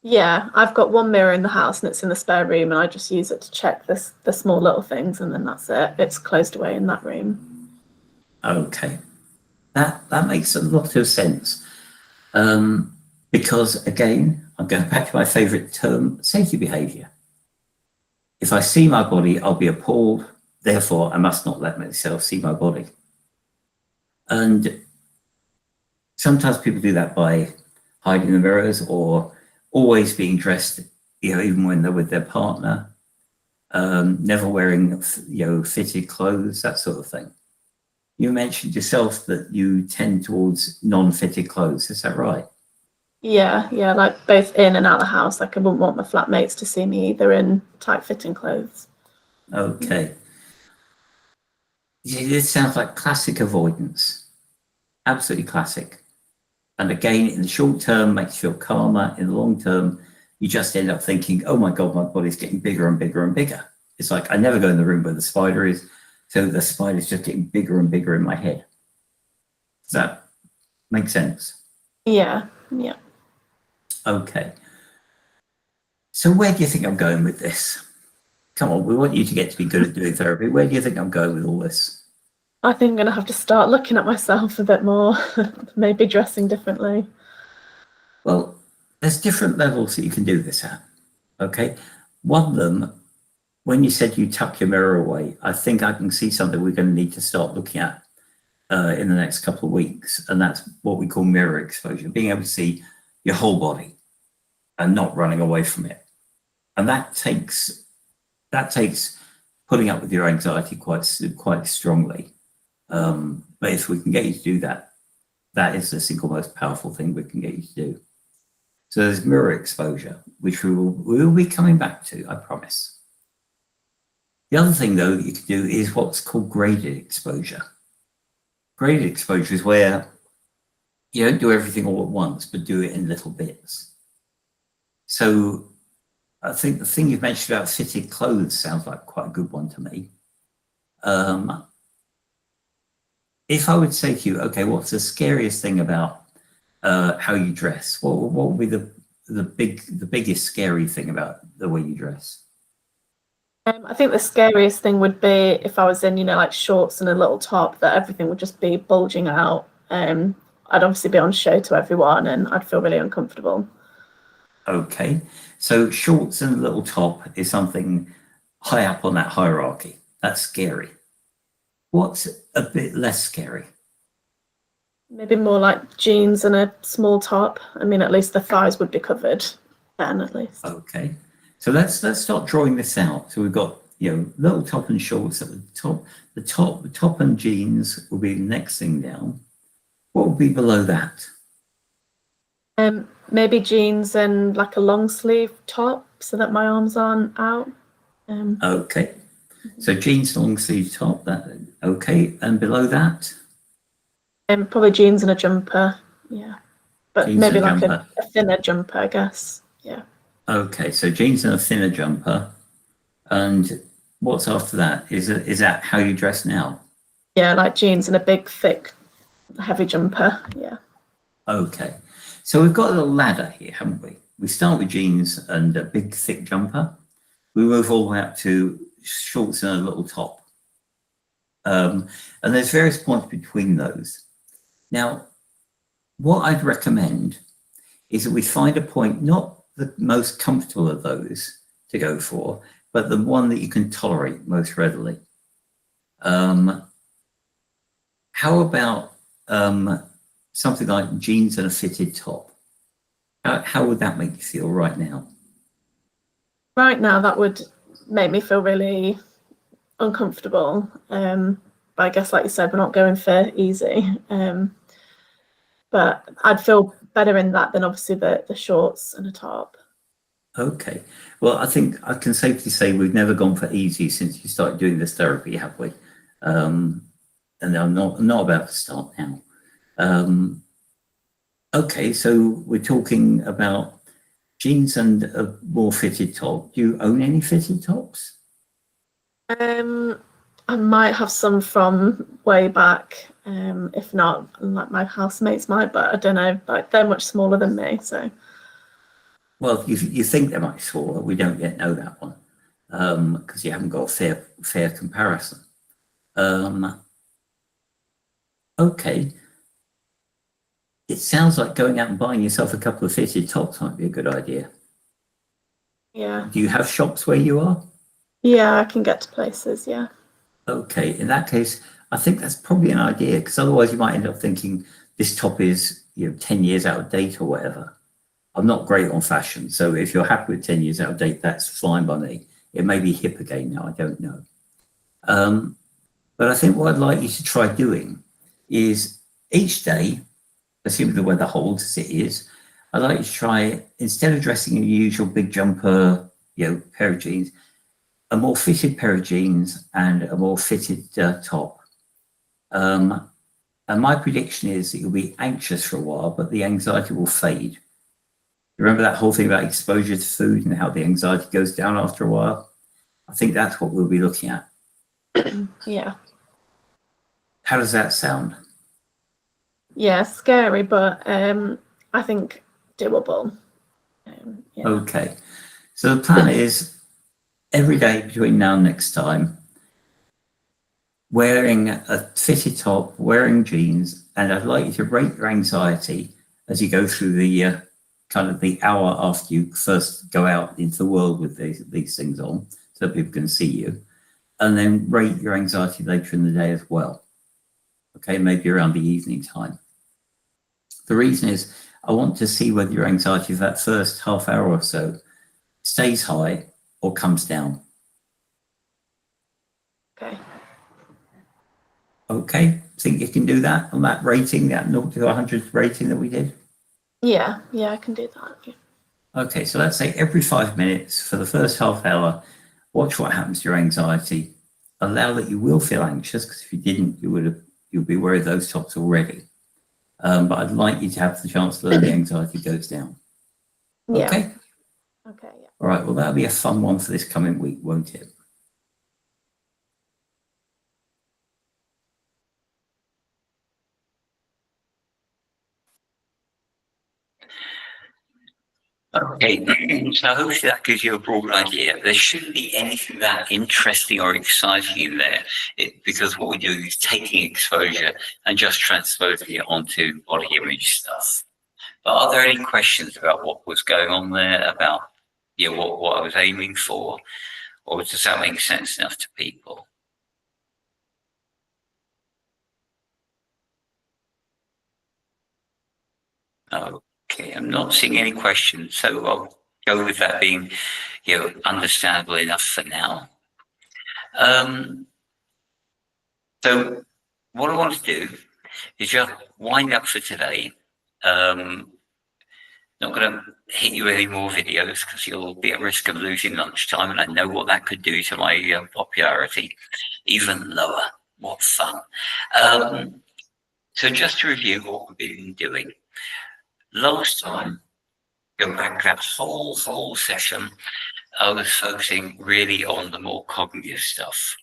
Yeah, I've got one mirror in the house and it's in the spare room, and I just use it to check the small little things, and then that's it. It's closed away in that room. Okay, that makes a lot of sense. Because again, I'm going back to my favorite term, safety behavior. If I see my body, I'll be appalled. Therefore, I must not let myself see my body. And sometimes people do that by hiding the mirrors, or always being dressed, even when they're with their partner, never wearing, fitted clothes, that sort of thing. You mentioned yourself that you tend towards non-fitted clothes. Is that right? Yeah, like both in and out of the house. Like I wouldn't want my flatmates to see me either in tight-fitting clothes. Okay. This sounds like classic avoidance. Absolutely classic. And again, in the short term, makes you feel calmer. In the long term, you just end up thinking, oh my God, my body's getting bigger and bigger and bigger. It's like I never go in the room where the spider is, so the spider's just getting bigger and bigger in my head. Does that make sense? Yeah. Okay. So where do you think I'm going with this? Come on, we want you to get to be good at doing therapy. Where do you think I'm going with all this? I think I'm going to have to start looking at myself a bit more, maybe dressing differently. Well, there's different levels that you can do this at, okay? One of them, when you said you tuck your mirror away, I think I can see something we're going to need to start looking at in the next couple of weeks, and that's what we call mirror exposure, being able to see your whole body and not running away from it. And that takes putting up with your anxiety quite strongly. But if we can get you to do that, that is the single most powerful thing we can get you to do. So there's mirror exposure, which we will be coming back to, I promise. The other thing, though, that you can do is what's called graded exposure. Graded exposure is where you don't do everything all at once, but do it in little bits. So I think the thing you've mentioned about fitted clothes sounds like quite a good one to me. If I would say to you, okay, what's the scariest thing about how you dress? What would be the biggest scary thing about the way you dress? I think the scariest thing would be if I was in, like shorts and a little top, that everything would just be bulging out. I'd obviously be on show to everyone and I'd feel really uncomfortable. Okay, so shorts and a little top is something high up on that hierarchy. That's scary. What's a bit less scary? Maybe more like jeans and a small top. I mean, at least the thighs would be covered then, at least. Okay, so let's start drawing this out. So we've got little top and shorts at the top. The top and jeans will be the next thing down. What will be below that? Maybe jeans and like a long sleeve top so that my arms aren't out. Okay, so jeans, long sleeve top. Okay, and below that? Probably jeans and a jumper. Yeah, but Jeans maybe and like jumper. a thinner jumper, I guess. Yeah. Okay, so jeans and a thinner jumper. And what's after that? Is that how you dress now? Yeah, like jeans and a big, thick, heavy jumper. Yeah. Okay, so we've got a little ladder here, haven't we? We start with jeans and a big, thick jumper. We move all the way up to shorts and a little top. And there's various points between those. Now, what I'd recommend is that we find a point, not the most comfortable of those to go for, but the one that you can tolerate most readily. How about something like jeans and a fitted top? How would that make you feel right now? Right now, that would make me feel really uncomfortable. But I guess, like you said, we're not going for easy. But I'd feel better in that than obviously the shorts and a top. Okay. Well, I think I can safely say we've never gone for easy since you started doing this therapy, have we? And I'm not about to start now. Okay, so we're talking about jeans and a more fitted top. Do you own any fitted tops? I might have some from way back. If not, like my housemates might, but I don't know. Like they're much smaller than me, so. Well, you think they're much smaller. We don't yet know that one because you haven't got a fair comparison. Okay. It sounds like going out and buying yourself a couple of fitted tops might be a good idea. Yeah. Do you have shops where you are? Yeah, I can get to places. Yeah. Okay, in that case, I think that's probably an idea because otherwise you might end up thinking this top is 10 years out of date or whatever. I'm not great on fashion, so if you're happy with 10 years out of date, that's fine by me. It may be hip again now, I don't know. But I think what I'd like you to try doing is each day, assuming the weather holds as it is, I'd like you to try, instead of dressing in your usual big jumper, pair of jeans, a more fitted pair of jeans and a more fitted top. And my prediction is that you'll be anxious for a while, but the anxiety will fade. Remember that whole thing about exposure to food and how the anxiety goes down after a while? I think that's what we'll be looking at. Yeah. How does that sound? Yeah, scary, but I think doable. Yeah. Okay. So the plan is every day between now and next time, wearing a fitted top, wearing jeans, and I'd like you to rate your anxiety as you go through the kind of the hour after you first go out into the world with these things on, so people can see you, and then rate your anxiety later in the day as well. Okay, maybe around the evening time. The reason is I want to see whether your anxiety for that first half hour or so stays high or comes down. Okay. Okay, think you can do that on that rating, that 0 to 100 rating that we did? Yeah, I can do that. Yeah. Okay, so let's say every 5 minutes for the first half hour, watch what happens to your anxiety. Allow that you will feel anxious, because if you didn't, you'll be wearing those tops already. But I'd like you to have the chance to learn the anxiety goes down. Okay? Yeah. Okay, yeah. All right, well, that'll be a fun one for this coming week, won't it? Okay, so hopefully that gives you a broad idea. There shouldn't be anything that interesting or exciting in there, because what we're doing is taking exposure and just transposing it onto body image stuff. But are there any questions about what was going on there, about what I was aiming for, or does that make sense enough to people? Okay, I'm not seeing any questions, so I'll go with that being, understandable enough for now. So what I want to do is just wind up for today. Not going to hit you with any more videos because you'll be at risk of losing lunchtime, and I know what that could do to my popularity, even lower. What fun. So just to review what we've been doing. Last time, go back that whole session, I was focusing really on the more cognitive stuff,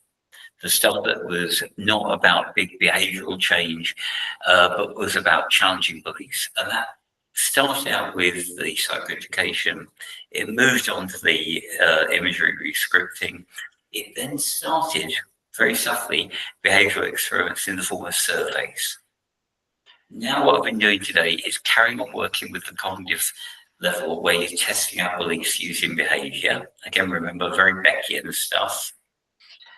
the stuff that was not about big behavioral change, but was about challenging beliefs. And that started out with the psychoeducation. It moved on to the imagery rescripting. It then started very subtly behavioral experiments in the form of surveys. Now what I've been doing today is carrying on working with the cognitive level where you're testing out beliefs using behavior. Again, remember, very Beckian stuff.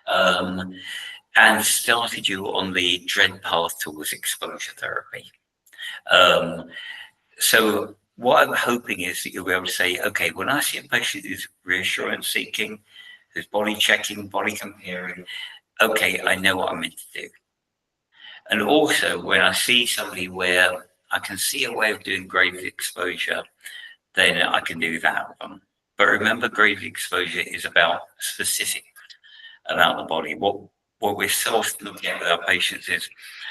And started you on the dread path towards exposure therapy. So what I'm hoping is that you'll be able to say, okay, when I see a patient who's reassurance seeking, who's body checking, body comparing, okay, I know what I'm meant to do. And also when I see somebody where I can see a way of doing graded exposure, then I can do that one. But remember, graded exposure is about specific about the body. What we're so often looking at with our patients is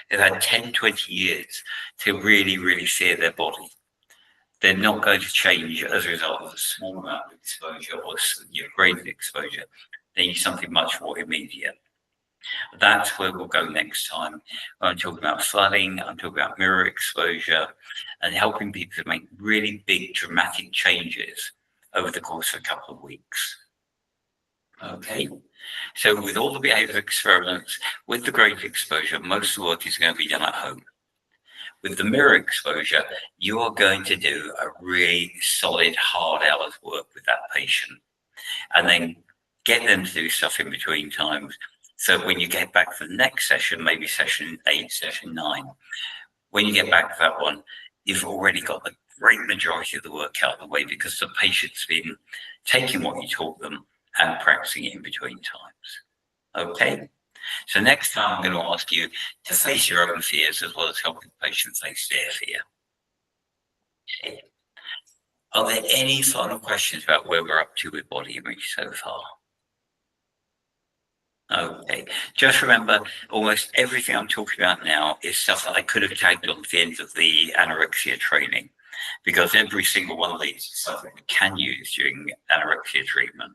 they've had 10, 20 years to really, really fear their body. they're not going to change as a result of a small amount of exposure or your graded exposure. They need something much more immediate. That's where we'll go next time. I'm talking about flooding, I'm talking about mirror exposure, and helping people to make really big, dramatic changes over the course of a couple of weeks. Okay, so with all the behavioural experiments, with the graded exposure, most of the work is going to be done at home. With the mirror exposure, you are going to do a really solid, hard hours work with that patient, and then get them to do stuff in between times. So when you get back to the next session, maybe session 8, session 9, when you get back to that one, you've already got the great majority of the work out of the way because the patient's been taking what you taught them and practicing it in between times. Okay? So next time I'm going to ask you to face your own fears as well as helping the patient face their fear. Okay. Are there any final questions about where we're up to with body image so far? Okay, just remember, almost everything I'm talking about now is stuff that I could have tagged on at the end of the anorexia training, because every single one of these is something we can use during anorexia treatment.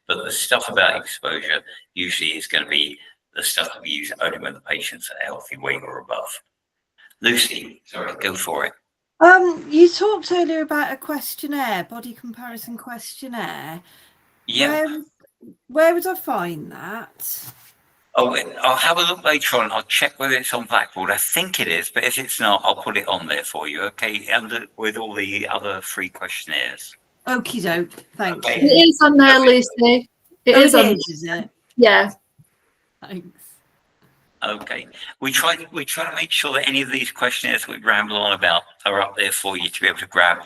But the stuff about exposure usually is going to be the stuff that we use only when the patient's at a healthy weight or above. Lucy, sorry, go for it. You talked earlier about a questionnaire, body comparison questionnaire. Yeah. Where would I find that? Oh, I'll have a look later on. I'll check whether it's on Blackboard. I think it is, but if it's not, I'll put it on there for you, okay? And with all the other free questionnaires. Okie doke, thank Okay. It you. is on there, Lucy. It Oh, is on. is it? Yeah. Thanks. Okay. We try to make sure that any of these questionnaires we ramble on about are up there for you to be able to grab,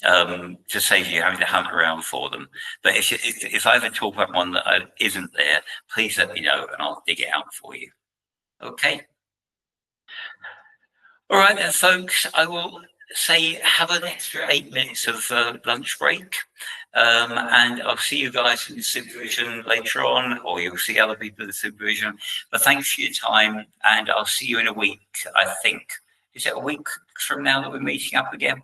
to save you having to hunt around for them. But if I ever talk about one that isn't there, please let me know and I'll dig it out for you. Okay. All right then, folks, I will say have an extra 8 minutes of lunch break. And I'll see you guys in the supervision later on, or you'll see other people in the supervision. But thanks for your time, and I'll see you in a week, I think. Is it a week from now that we're meeting up again?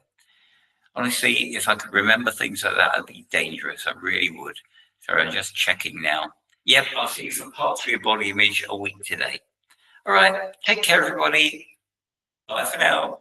Honestly, if I could remember things like that, it'd be dangerous. I really would. So I'm just checking now. Yep, I'll see you for part 3 of body image a week today. All right, take care, everybody. Bye for now.